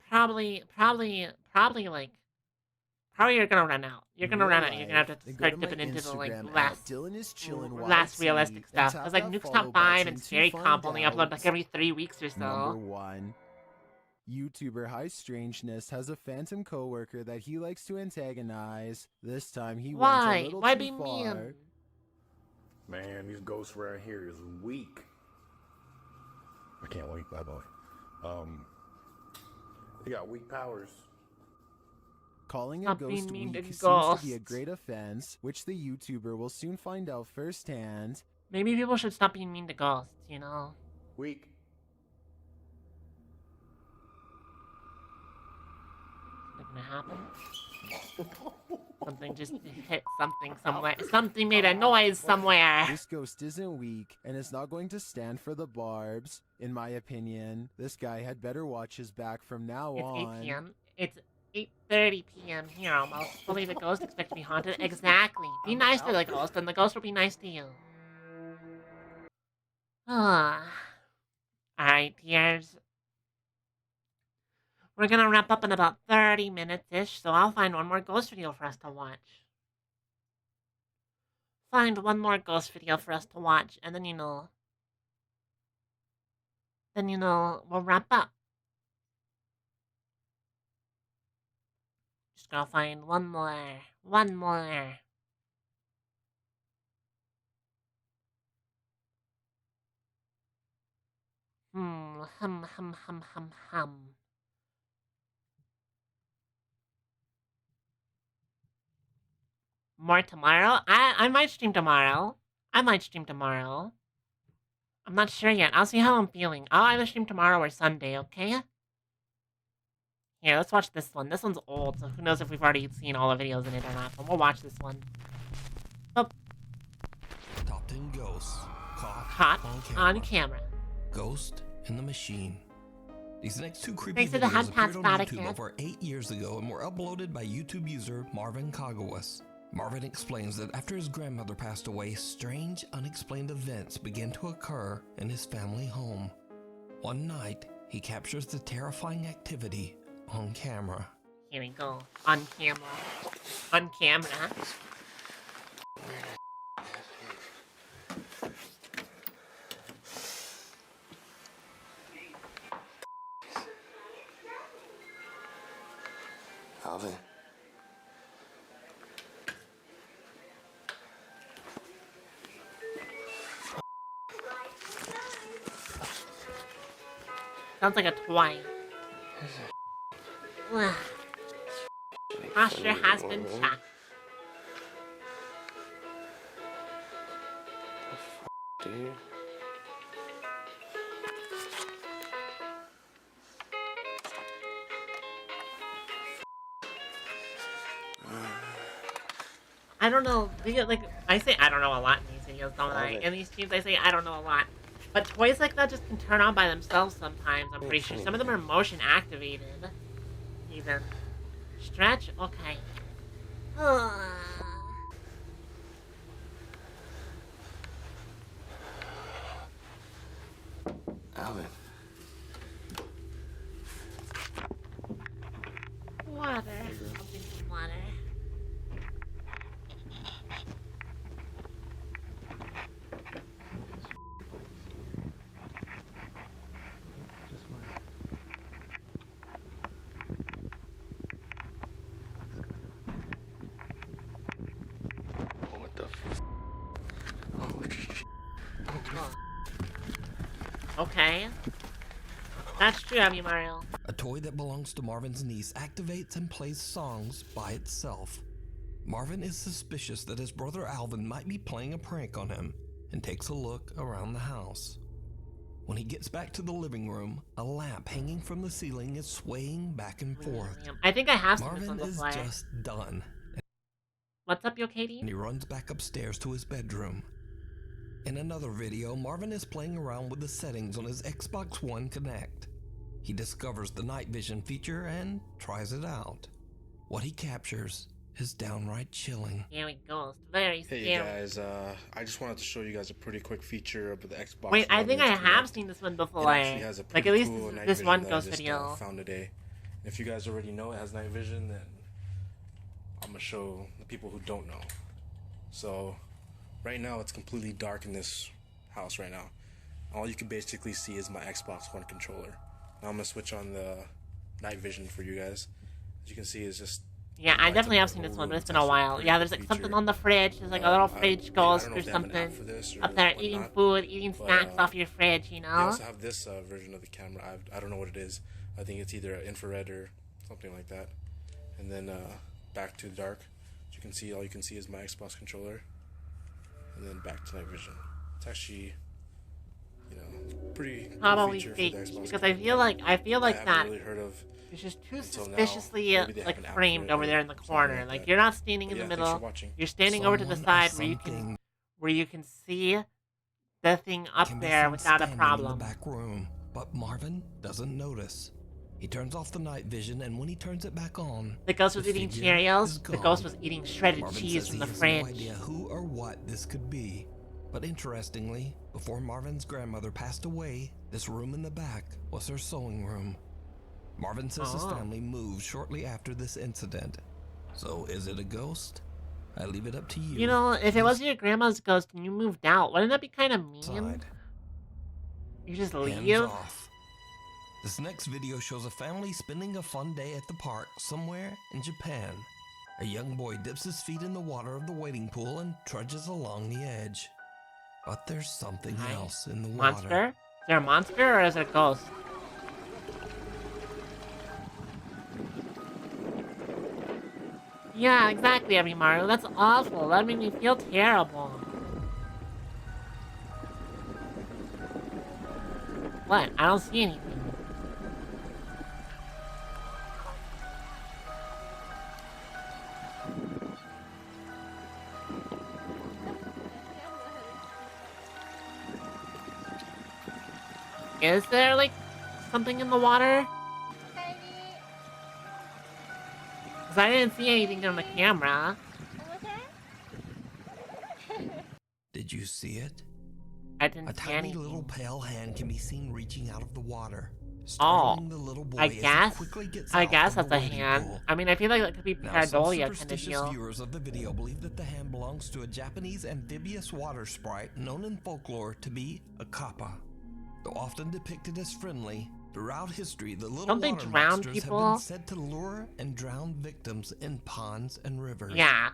probably you're gonna run out. You're gonna run out. You're gonna have to then go start to my dipping into the Instagram less at Dylan is chillin' less YT, realistic and stuff. tap Because like that Nuke follow Top 5 button and to Scary find Comp only upload out. like every 3 weeks or so. Number 1. YouTuber High Strangeness has a phantom coworker that he likes to antagonize. This time he went Why? a little Why too be far. mean? Man, these ghosts around here is weak. I can't wait. Bye bye. They got weak powers. Calling a Stop ghost being mean weak to seems to be a ghosts. great offense, which the YouTuber will soon find out firsthand. Maybe people should stop being mean to ghosts, you know? Weak. Is that gonna happen? Something just hit something somewhere. Something made a noise somewhere. This ghost isn't weak, and is not going to stand for the barbs. In my opinion, this guy had better watch his back from now It's on. 8 p.m. It's 8:30 p.m. here almost. Fully the ghost expect to be haunted? Exactly. Be nice to the ghost, and the ghost will be nice to you. Alright, dears. We're gonna wrap up in about 30 minutes-ish, so I'll find one more ghost video for us to watch. Find one more ghost video for us to watch, and then, you know, we'll wrap up. Just gotta find one more. One more. Hum. More tomorrow? I might stream tomorrow. I'm not sure yet. I'll see how I'm feeling. I'll either stream tomorrow or Sunday, okay? Here, let's watch this one. This one's old, so who knows if we've already seen all the videos in it or not, but we'll watch this one. Top 10 ghosts Caught on camera. Ghost in the Machine. These next 2 creepy Thanks to the videos HUD appeared on Pats YouTube Vatican. over 8 years ago and were uploaded by YouTube user Marvin Kagawas. Marvin explains that after his grandmother passed away, strange, unexplained events began to occur in his family home. One night, he captures the terrifying activity on camera. Here we go. On camera. On camera. Alvin. Sounds like a toy. Posture has been checked. Dude. I don't know. Like, I say I don't know a lot in these videos, don't I? In these streams, I say I don't know a lot. But toys like that just can turn on by themselves sometimes, I'm pretty sure. Some of them are motion activated. Even. Stretch? Okay. Alvin. Water. I'll drink some water. What the f? Oh, shit. Okay. That's true of you, Mario. A toy that belongs to Marvin's niece activates and plays songs by itself. Marvin is suspicious that his brother Alvin might be playing a prank on him and takes a look around the house. When he gets back to the living room, a lamp hanging from the ceiling is swaying back and forth. I think I have seen this one Marvin is before. just done. What's up, yo, Katie? And he runs back upstairs to his bedroom. In another video, Marvin is playing around with the settings on his Xbox One Connect. He discovers the night vision feature and tries it out. What he captures is downright chilling. Here we go. It's very scary. Hey guys, I just wanted to show you guys a pretty quick feature of the Xbox. Wait, I think I Connect. have seen this one before. It actually has a Like, pretty at least cool night this vision one that I ghost just, video. found today. If you guys already know it has night vision, then I'm gonna show the people who don't know. So, right now it's completely dark in this house right now. All you can basically see is my Xbox One controller. Now I'm gonna switch on the night vision for you guys. As you can see, it's just... Yeah, I definitely have seen this one, but it's been a while. Yeah, there's like something on the fridge. There's like a little fridge ghost or something up there eating food, eating snacks off your fridge, you know? They also have this version of the camera. I don't know what it is. I think it's either infrared or something like that. And then back to dark. As you can see, all you can see is my Xbox controller. And then back to night vision. It's actually, you know, pretty cool Probably feature fake, for the Xbox because I feel Connect. like I that. haven't really heard of It's just too until now. suspiciously Maybe they have like an app framed for it over or there in the something corner. like Like that. you're not standing in But the yeah, thanks for middle. watching. You're standing over to the Someone or side where you something can see the thing up can be there seen without a standing problem. in the back room, but Marvin doesn't notice. He turns off the night vision, and when he turns it back on, The ghost was eating figure Cheerios. is The ghost gone. was eating shredded Marvin cheese says from he the has fridge. no idea who or what this could be. But interestingly, before Marvin's grandmother passed away, this room in the back was her sewing room. Marvin says his Oh. family moved shortly after this incident. So is it a ghost? I leave it up to you. You know, if it was your grandma's ghost and you moved out, wouldn't that be kind of mean? Side. You just Hands leave? off. This next video shows a family spending a fun day at the park somewhere in Japan. A young boy dips his feet in the water of the wading pool and trudges along the edge. But there's something else in the water. Monster? Is there a monster or is it a ghost? Yeah, exactly, Mario. That's awful. That made me feel terrible. What? I don't see anything. Is there, like, something in the water? Because I didn't see anything on the camera. Did you see it? I didn't A see tiny anything. little pale hand can be seen reaching out of the water, Oh, startling the little boy I as he guess. quickly gets I out guess from that's the a wading hand. pool. I mean, I feel like that could be Now, some pareidolia kind of superstitious deal. viewers of the video believe that the hand belongs to a Japanese amphibious water sprite known in folklore to be a kappa. Though often depicted as friendly, throughout history the little Don't they water drown monsters have people? been said to lure and drown victims in ponds and rivers. Yeah.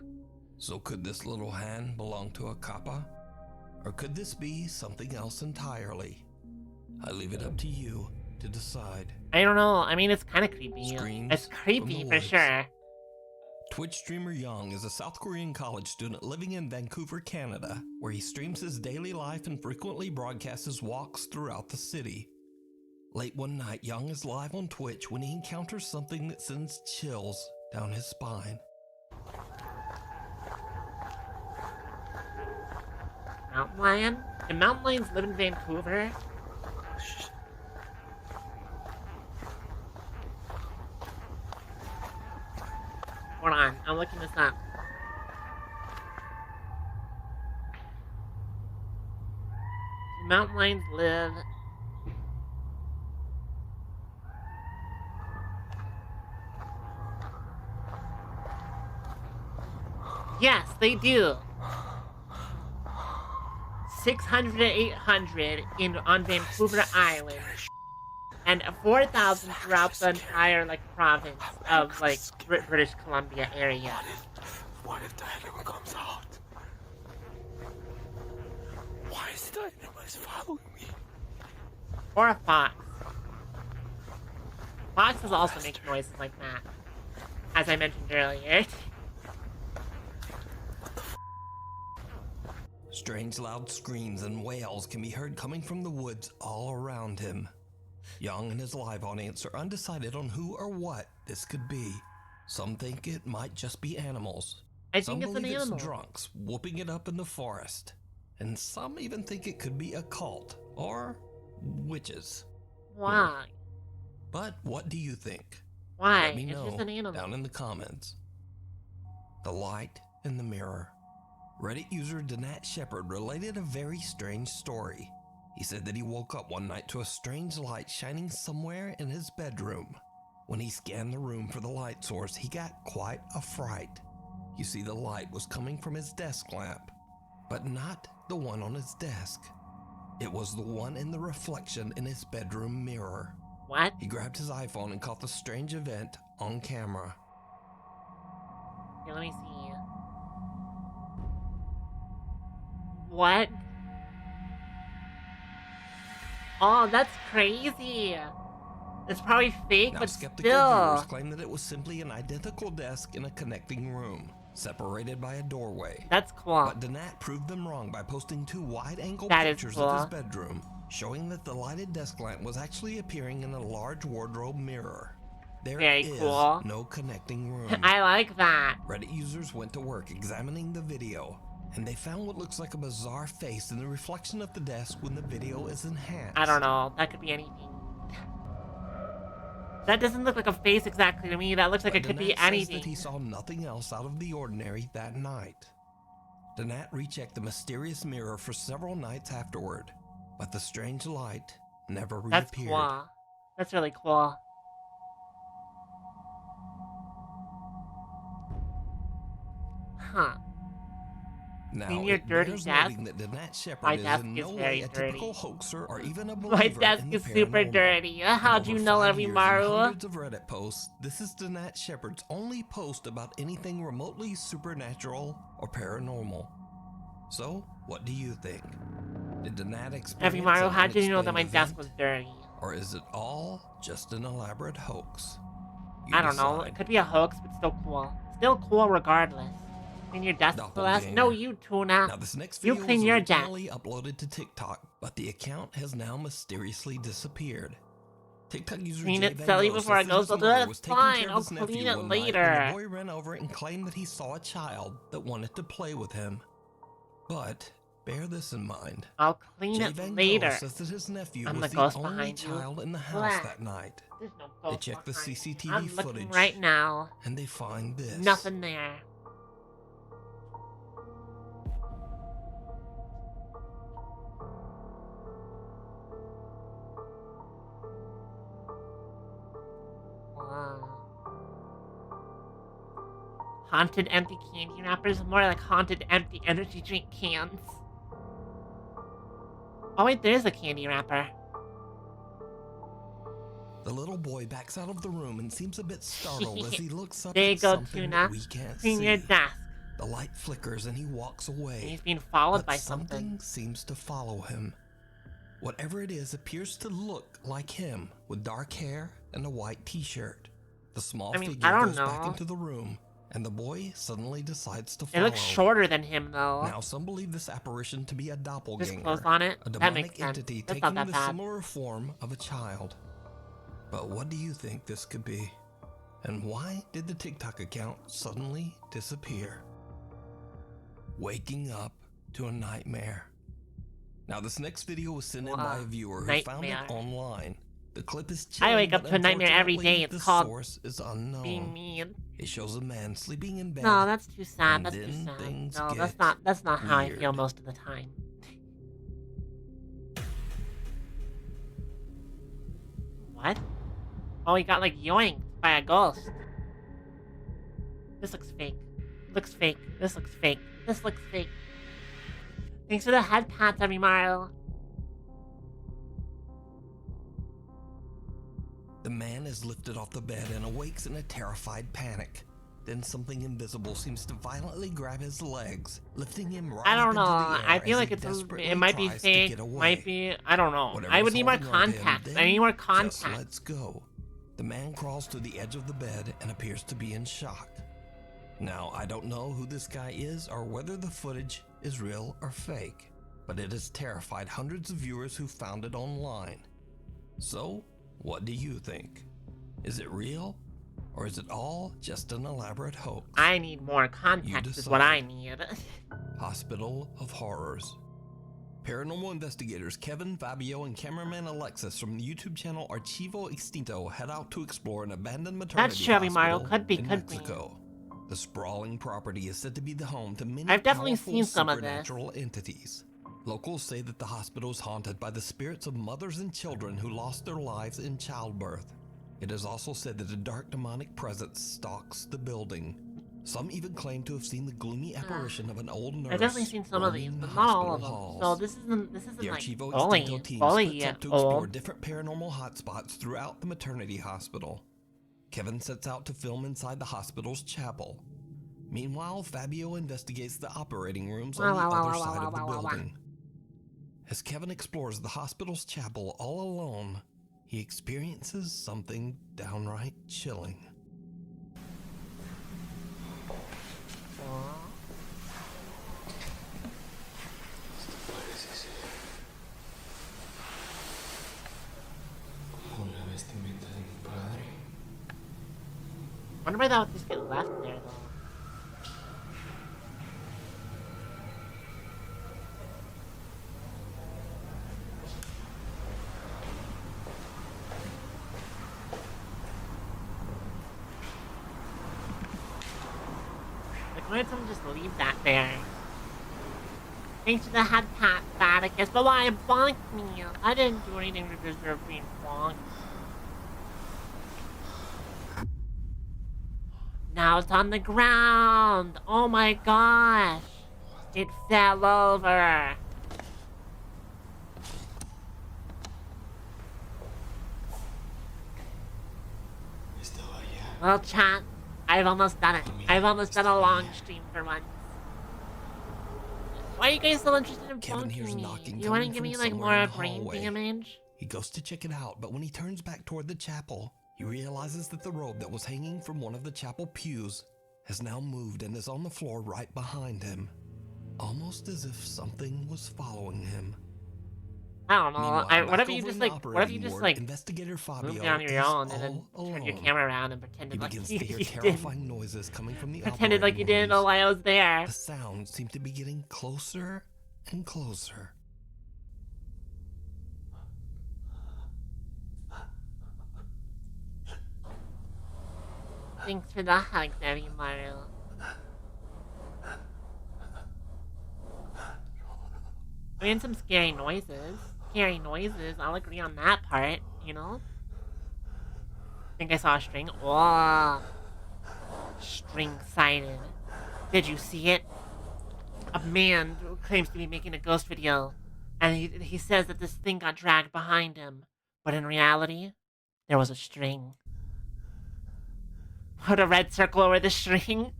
So could this little hand belong to a kappa? Or could this be something else entirely? I leave it up to you to decide. I don't know. I mean, it's kind of creepy. Screams It's creepy from the for woods. sure. Twitch streamer Young is a South Korean college student living in Vancouver, Canada, where he streams his daily life and frequently broadcasts his walks throughout the city. Late one night, Young is live on Twitch when he encounters something that sends chills down his spine. Mountain lion? Can mountain lions live in Vancouver? Hold on, I'm looking this up. Do mountain lions live? Yes, they do. 600 to 800 on Vancouver Island, and 4,000 throughout the entire province of British Columbia area. What if the animal comes out? Why is the animal following me? Or a fox. Foxes also make noises like that, as I mentioned earlier. Strange loud screams and wails can be heard coming from the woods all around him. Young and his live audience are undecided on who or what this could be. Some think it might just be animals. Some believe an animal. It's drunks whooping it up in the forest. And some even think it could be a cult or witches. Why? But what do you think? Why? Let me It's know just an animal. down in the comments. The light in the mirror. Reddit user Danat Shepard related a very strange story. He said that he woke up one night to a strange light shining somewhere in his bedroom. When he scanned the room for the light source, he got quite a fright. You see, the light was coming from his desk lamp, but not the one on his desk. It was the one in the reflection in his bedroom mirror. What? He grabbed his iPhone and caught the strange event on camera. Here, let me see. What? Oh, that's crazy. It's probably fake, Now, but skeptical still. viewers claim that it was simply an identical desk in a connecting room, separated by a doorway. That's cool. But Danat proved them wrong by posting 2 wide-angle That is pictures cool. of his bedroom, showing that the lighted desk lamp was actually appearing in a large wardrobe mirror. There Very is cool. no connecting room. I like that. Reddit users went to work examining the video, and they found what looks like a bizarre face in the reflection of the desk when the video is enhanced. I don't know. That could be anything. That doesn't look like a face exactly to me. That looks like But it could Danat be says anything. that he saw nothing else out of the ordinary that night. Danat rechecked the mysterious mirror for several nights afterward, but the strange light never That's reappeared. cool. That's really cool. Huh. Now, In your it dirty bears desk? noting that Danat Shepard My is desk in is no very way a dirty. typical hoaxer or even a My believer desk in the is super paranormal. dirty. How'd you In know, over 5 Every years and Maru? hundreds of Reddit posts, this is Danat Shepard's only post about anything remotely supernatural or paranormal. So, what do you think? Did Danat experience Every Maru, an how did you know that my unexplained desk was event? dirty? Or is it all just an elaborate hoax? I don't know. It could be a hoax, but still cool. Still cool regardless. Clean your desk, Celeste? No, you, Tuna. Now, this next You video clean was your desk. originally uploaded to TikTok, but the account has now mysteriously disappeared. TikTok user Clean Jay it Van silly Gogh before says it that goes his to mother the was taking fine. care of I'll his nephew clean it one night later. when the boy ran over and claimed that he saw a child that wanted to play with him. But bear this in mind. I'll clean Jay it Van later. Gogh says that his nephew I'm was the the ghost only behind you. child in the house Black. that night. There's no They ghost check the behind you. CCTV I'm footage looking right now. and they find this. Nothing there. Wow. Haunted empty candy wrappers? More like haunted empty energy drink cans. Oh wait, there's a candy wrapper. The little boy backs out of the room and seems a bit startled as he looks up There you at go, something Tuna. that we can't Clean see. your desk. The light flickers and he walks away. He's being followed but by something. seems to follow him. Whatever it is appears to look like him, with dark hair and a white t-shirt. The small figure I don't goes back know. into the room, and the boy suddenly decides to It follow. looks shorter than him though. Now, some believe this apparition to be a doppelganger, Just close on it? a That demonic makes sense. entity That's not taking that the bad. similar form of a child. But what do you think this could be? And why did the TikTok account suddenly disappear? Waking up to a nightmare. Now, this next video was sent in by a viewer who found it Nightmare. online. The clip is chilling, I wake up but to a nightmare every unfortunately, day. It's the called source is unknown. being mean. It shows a man sleeping in bed. No, that's too sad. and That's too then sad. things No, get that's not how I weird. feel most of the time. What? Oh, he got like yoinked by a ghost. This looks fake. Looks fake. This looks fake. This looks fake. Thanks for the head pats, every Mario. The man is lifted off the bed and awakes in a terrified panic. Then something invisible seems to violently grab his legs, lifting him right I up don't know. into the air I feel as like he it desperately might be tries to fake. get away. Might be. I don't know. Whatever I would is need more holding on to him context. I then need more just context. lets go. The man crawls to the edge of the bed and appears to be in shock. Now, I don't know who this guy is or whether the footage is real or fake, but it has terrified hundreds of viewers who found it online. So, what do you think? Is it real, or is it all just an elaborate hoax? I need more context is what I need. Hospital of Horrors. Paranormal investigators Kevin, Fabio, and cameraman Alexis from the YouTube channel Archivo Extinto head out to explore an abandoned maternity That's Chevy Mario. hospital Could be, in could be. Mexico. The sprawling property is said to be the home to many I've definitely powerful seen some of this. supernatural entities. Locals say that the hospital is haunted by the spirits of mothers and children who lost their lives in childbirth. It is also said that a dark demonic presence stalks the building. Some even claim to have seen the gloomy apparition of an old nurse. I've definitely seen some of these, roaming the but not all of them. hospital So halls. this isn't The like Archivo bully Extinto team splits up to explore old. different paranormal hotspots throughout the maternity hospital. Kevin sets out to film inside the hospital's chapel. Meanwhile, Fabio investigates the operating rooms on the other side of the building. As Kevin explores the hospital's chapel all alone, he experiences something downright chilling. Wonder why that would just get left there though. Like, why did someone just leave that there? Thanks to the head pat, Vaticus, but why bonked me? I didn't do anything to deserve being bonked. Now it's on the ground! Oh my gosh! It fell over! Well, chat, I've almost done it. I've almost done a long stream for once. Why are you guys so interested in Kevin hears bonking me? knocking You wanna coming give me from like somewhere in more the brain hallway. damage? He goes to check it out, but when he turns back toward the chapel, he realizes that the robe that was hanging from one of the chapel pews has now moved and is on the floor right behind him, almost as if something was following him. I don't know. Meanwhile, What if back you over just in the like, what if you operating just ward, like Investigator Fabio moved on your is own and then all turned your alone. camera around and He pretended like begins you to hear didn't. terrifying noises coming from the Pretended like you operating didn't know rooms. why I was there. The sounds seem to be getting closer and closer. Thanks for the hug, Daddy Mario. I mean, some scary noises. Scary noises. I'll agree on that part, you know? I think I saw a string. Oh. String sighted. Did you see it? A man who claims to be making a ghost video, and he says that this thing got dragged behind him. But in reality, there was a string. Put a red circle over the string?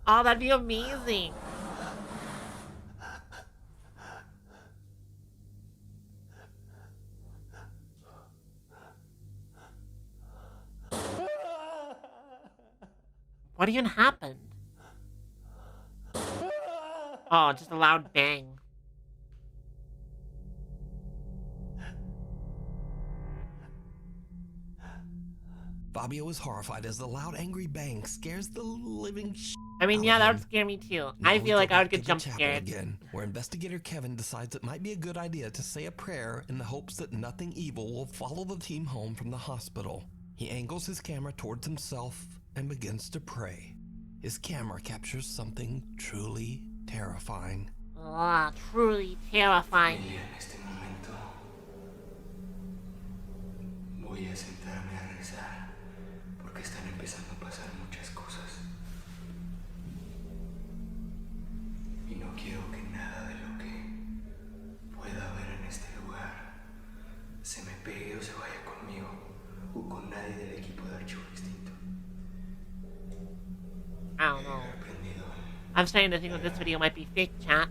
Oh, that'd be amazing. What even happened? Oh, just a loud bang. Fabio is horrified as the loud, angry bang scares the living shit. I mean, yeah, that would scare me too. I feel like I would get jump scared. Again, where investigator Kevin decides it might be a good idea to say a prayer in the hopes that nothing evil will follow the team home from the hospital. He angles his camera towards himself and begins to pray. His camera captures something truly terrifying. Ah, truly terrifying. Voy a sentarme a rezar porque están empezando a pasar muchas cosas. Y no quiero que nada de lo que pueda haber en este lugar se me pegue o se vaya conmigo o con nadie del equipo de Archivo Extinto. I don't know. I'm starting to think that this video might be fake, chat.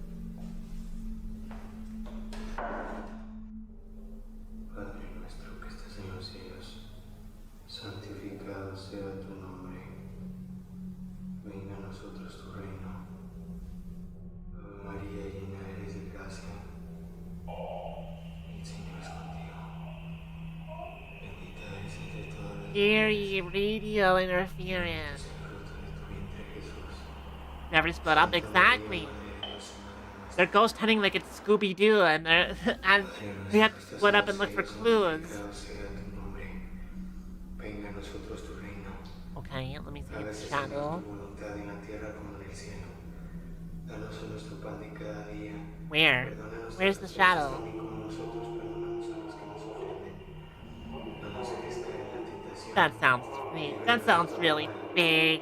Padre nuestro que estás en los cielos, santificado sea tu nombre. Venga a scary radio interference. Never split up, exactly. They're ghost hunting like it's Scooby-Doo, and and we have to split up and look for clues. Okay, let me see the shadow. Where? Where's the shadow? That sounds fake. That sounds really fake.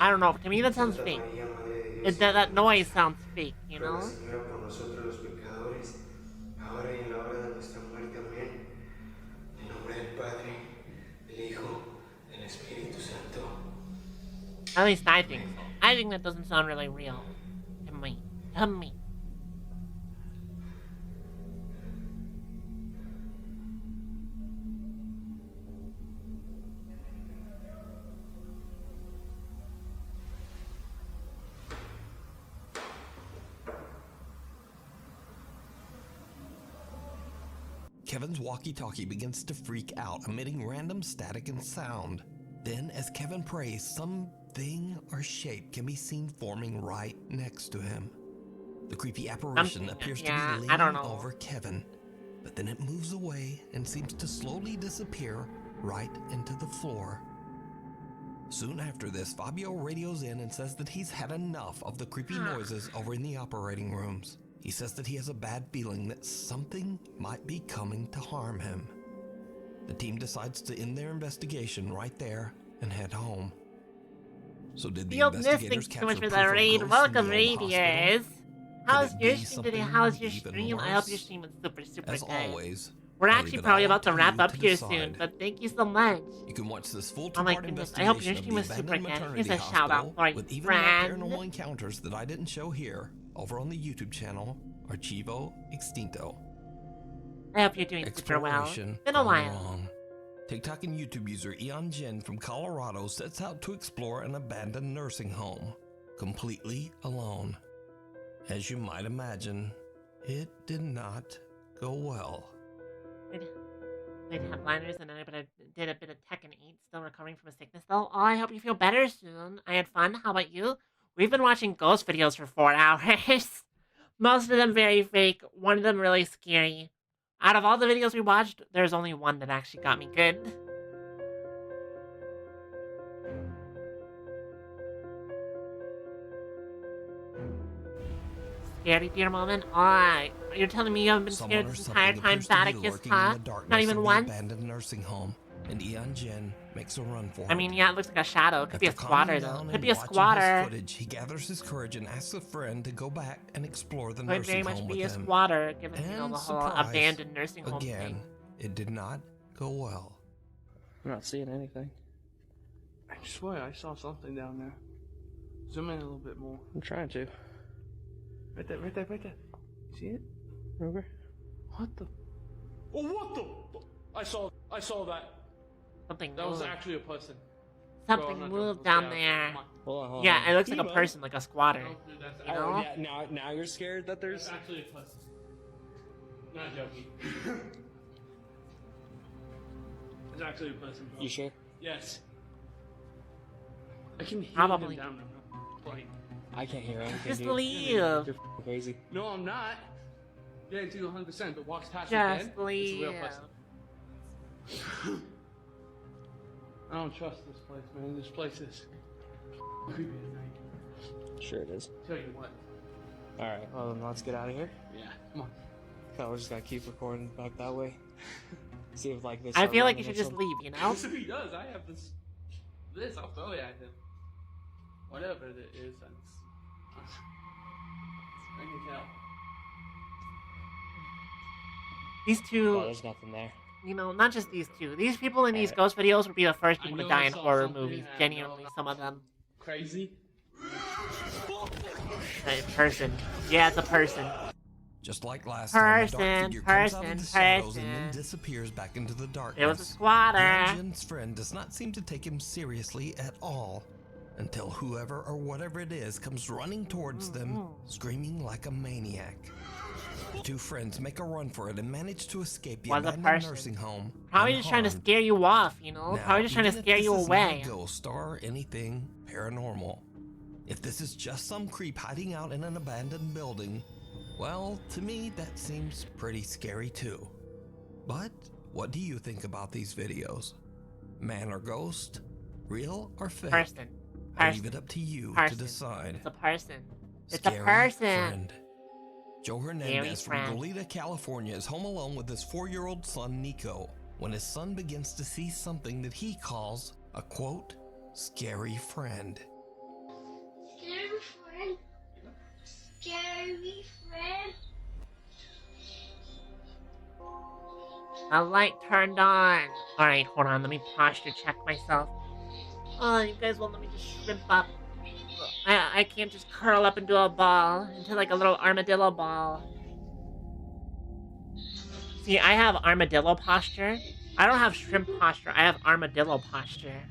I don't know. To me, that sounds fake. That noise sounds fake, you Ruega, know? Señora, por nosotros los pecadores, ahora y en la hora de nuestra muerte. Amén. En nombre del Padre, del Hijo, del Espíritu Santo. At least I think so. I think that doesn't sound really real. To me. To me. Kevin's walkie-talkie begins to freak out, emitting random static and sound. Then, as Kevin prays, something or shape can be seen forming right next to him. The creepy apparition appears to be leaning over Kevin, but then it moves away and seems to slowly disappear right into the floor. Soon after this, Fabio radios in and says that he's had enough of the creepy noises over in the operating rooms. He says that he has a bad feeling that something might be coming to harm him. The team decides to end their investigation right there and head home. So did the investigators Thanks so much capture for proof the of raid. ghosts Welcome, in the old radiers. hospital? How's Could it your be stream today? something How's your even stream? I hope your worse? stream is super As good. always, We're I'll actually leave it probably all about to to wrap you up to here decide. soon, but thank you so much. You can watch this full Oh my two-part goodness, I hope your investigation stream of is the super abandoned good. maternity Here's a shout out hospital for with you, even more friend. paranormal encounters that I didn't show here over on the YouTube channel Archivo Extinto. I hope you're doing super well. Exploration It's been a gone while. wrong. TikTok and YouTube user Eon Jin from Colorado sets out to explore an abandoned nursing home, completely alone. As you might imagine, it did not go well. We'd have liners and I did a bit of tech and eat. Still recovering from a sickness though. Oh, I hope you feel better soon. I had fun. How about you? We've been watching ghost videos for 4 hours. Most of them very fake. One of them really scary. Out of all the videos we watched, there's only one that actually got me good. Scary dear moment? Alright. You're telling me you haven't been Someone scared or this entire something time appears to be Vatican's lurking in the huh? darkness Not even of the once? abandoned nursing home, and Eon Jin makes a run for it. I mean, yeah, it looks like a shadow. It could be a After squatter, calming though. down Could and be a watching squatter. his footage, he gathers his courage and asks a friend to go back and explore the Could very nursing much home be with a him. squatter, given, you know, And the whole surprise, abandoned nursing home again, thing. it did not go well. I'm not seeing anything. I swear I saw something down there. Zoom in a little bit more. I'm trying to. Right there, right there, right there. See it? Over? What the? Oh, what the? I saw that. Something That was moved. actually a person. Something moved down there. Yeah, it looks like a person, like a squatter. You know? Oh, yeah, now you're scared that there's... That's actually a person. Not joking. It's actually a person. Bro. You sure? Yes. I can hear Probably. them down there. Like, I can't hear anything. Just dude. leave. You're crazy. no, I'm not. Guarantee you 100%, but walks past Just you dead, it's a real leave. person. I don't trust this place, man. This place is creepy at night. Sure it is. Tell you what. Alright, well then let's get out of here. Yeah, come on. We're just gonna keep recording back that way. See if like this. I feel like you should just leave, you know? If he does, I have this. I'll throw it at him. Whatever it is, I can tell. These two, Oh, there's nothing there. you know, not just these two. These people in these ghost videos would be the first people to die in horror movies. Genuinely, some of them. Crazy. A person. Yeah, it's a person. Just like last time, the dark Person, figure comes out of person, the shadows and person. then disappears back into the darkness. It was a squatter. Jin's friend does not seem to take him seriously at all. until whoever or whatever it is comes running towards them, screaming like a maniac. The two friends make a run for it and manage to escape the abandoned nursing home. Probably just trying to scare you off, you know? Now, Probably just trying to even if scare this you is not away. a ghost or anything paranormal, if this is just some creep hiding out in an abandoned building, well, to me, that seems pretty scary too. But what do you think about these videos? Man or ghost? Real or fake? Person. I leave it up to you to decide. It's a person. It's Scary a person. Friend. Joe Hernandez from friend. Goleta, California is home alone with his 4-year-old son, Nico, when his son begins to see something that he calls a, quote, scary friend. Scary friend. Scary friend. A light turned on. Alright, hold on. Let me posture check myself. Oh, you guys won't let me just shrimp up. I can't just curl up into a ball, into like a little armadillo ball. See, I have armadillo posture. I don't have shrimp posture. I have armadillo posture.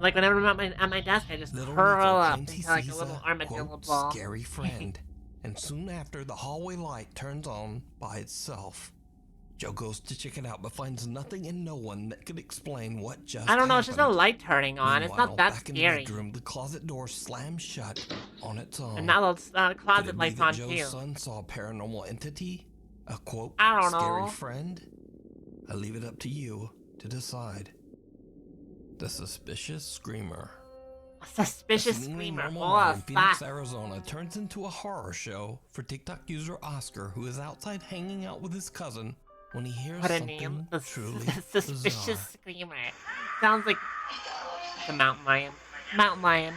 Like whenever I'm at my desk, I just curl up into like a little armadillo quote, ball. Scary friend. And soon after, the hallway light turns on by itself. Joe goes to check it out, but finds nothing and no one that could explain what just I don't know, happened. it's just a light turning on. It's not that back scary. In the bedroom, the closet door slams shut on its own. And now the closet Could it be light's that on Joe's too. son saw a paranormal entity? A quote, I don't scary know. friend? I leave it up to you to decide. The Suspicious Screamer. A suspicious seemingly screamer. normal Oh, night in Phoenix, fuck. Arizona turns into a horror show for TikTok user Oscar, who is outside hanging out with his cousin when he hears What a something name. truly Suspicious bizarre. screamer. Sounds like it's a mountain lion. Mountain lion.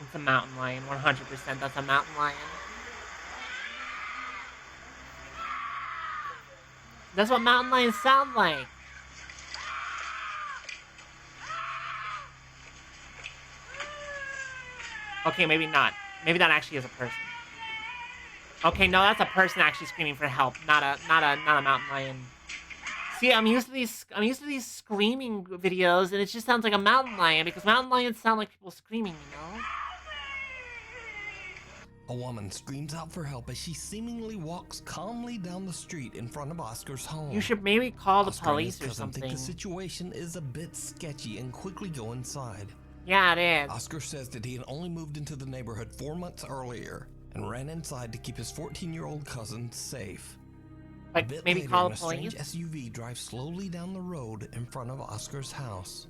It's a mountain lion. 100%. That's a mountain lion. That's what mountain lions sound like. Okay, maybe not. Maybe that actually is a person. Okay, no, that's a person actually screaming for help, not a mountain lion. See, I'm used to these screaming videos, and it just sounds like a mountain lion because mountain lions sound like people screaming, you know. A woman screams out for help as she seemingly walks calmly down the street in front of Oscar's home. You should maybe call the Oscar and his police or cousin something. think the situation is a bit sketchy and quickly go inside. Yeah, it is. Oscar says that he had only moved into the neighborhood 4 months earlier and ran inside to keep his 14-year-old cousin safe. Like, a bit maybe later, call a the police? strange SUV drives slowly down the road in front of Oscar's house.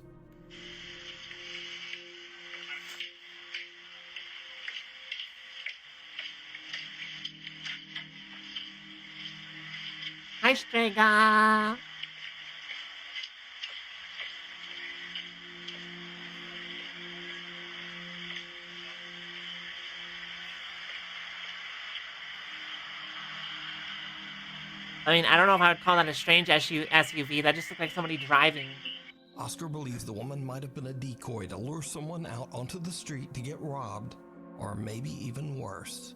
Hi, Strega. I mean, I don't know if I would call that a strange SUV. That just looked like somebody driving. Oscar believes the woman might have been a decoy to lure someone out onto the street to get robbed, or maybe even worse.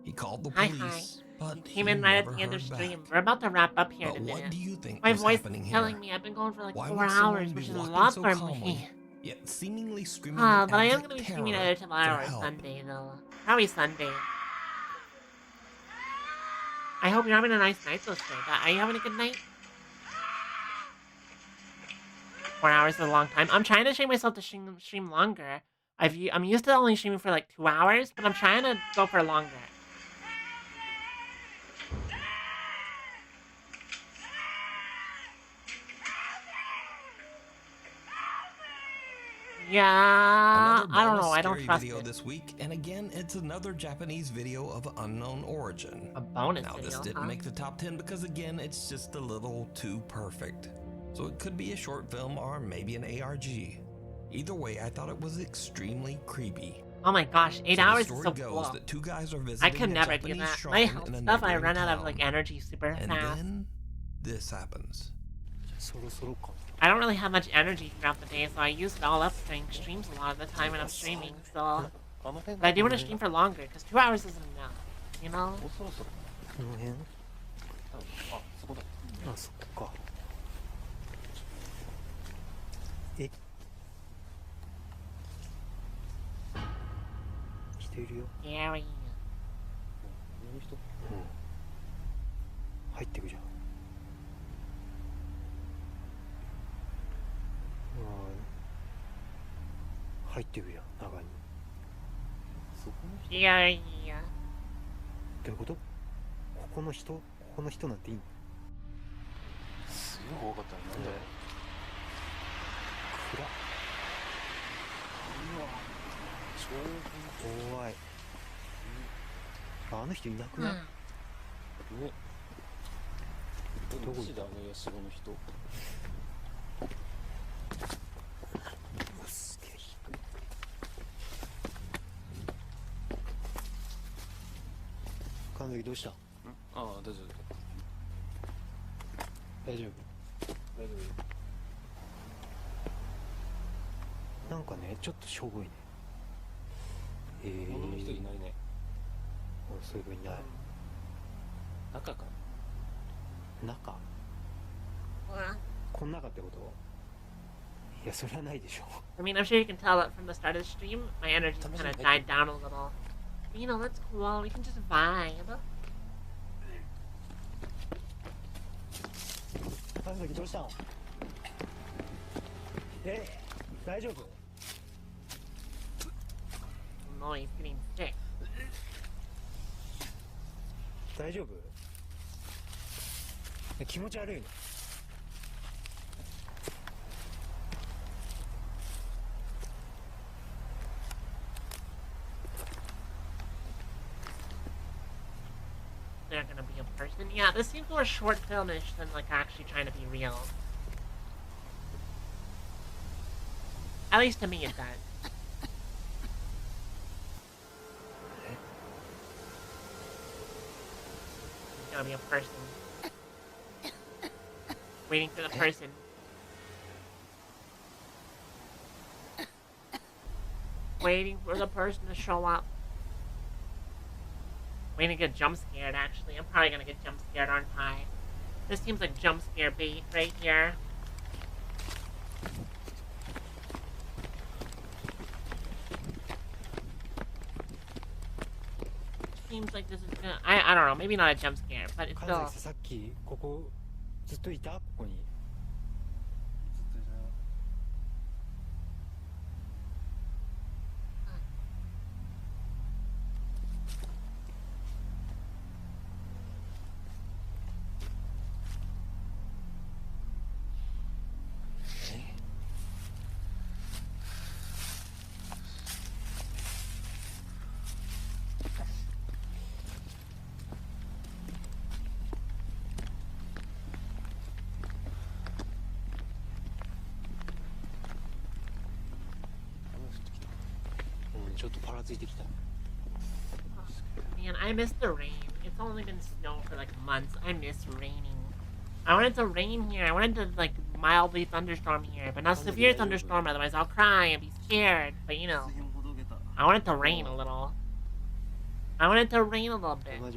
He called the Hi, police, but Came he in right at never the end of heard stream. back. We're about to wrap up here But in a what minute. do you think My was voice happening is here? telling me I've been going for like Why 4 would someone hours, be which is a walking lot so for calmly, me. yet seemingly screaming But I am abject gonna be streaming terror it tomorrow for or help? Sunday though. Probably Sunday. I hope you're having a nice night though, Strega. Are you having a good night? 4 hours is a long time. I'm trying to train myself to stream longer. I'm used to only streaming for like 2 hours, but I'm trying to go for longer. Yeah, Another I don't bonus know. I don't scary trust video it. this week, and again, it's another Japanese video of unknown origin. A bonus Now, video, this didn't huh? make the top 10 because, again, it's just a little too perfect. So it could be a short film or maybe an ARG. Either way, I thought it was extremely creepy. Oh my gosh, 8 So the hours is story so goes cool. that two guys are I visiting could a never do Japanese that. shrine My in health a stuff, I neighboring run out of town. like energy super And fast. then this happens. I don't really have much energy throughout the day, so I use it all up during streams a lot of the time when I'm streaming, so... But I do want to stream for longer, because 2 hours isn't enough, you know? そこだ。あ、そこか。え、人いるよ。Scary. この人。うん。入ってくじゃん。入ってくじゃん、中に。そこの人。Scary. どういうこと？ここの人なんていいの？すごい怖かったね。なんだろう。暗っ。うわ、超怖い。あの人いなくない？ね。どこだ、あのヤシゴの人。すげえ低い。神崎どうした？ああ、大丈夫。大丈夫。大丈夫。なんかね、ちょっとしょぼいね。女の人いないね。そういえばいない。中か。中？この中ってこと？いや、それはないでしょ。I mean, I'm sure you can tell that from the start of the stream, my energy kind of died down a little. But, you know, that's cool. We can just vibe. 神崎どうしたの？大丈夫？ No, he's getting sick. 大丈夫？気持ち悪いの？ They're gonna be a person. Yeah, this seems more short filmish than like actually trying to be real. At least to me it does. It's gonna be a person. Waiting for the person. Waiting for the person to show up. Waiting to get jump scared, actually. I'm probably gonna get jump scared, aren't I? This seems like jump scare bait right here. Seems like this is gonna... I don't know, maybe not a jump scare, but it's still... さっきここずっといた？ここに。 Man, I miss the rain. It's only been snow for like months. I miss raining. I wanted to rain here. I wanted to like mildly thunderstorm here, but not severe thunderstorm. Otherwise, I'll cry and be scared. But you know, I wanted to rain a little. I wanted to rain a little bit. I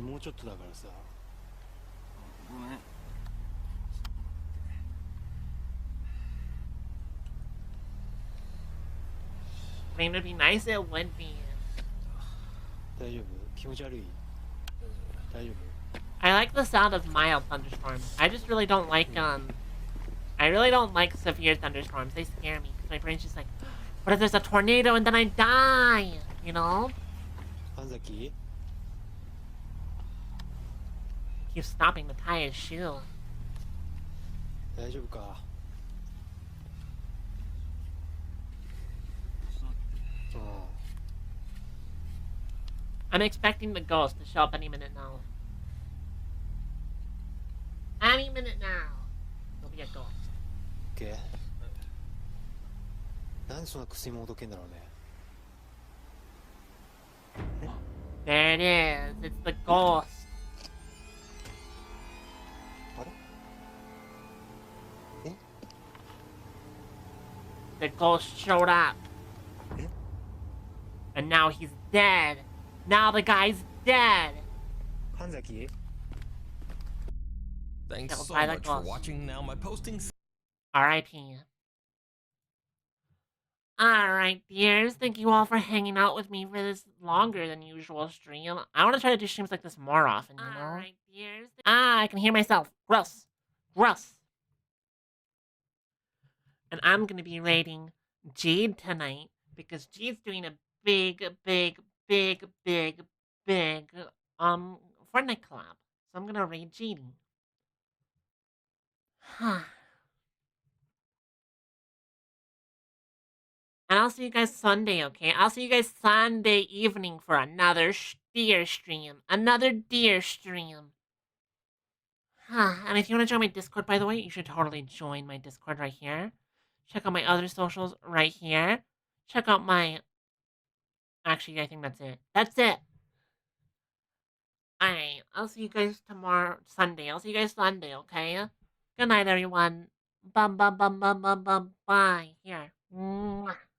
mean, it'd be nice. It would be. I like the sound of mild thunderstorms. I just really don't like I really don't like severe thunderstorms. They scare me because my brain's just like, what if there's a tornado and then I die? You know? Keep stopping to tie his shoe. I'm expecting the ghost to show up any minute now. Any minute now. There'll be a ghost. Okay. なんでそんな薬もどけんだろうね。 There it is. It's the ghost. The ghost showed up. And now he's dead. Now the guy's dead. 神崎? Thanks killed so by the much for ghost. watching. Now my posting. R.I.P. Alright, dears. Thank you all for hanging out with me for this longer than usual stream. I want to try to do streams like this more often, you know? Alright, dears. I can hear myself. Gross. Gross. And I'm going to be rating Jade tonight because Jade's doing a big Fortnite collab. So I'm going to rate Jade. And I'll see you guys Sunday, okay? I'll see you guys Sunday evening for another deer stream. Another deer stream. And if you want to join my Discord, by the way, you should totally join my Discord right here. Check out my other socials right here. Check out my... Actually, I think that's it. That's it! Alright, I'll see you guys tomorrow, Sunday. I'll see you guys Sunday, okay? Good night, everyone. Bye. Here. Mwah.